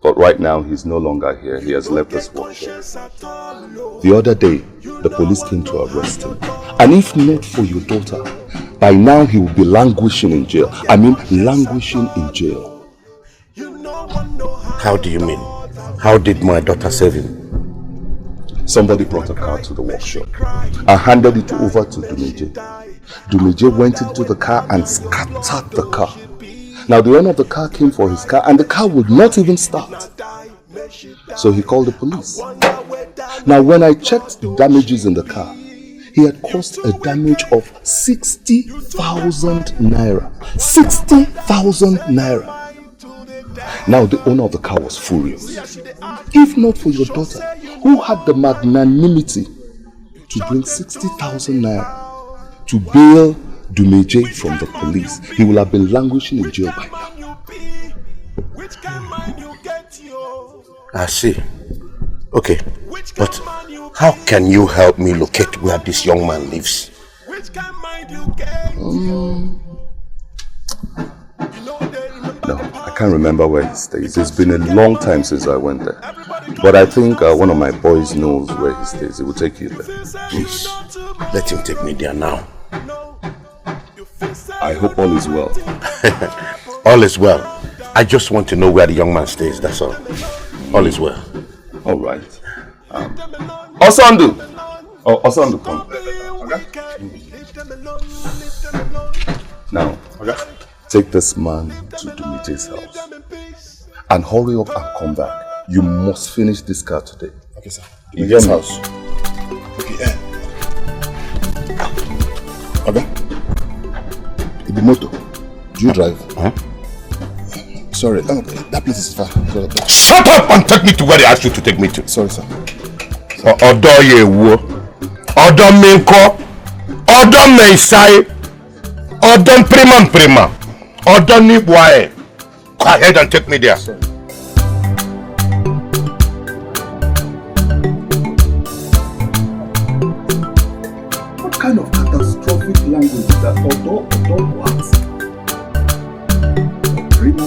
But right now, he's no longer here. He has left this workshop. The other day, the police came to arrest him. And if not for your daughter, by now he will be languishing in jail. I mean, languishing in jail. How do you mean? How did my daughter save him? Somebody brought a car to the workshop. I handed it over to Dumeje. Dumeje went into the car and scattered the car. Now the owner of the car came for his car and the car would not even start. So he called the police. Now when I checked the damages in the car, he had caused a damage of 60,000 naira. 60,000 naira. Now the owner of the car was furious. If not for your daughter, who had the magnanimity to bring 60,000 naira to bail Dumeje from the police, he will have been languishing in jail by now. I see. Okay, but how can you help me locate where this young man lives? No, I can't remember where he stays. It's been a long time since I went there. But I think one of my boys knows where he stays. He will take you there. Please, let him take me there now. I hope all is well. All is well. I just want to know where the young man stays, that's all. All is well. All right. Osandu! Oh, Osandu, come. Okay. Now, take this man to Dumeje's house. And hurry up and come back. You must finish this car today. Okay, sir. Dumeje's house. Okay, Okay. The motor. Do you drive? Huh? Sorry, that place is far. Shut up and take me to where they asked you to take me to. Sorry, sir. Odo Yewo, Odo Minko, Odo Meisai, Odo Prima, Odo Nibwae. Go ahead and take me there. Sorry. What kind of catastrophic language is that? Odo what? Prima.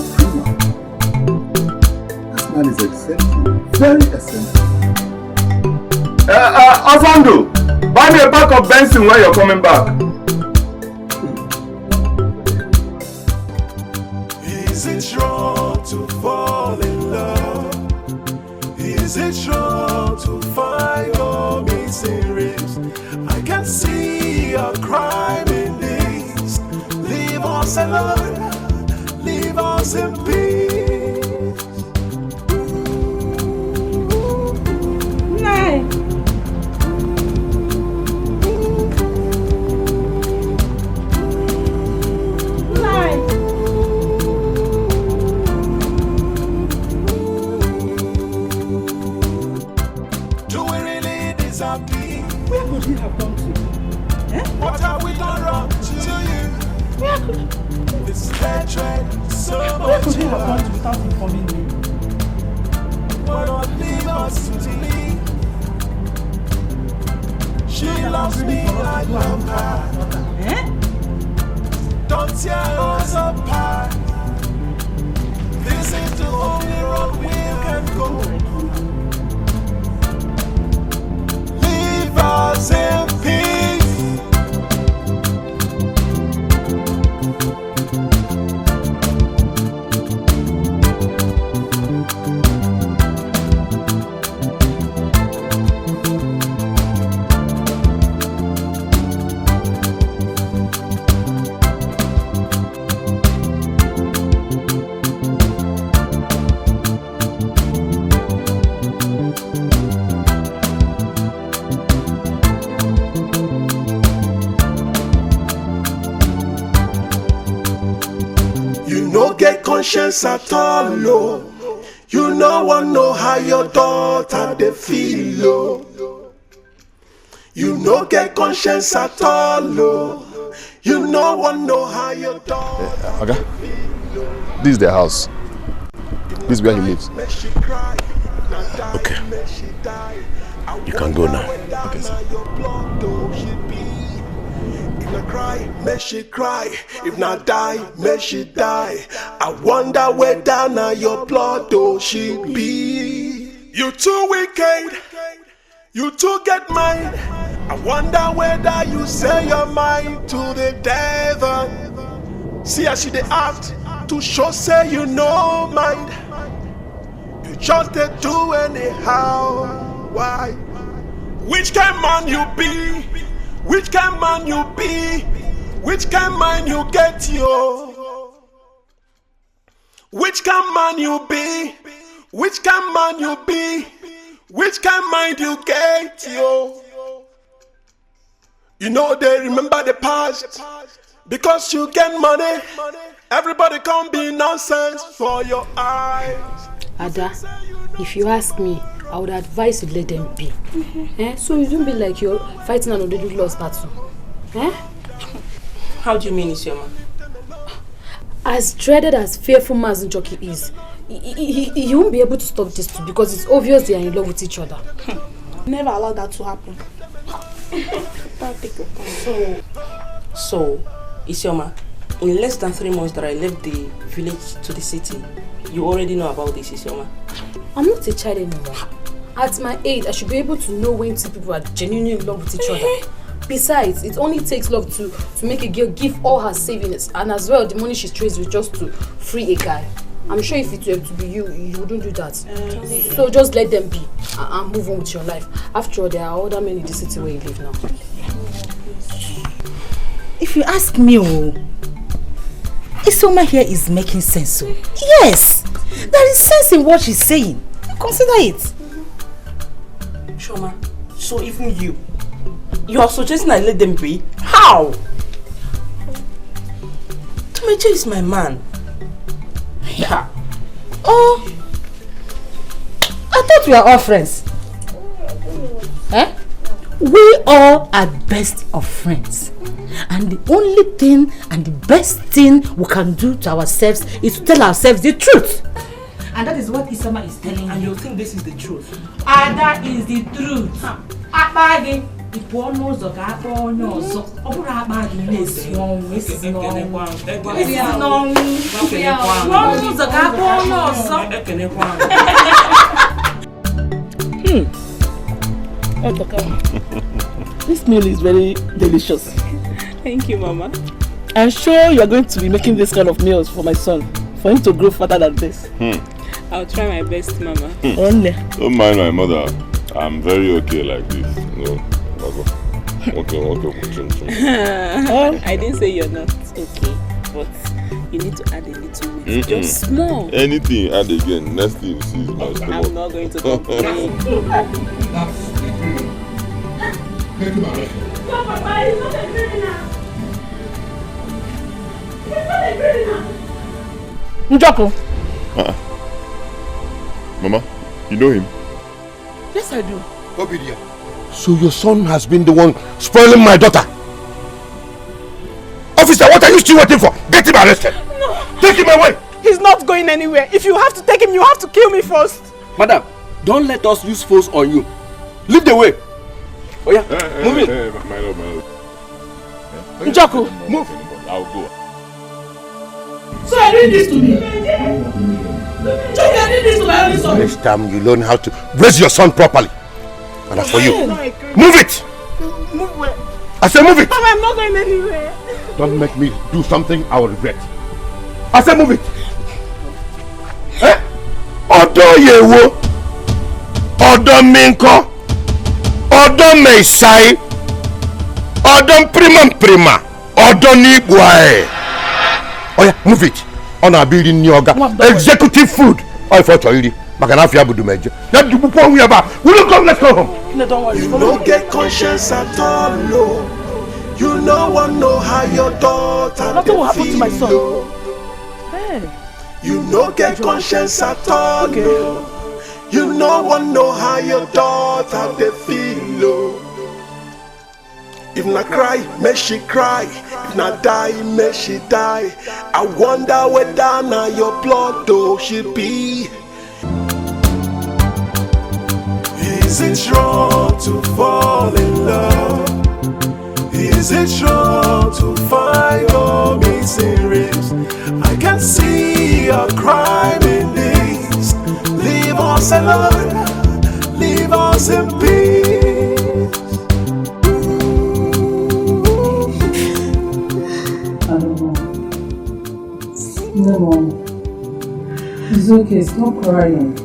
This man is eccentric, very eccentric. Osandu, buy me a pack of Benson when you're coming back. Is it wrong to fall in love? Is it wrong to find your missing ribs? I can see a crime in this. Leave us alone, leave us in peace. Nine. Where could he have gone to? Eh? What have we done wrong to you? Where could this hatred so Where could he have gone to without informing me? Why not leave us to leave? She loves me, I love her. Eh? Don't tear us apart. This is the only road we can go. Leave us in peace. get conscience at all, no. You no one know how your daughter they feel, no. You no get conscience at all, no. You no one know how your daughter. Okay. This is their house. This is where he lives. Okay. You can go now. Okay, sir. If not cry, may she cry. If not die, may she die. I wonder where down now your blood do she be. You too wicked. You too get mine. I wonder whether you say your mind to the devil. See how she dey act to show say you no mind. You just dey do anyhow. Why? Which kind man you be? Which kind man you be? Which kind man you get yo? Which kind man you be? Which kind man you be? Which kind mind you get yo? You know they remember the past because you get money. Everybody can't be nonsense for your eyes. Ada, if you ask me, I would advise you let them be. So you don't be like you're fighting an already lost battle. How do you mean, Isioma? As dreaded as fearful Mazin Jockey is, he won't be able to stop this too because it's obvious they are in love with each other. Never allow that to happen. So, Isioma, in less than 3 months that I left the village to the city, you already know about this, Isioma? I'm not a child anymore. At my age, I should be able to know when two people are genuinely in love with each other. Besides, it only takes love to make a girl give all her savings and as well the money she trades with just to free a guy. I'm sure if it were to be you wouldn't do that. So just let them be and move on with your life. After all, there are other men in the city where you live now. If you ask me, Isioma here is making sense. Yes, there is sense in what she's saying. Consider it. Shoma, so even you are suggesting I let them be? How? Tumeje is my man. Yeah. Oh, I thought we are all friends. We all are best of friends. And the only thing and the best thing we can do to ourselves is to tell ourselves the truth. And that is what Isioma is telling you. And you think this is the truth? And that is the truth. Abagi, the poor nose of Apple nose. This meal is very delicious. Thank you, Mama. I'm sure you are going to be making this kind of meals for my son, for him to grow fatter than this. I'll try my best, Mama. Only. Don't mind my mother. I'm very okay like this. No. Okay. I didn't say you're not okay, but you need to add a little bit. Just small. Anything, add again. Next thing you see is my stomach. I'm not going to complain. Njoko. Mama, you know him? Yes, I do. Obidia. So your son has been the one spoiling my daughter? Officer, what are you still waiting for? Get him arrested. No. Take him away. He's not going anywhere. If you have to take him, you have to kill me first. Madam, don't let us use force on you. Lead the way. Oh yeah, move it. My lord. Njoko, move. I'll go. So I did this to me. Just I did this to my only son. Next time you learn how to raise your son properly. And as for you, move it! Move where? I said move it! Mama, I'm not going anywhere. Don't make me do something I will regret. I said move it! Odo yewo, Odo minko, Odo meisai, Odo prima, Odo nigwae. Oh yeah, move it! On our building yoga, executive food. Oh, for already. Maganafia Budumeja. That you before we about. Will you come? Let's go home. No, don't worry. You don't get conscience at all, no. You no one know how your daughter. Nothing will happen to my son. Hey. You no get conscience at all, no. You no one know how your daughter they feel, no. If na cry, may she cry. If na die, may she die. I wonder whether na your blood though she be. Is it wrong to fall in love? Is it wrong to find your missing ribs? I can see your crime in this. Leave us alone, leave us in peace. No, Mom. It's okay, stop crying.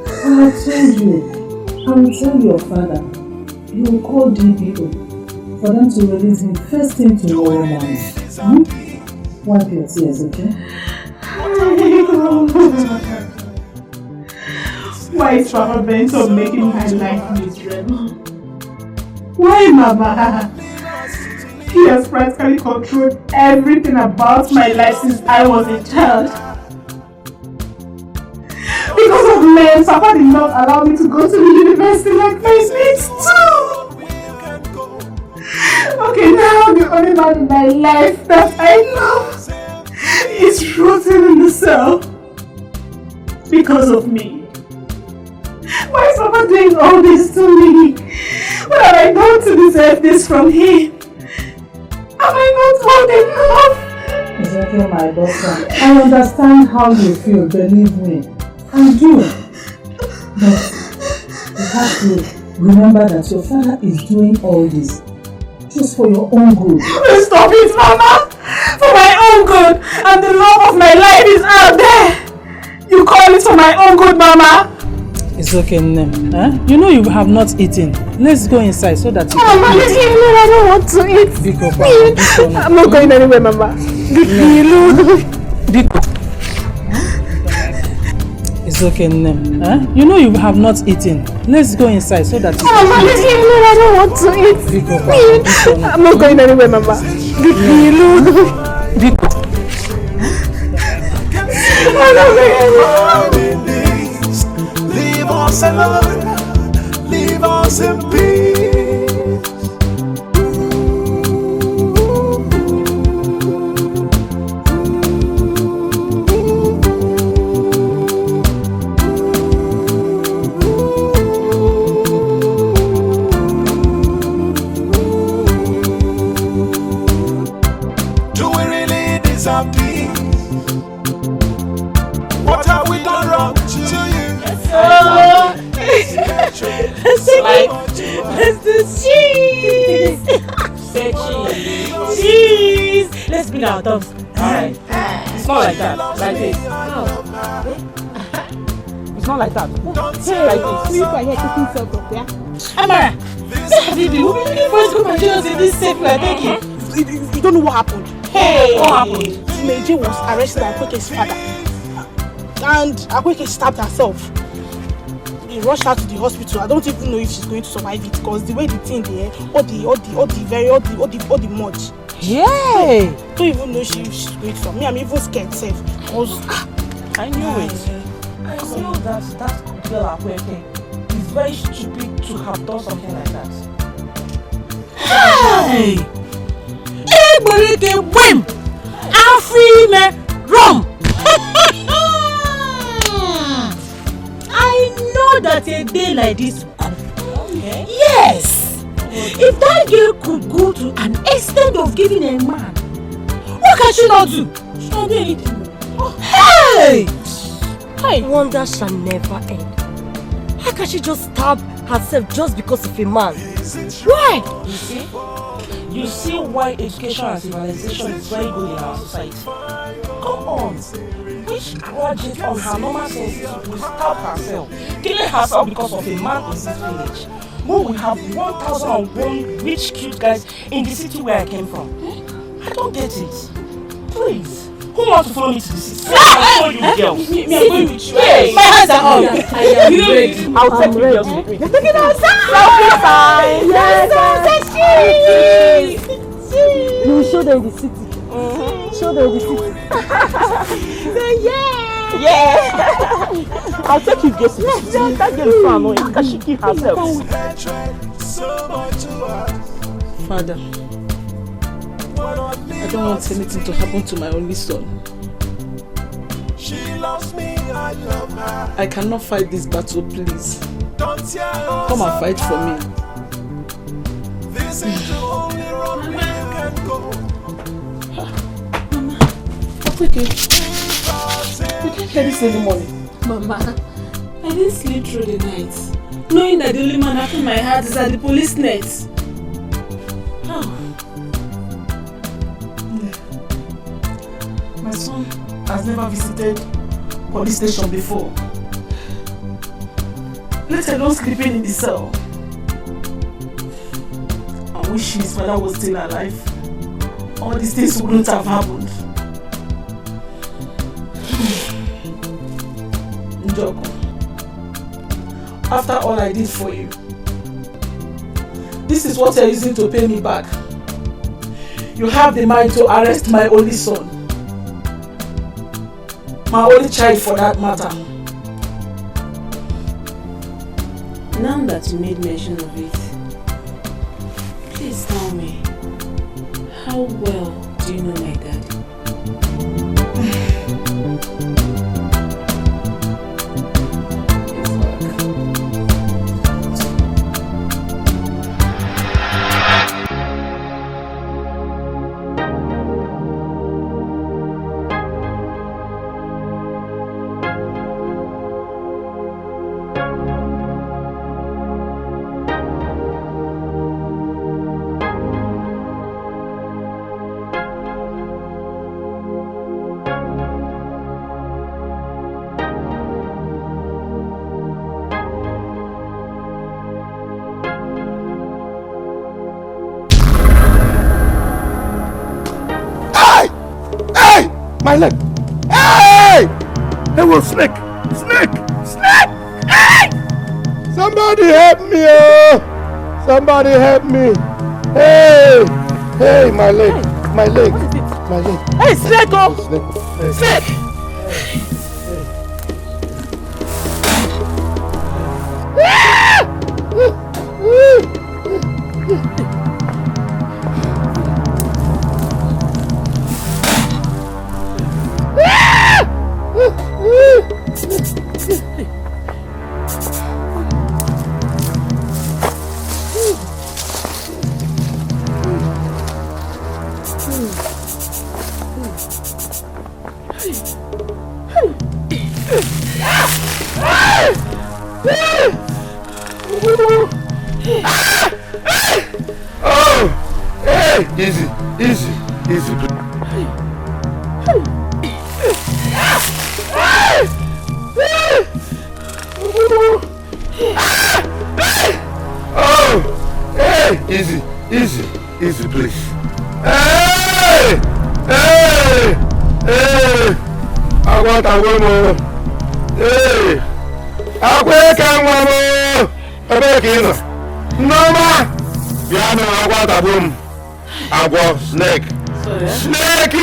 I have told you, I will tell your father. He will call DPO for them to release him first thing tomorrow morning. Wipe your tears, okay? Why is Papa Bento making my life miserable? Why, Mama? He has practically controlled everything about my life since I was a child. Because of men, Papa did not allow me to go to the university like my mates too. Okay, now the only man in my life that I love is rotting in the cell because of me. Why is Papa doing all this to me? What have I done to deserve this from him? Am I not old enough? It's okay, my daughter. I understand how you feel, believe me. I do. But you have to remember that your father is doing all this just for your own good. Stop it, Mama! For my own good! And the love of my life is out there! You call it for my own good, Mama! It's okay, Nem. Huh? You know you have not eaten. Let's go inside so that you Mama, can eat. I don't want to eat. I'm not going anywhere, Mama. It's okay, Nem. Huh? You know you have not eaten. Let's go inside so that you Mama, can eat. I don't want to eat. I'm not going anywhere, Mama. Leave us alone, leave us in peace. Do we really deserve peace? What have we done wrong to you? Let's do cheese! Say cheese! Let's bring our dogs. Alright. It's not like that. Like this. It's not like that. Say like this. People are here taking self-help, yeah? Amara! Baby, we've been looking for good Nigerians in this safe like thank you. You don't know what happened. Hey! What happened? Meiji was arrested by Akweke's father. And Akweke stabbed herself. They rushed her to the hospital. I don't even know if she's going to survive it because the way the thing there, all the much. Yay! Don't even know she's going to. Me, I'm even scared safe. Because I knew it. I knew that girl Akweke is very stupid to have done something like that. Hey! Everybody win! Afrime rum! I know that a day like this will come. Okay. Yes! If that girl could go to an extent of giving a man, what can she not do? She can't do anything. Hey! Hey! Wonder shall never end. How can she just stab herself just because of a man? Why? You see why education and civilization is very good in our society. Come on. Which graduate on her normal senses will stab herself, killing herself because of a man in this village? When we have 1,001 rich cute guys in the city where I came from. I don't get it. Please. Who wants to follow me to the city? I follow you girls. Me, I'm going with you. Hey, my hands are up. I am ready. I'll take you girls with me. You're taking us out. Yes, cheese. You will show them the city. Show them the city. Yeah! Yeah! I'll take you guys. Yes, that girl is so annoying because she killed herself. Father, I don't want anything to happen to my only son. I cannot fight this battle, please. Come and fight for me. This is the only road we can go. Mama, okay. You can't hear this in the morning. Mama, I didn't sleep through the night, knowing that the only man after my heart is at the police net. Oh. My son has never visited police station before. Let alone sleeping in the cell. I wish his father was still alive. All these things wouldn't have happened. Njoko, after all I did for you, this is what you're using to pay me back. You have the mind to arrest my only son. My only child for that matter. Now that you made mention of it, please tell me, how well do you know my daddy? My leg! Hey! Hey, well, snake! Snake! Snake! Hey! Somebody help me! Oh! Somebody help me! Hey! Hey, my leg! My leg! What is it? My leg! Hey, snake! Oh! Snake! Snake! Easy, easy, easy. Oh, hey, easy, easy, easy, please. Hey, hey, hey. I want a woman. Hey, I wake up, woman. I beg you. No, ma. Yeah, no, I want a woman. Agwo, snake. Sorry, eh? Snake, you!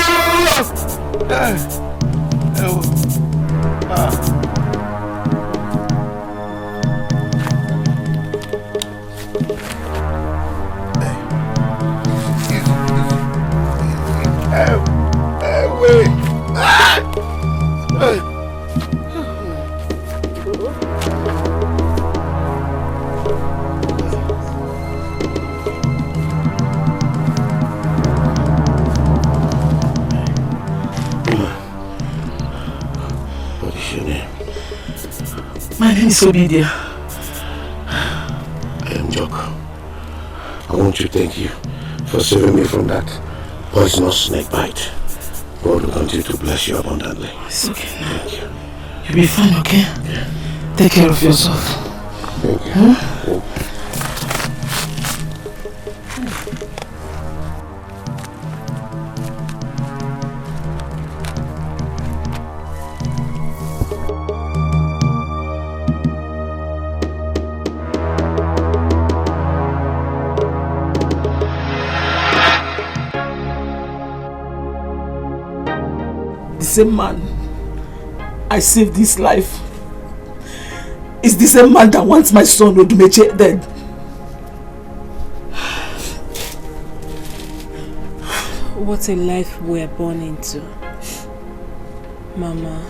Wait. My name is Obidia. I am Joko. I want to thank you for saving me from that poisonous snake bite. God will continue to bless you abundantly. It's okay. Thank you. You'll be fine, okay? Yeah. Take care of yourself. Thank you. Huh? Thank you. the same man I saved his life is the same man that wants my son Odumeje dead. What a life we're born into. Mama,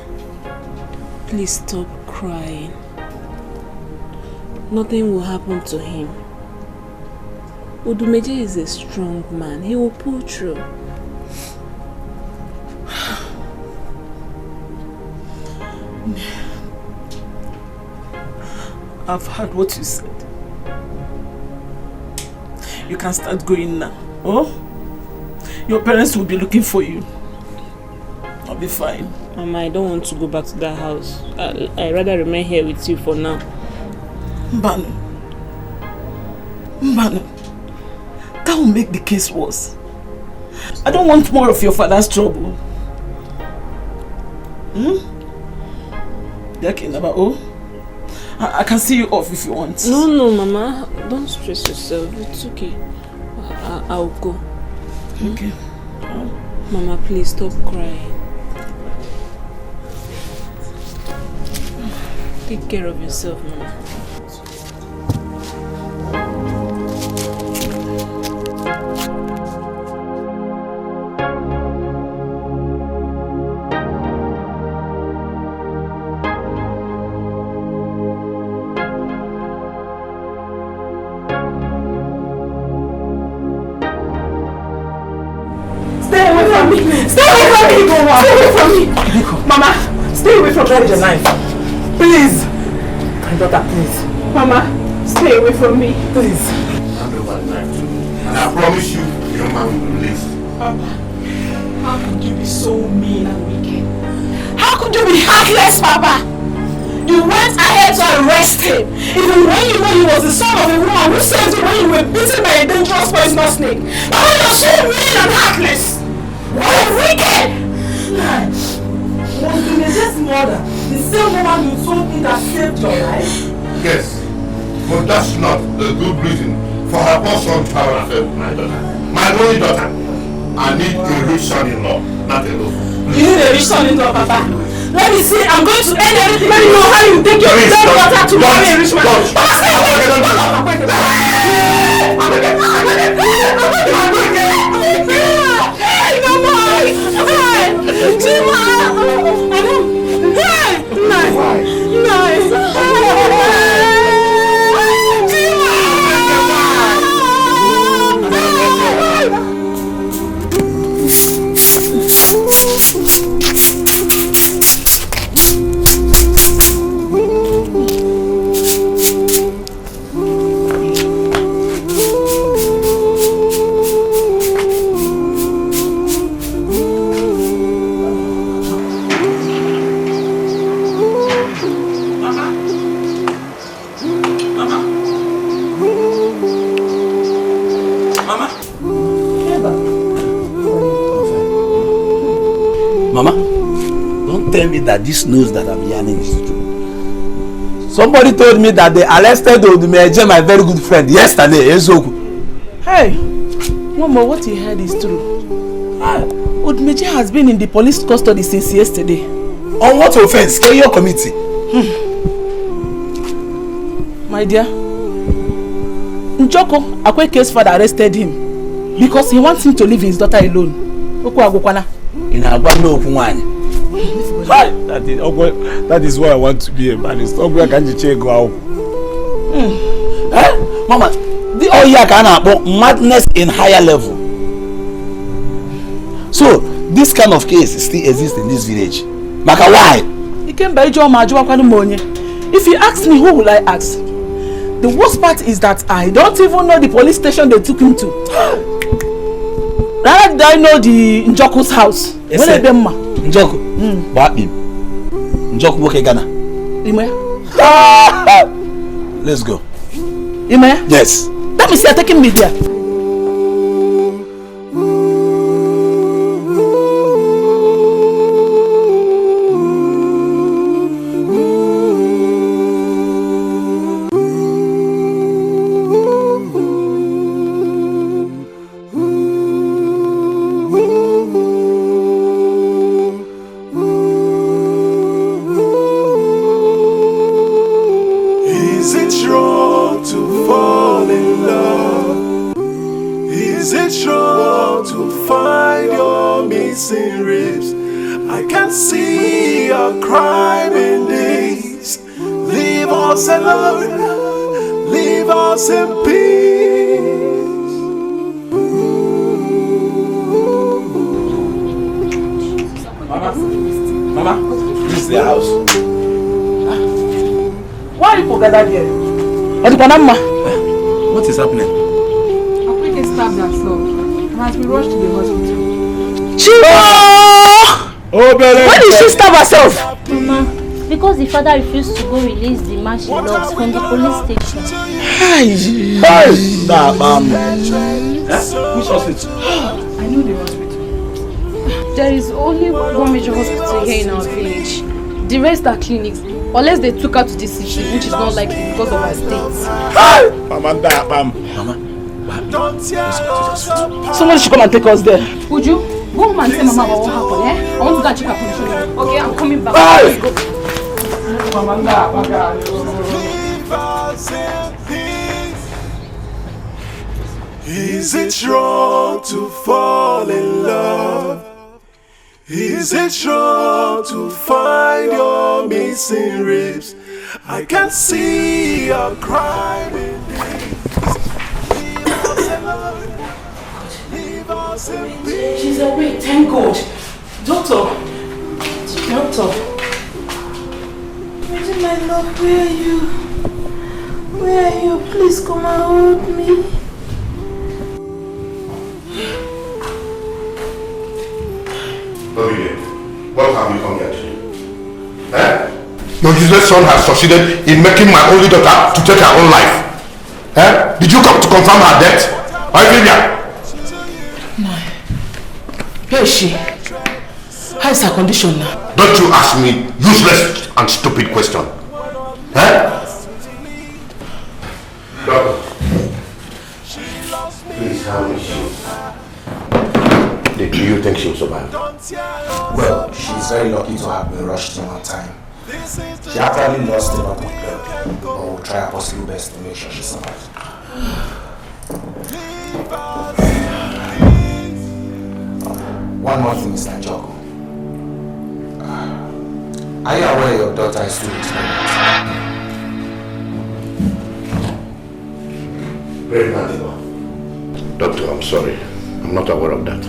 please stop crying. Nothing will happen to him. Odumeje is a strong man. He will pull through. I've heard what you said. You can start going now. Oh? Your parents will be looking for you. I'll be fine. Mama, I don't want to go back to that house. I'd rather remain here with you for now. Mbano, that will make the case worse. I don't want more of your father's trouble. Dikeh, oh? I can see you off if you want. No, Mama. Don't stress yourself. It's okay. I'll go. Okay. Mama, please stop crying. Take care of yourself, Mama. Mama, stay away from me. Please. My daughter, please. Mama, stay away from me. Please. And I promise you, your man will release. How could you be so mean and wicked? How could you be heartless, Papa? You went ahead to arrest him, even when you know he was the son of a woman who saved you when you were bitten by a dangerous poisonous snake. Papa, you're so mean and heartless! What wicked! Was Odumeje's mother the same woman you told me that saved your life? Yes, but that's not a good reason for her poor son to have an affair with my daughter. My only daughter. I need a rich son-in-law, not a loaf. You need a rich son-in-law, Papa. Let me see, I'm going to end everything. Let me know how you take your daughter to marry a rich man. Papa, stay away! Tell me that this news that I'm hearing is true. Somebody told me that they arrested Odumeje, my very good friend, yesterday. Hey, Mama, what you heard is true. Odumeje has been in the police custody since yesterday. On what offense? Tell your committee. My dear, Njoko, Akweke's father arrested him because he wants him to leave his daughter alone. In Agwano, that is why I want to be a man. It's not going to go out. Mama, the Oya can madness in higher level. So this kind of case still exists in this village. Maka, why? He came by John Majuakwanu. If you ask me, who will I ask? The worst part is that I don't even know the police station they took him to. Rather than I know the Njoko's house. Yes, Njoko? Babi. Njoko Boke Ghana. Imaya? Let's go. Imaya? Yes. That means you're taking me there. I can see your crime in this. Leave us alone, leave us in peace. Mama, this is their house. Why are you gathered here? What is happening? Akweke stabbed herself and has been rushed to the hospital. Chico! Oh, baby! Why did she stab herself? Mama, because the father refused to go release the man she loves from the police station. Hey! Which hospital? I know the hospital. There is only one major hospital here in our village. The rest are clinics, unless they took her to the city, which is not likely because of her state. Mama. Somebody should come and take us there. Would you? Go home and tell Mama about what happened, eh? I want to go and check her condition. Okay, I'm coming back. Hey! Let's go. Is it wrong to fall in love? Is it wrong to find your missing ribs? I can see your crime in this. She's awake, thank God. Doctor. Imagine my love, where are you? Where are you? Please come and hold me. What have you come here to do? Eh? Your useless son has succeeded in making my only daughter to take her own life. Eh? Did you come to confirm her death? Olivia? No. Where is she? How is her condition now? Don't you ask me useless and stupid question. Eh? Doctor. Please, how is she? Do you think she'll survive? Well, she's very lucky to have been rushed in on time. She actually lost a lot of blood, but we'll try our possible best to make sure she survives. One more thing, Mr. Njoko. Are you aware your daughter is still pregnant? Pregnant? Doctor, I'm sorry. I'm not aware of that.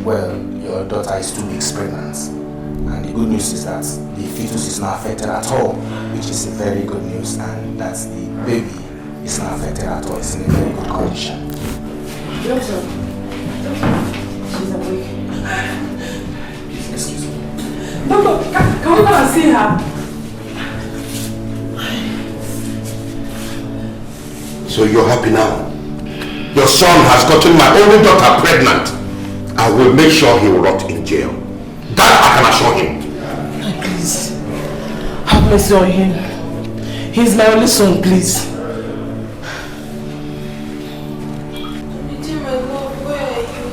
Well, your daughter is 2 weeks pregnant, and the good news is that the fetus is not affected at all, which is a very good news, and that the baby is not affected at all. It's in a very good condition. Doctor, she's awake. Excuse me. Doctor, can we come and see her? So you're happy now? Your son has gotten my only daughter pregnant. I will make sure he will rot in jail. That I can assure him. Please, have mercy on him. He's my only son, please. Imagine my love, where are you?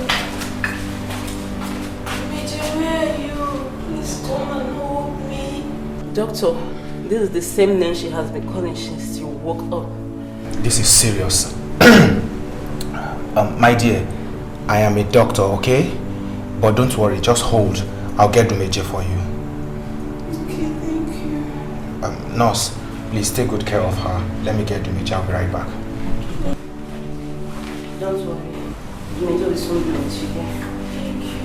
Imagine, where are you? Please come and hold me. Doctor, this is the same name she has been calling since you woke up. This is serious. My dear, I am a doctor, okay? But don't worry, just hold. I'll get Dumeje for you. Okay, thank you. Nurse, please take good care of her. Let me get Dumeje. I'll be right back. Don't worry. Dumeje will soon be with you here. Thank you.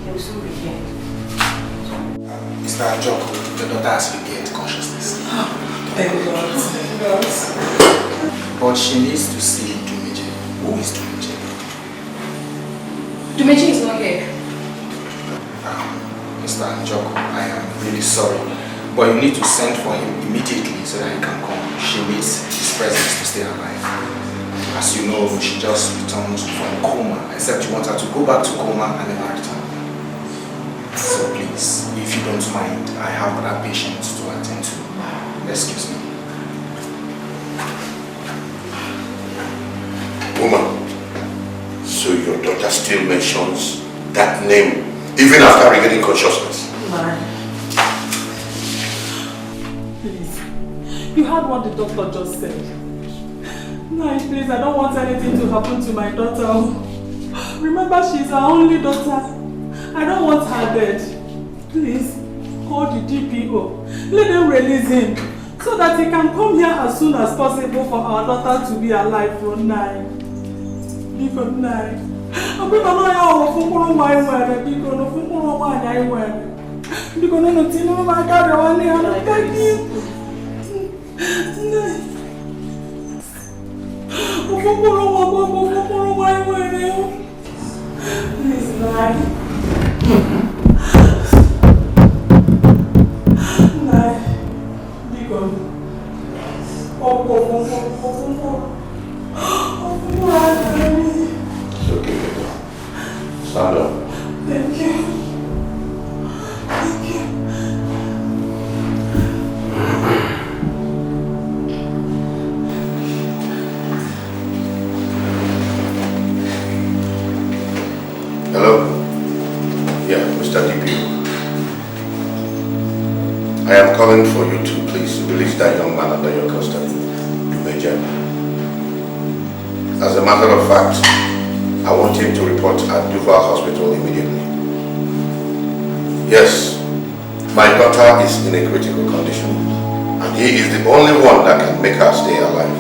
He will soon be here. Mr. Njoko, the daughter has regained consciousness. Thank God. But she needs to see Dumeje. Who is Dumeje? Dumeje is not here. Mr. Njoko, I am really sorry. But you need to send for him immediately so that he can come. She needs his presence to stay alive. As you know, she just returned from coma, except you want her to go back to coma and never return. So please, if you don't mind, I have other patients to attend to. Excuse me. Woman, so your daughter still mentions that name even after regaining consciousness? Please, you heard what the doctor just said. No, please, I don't want anything to happen to my daughter. Remember, she's our only daughter. I don't want her dead. Please, call the DPO. Let them release him so that he can come here as soon as possible for our daughter to be alive for night. Because night. I'm going to know how to follow my word. Because no follow my word. Because no tino my God, I want to thank you. Follow my word. Please, night. Night. Because It's okay, Edo. Stand up. Thank you. Thank you. Hello? Yeah, Mr. DPO. I am calling for you to please release that young man under your custody, Dikeh. As a matter of fact, I want him to report at Duval Hospital immediately. Yes, my daughter is in a critical condition, and he is the only one that can make her stay alive.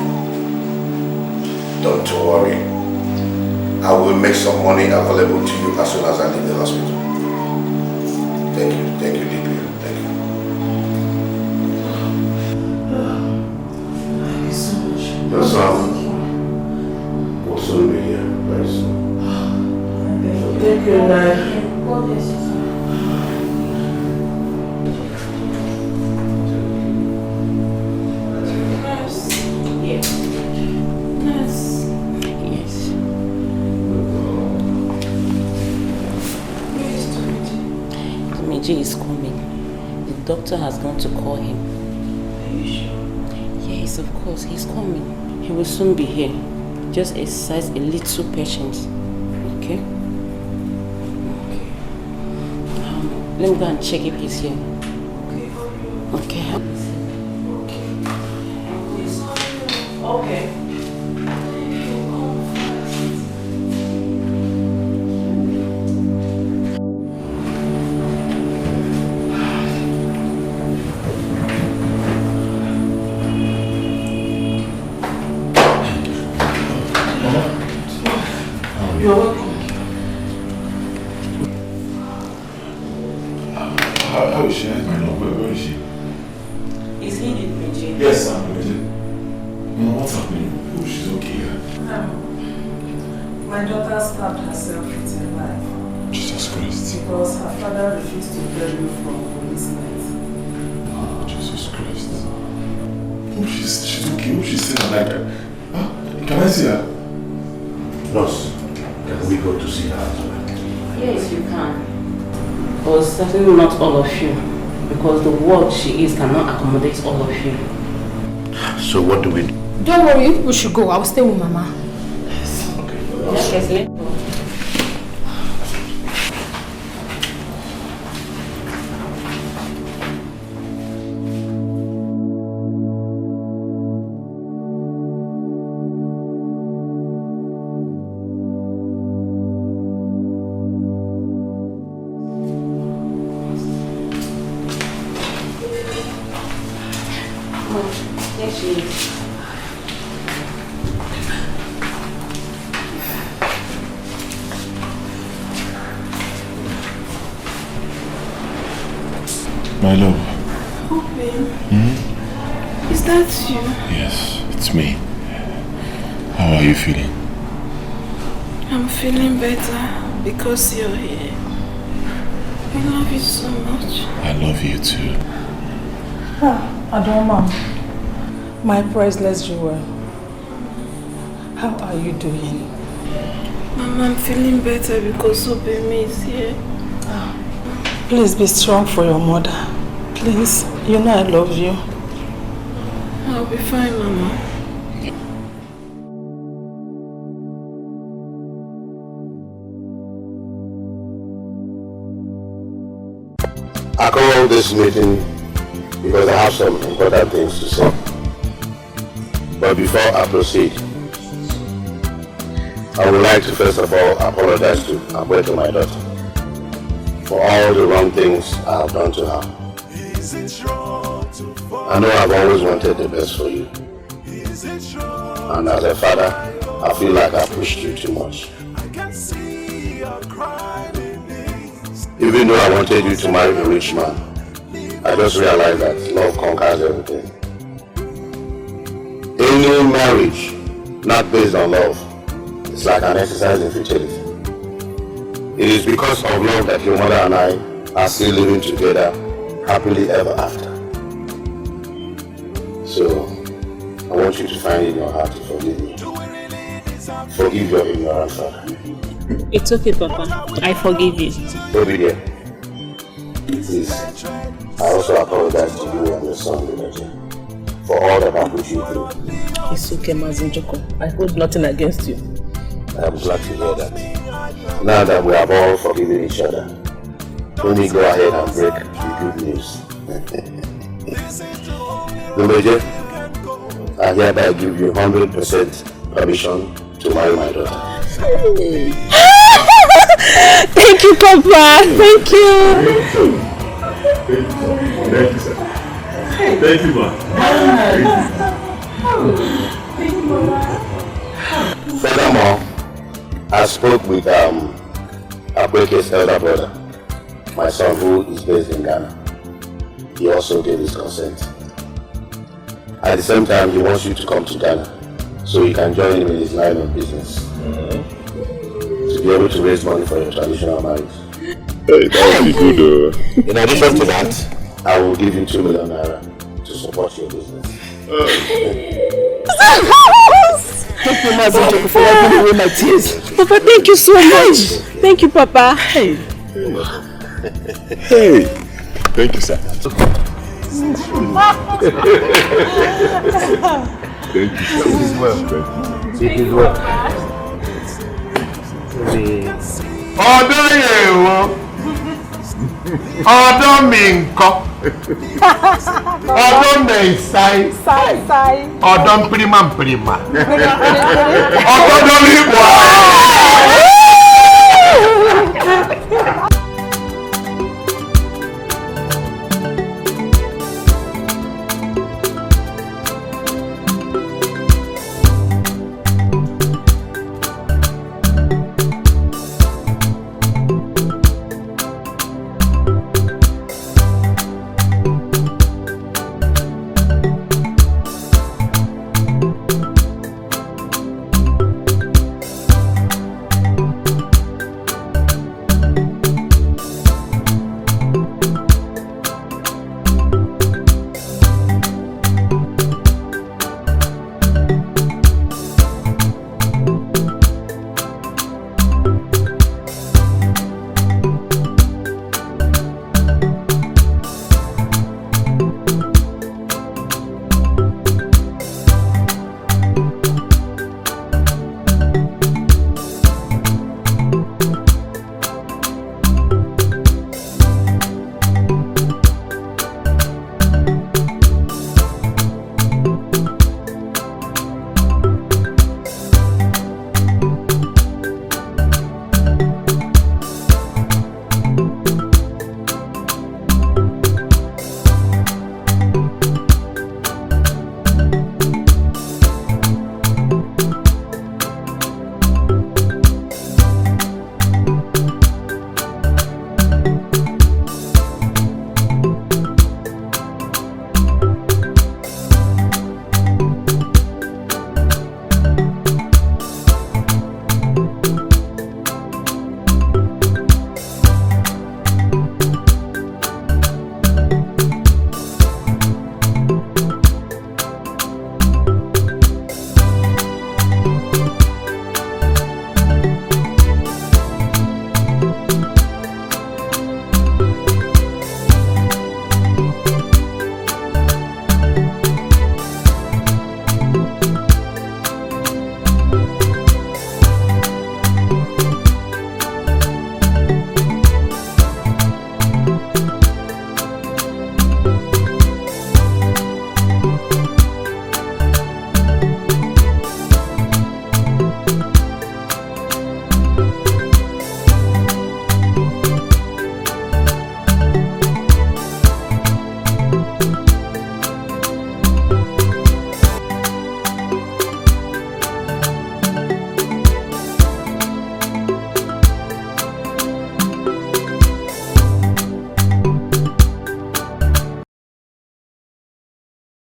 Don't worry. I will make some money available to you as soon as I leave the hospital. Thank you, DPO. Thank you. Thank you so much. Your son will soon be here very soon. Thank you, Nai. Is coming. The doctor has gone to call him. Are you sure? Yes, of course, he's coming. He will soon be here. Just exercise a little patience. Okay? Let me go and check if he's here. Okay. Okay. You're welcome. How is she? I don't know. Where is she? Is he the Nigerian? Yes, I'm Nigerian. No, what's happening? Oh, she's okay. My daughter stabbed herself with a knife. Jesus Christ. Because her father refused to bail you from police net. Oh, Jesus Christ. Oh, she's okay. Oh, she's still alive. Can I see her? Nurse, can we go to see her as well? Yes, you can. But certainly not all of you. Because the ward she is cannot accommodate all of you. So what do we do? Don't worry, we should go. I will stay with Mama. Yes, let's go. There she is. My love. Oh, babe. Is that you? Yes, it's me. How are you feeling? I'm feeling better because you're here. I love you so much. I love you too. Adoma, my priceless jewel. How are you doing? Mama, I'm feeling better because Obeme is here. Please be strong for your mother. Please, you know I love you. I'll be fine, Mama. I called this meeting because I have some important things to say. But before I proceed, I would like to first of all apologize to Akweke, my daughter, for all the wrong things I have done to her. I know I've always wanted the best for you. And as a father, I feel like I pushed you too much. Even though I wanted you to marry a rich man, I just realized that love conquers everything. Any marriage not based on love is like an exercise in futility. It is because of love that your mother and I are still living together happily ever after. So, I want you to find in your heart to forgive me. Forgive your ignorant father. It's okay, Papa. I forgive you. Baby dear, please, I also apologize to you and your son, Dikeh, for all that I put you through. It's okay, Mazin Joko. I hold nothing against you. I'm glad to hear that. Now that we have all forgiven each other, let me go ahead and break the good news. Dikeh, I hereby give you 100% permission to marry my daughter. Thank you, Papa. Thank you. Thank you, sir. Thank you, ma. Furthermore, I spoke with Akweke's elder brother, my son who is based in Ghana. He also gave his consent. At the same time, he wants you to come to Ghana so you can join him in his line of business. To be able to raise money for your traditional marriage. Hey, that would be good. In addition to that, I will give you 2 million naira to support your business. Thank you, Mazin Joko, for wiping away my tears. Papa, thank you so much. Thank you, Papa. Hey, thank you, sir. Thank you, sir. It is well. It is well. Ọ̀dọ̀ yẹ̀wò, ọ̀dọ̀ mi ńkọ́, ọ̀dọ̀ mẹ̀sáì, ọ̀dọ̀ mpirima, ọ̀dọ̀ dọ́lí ìbò.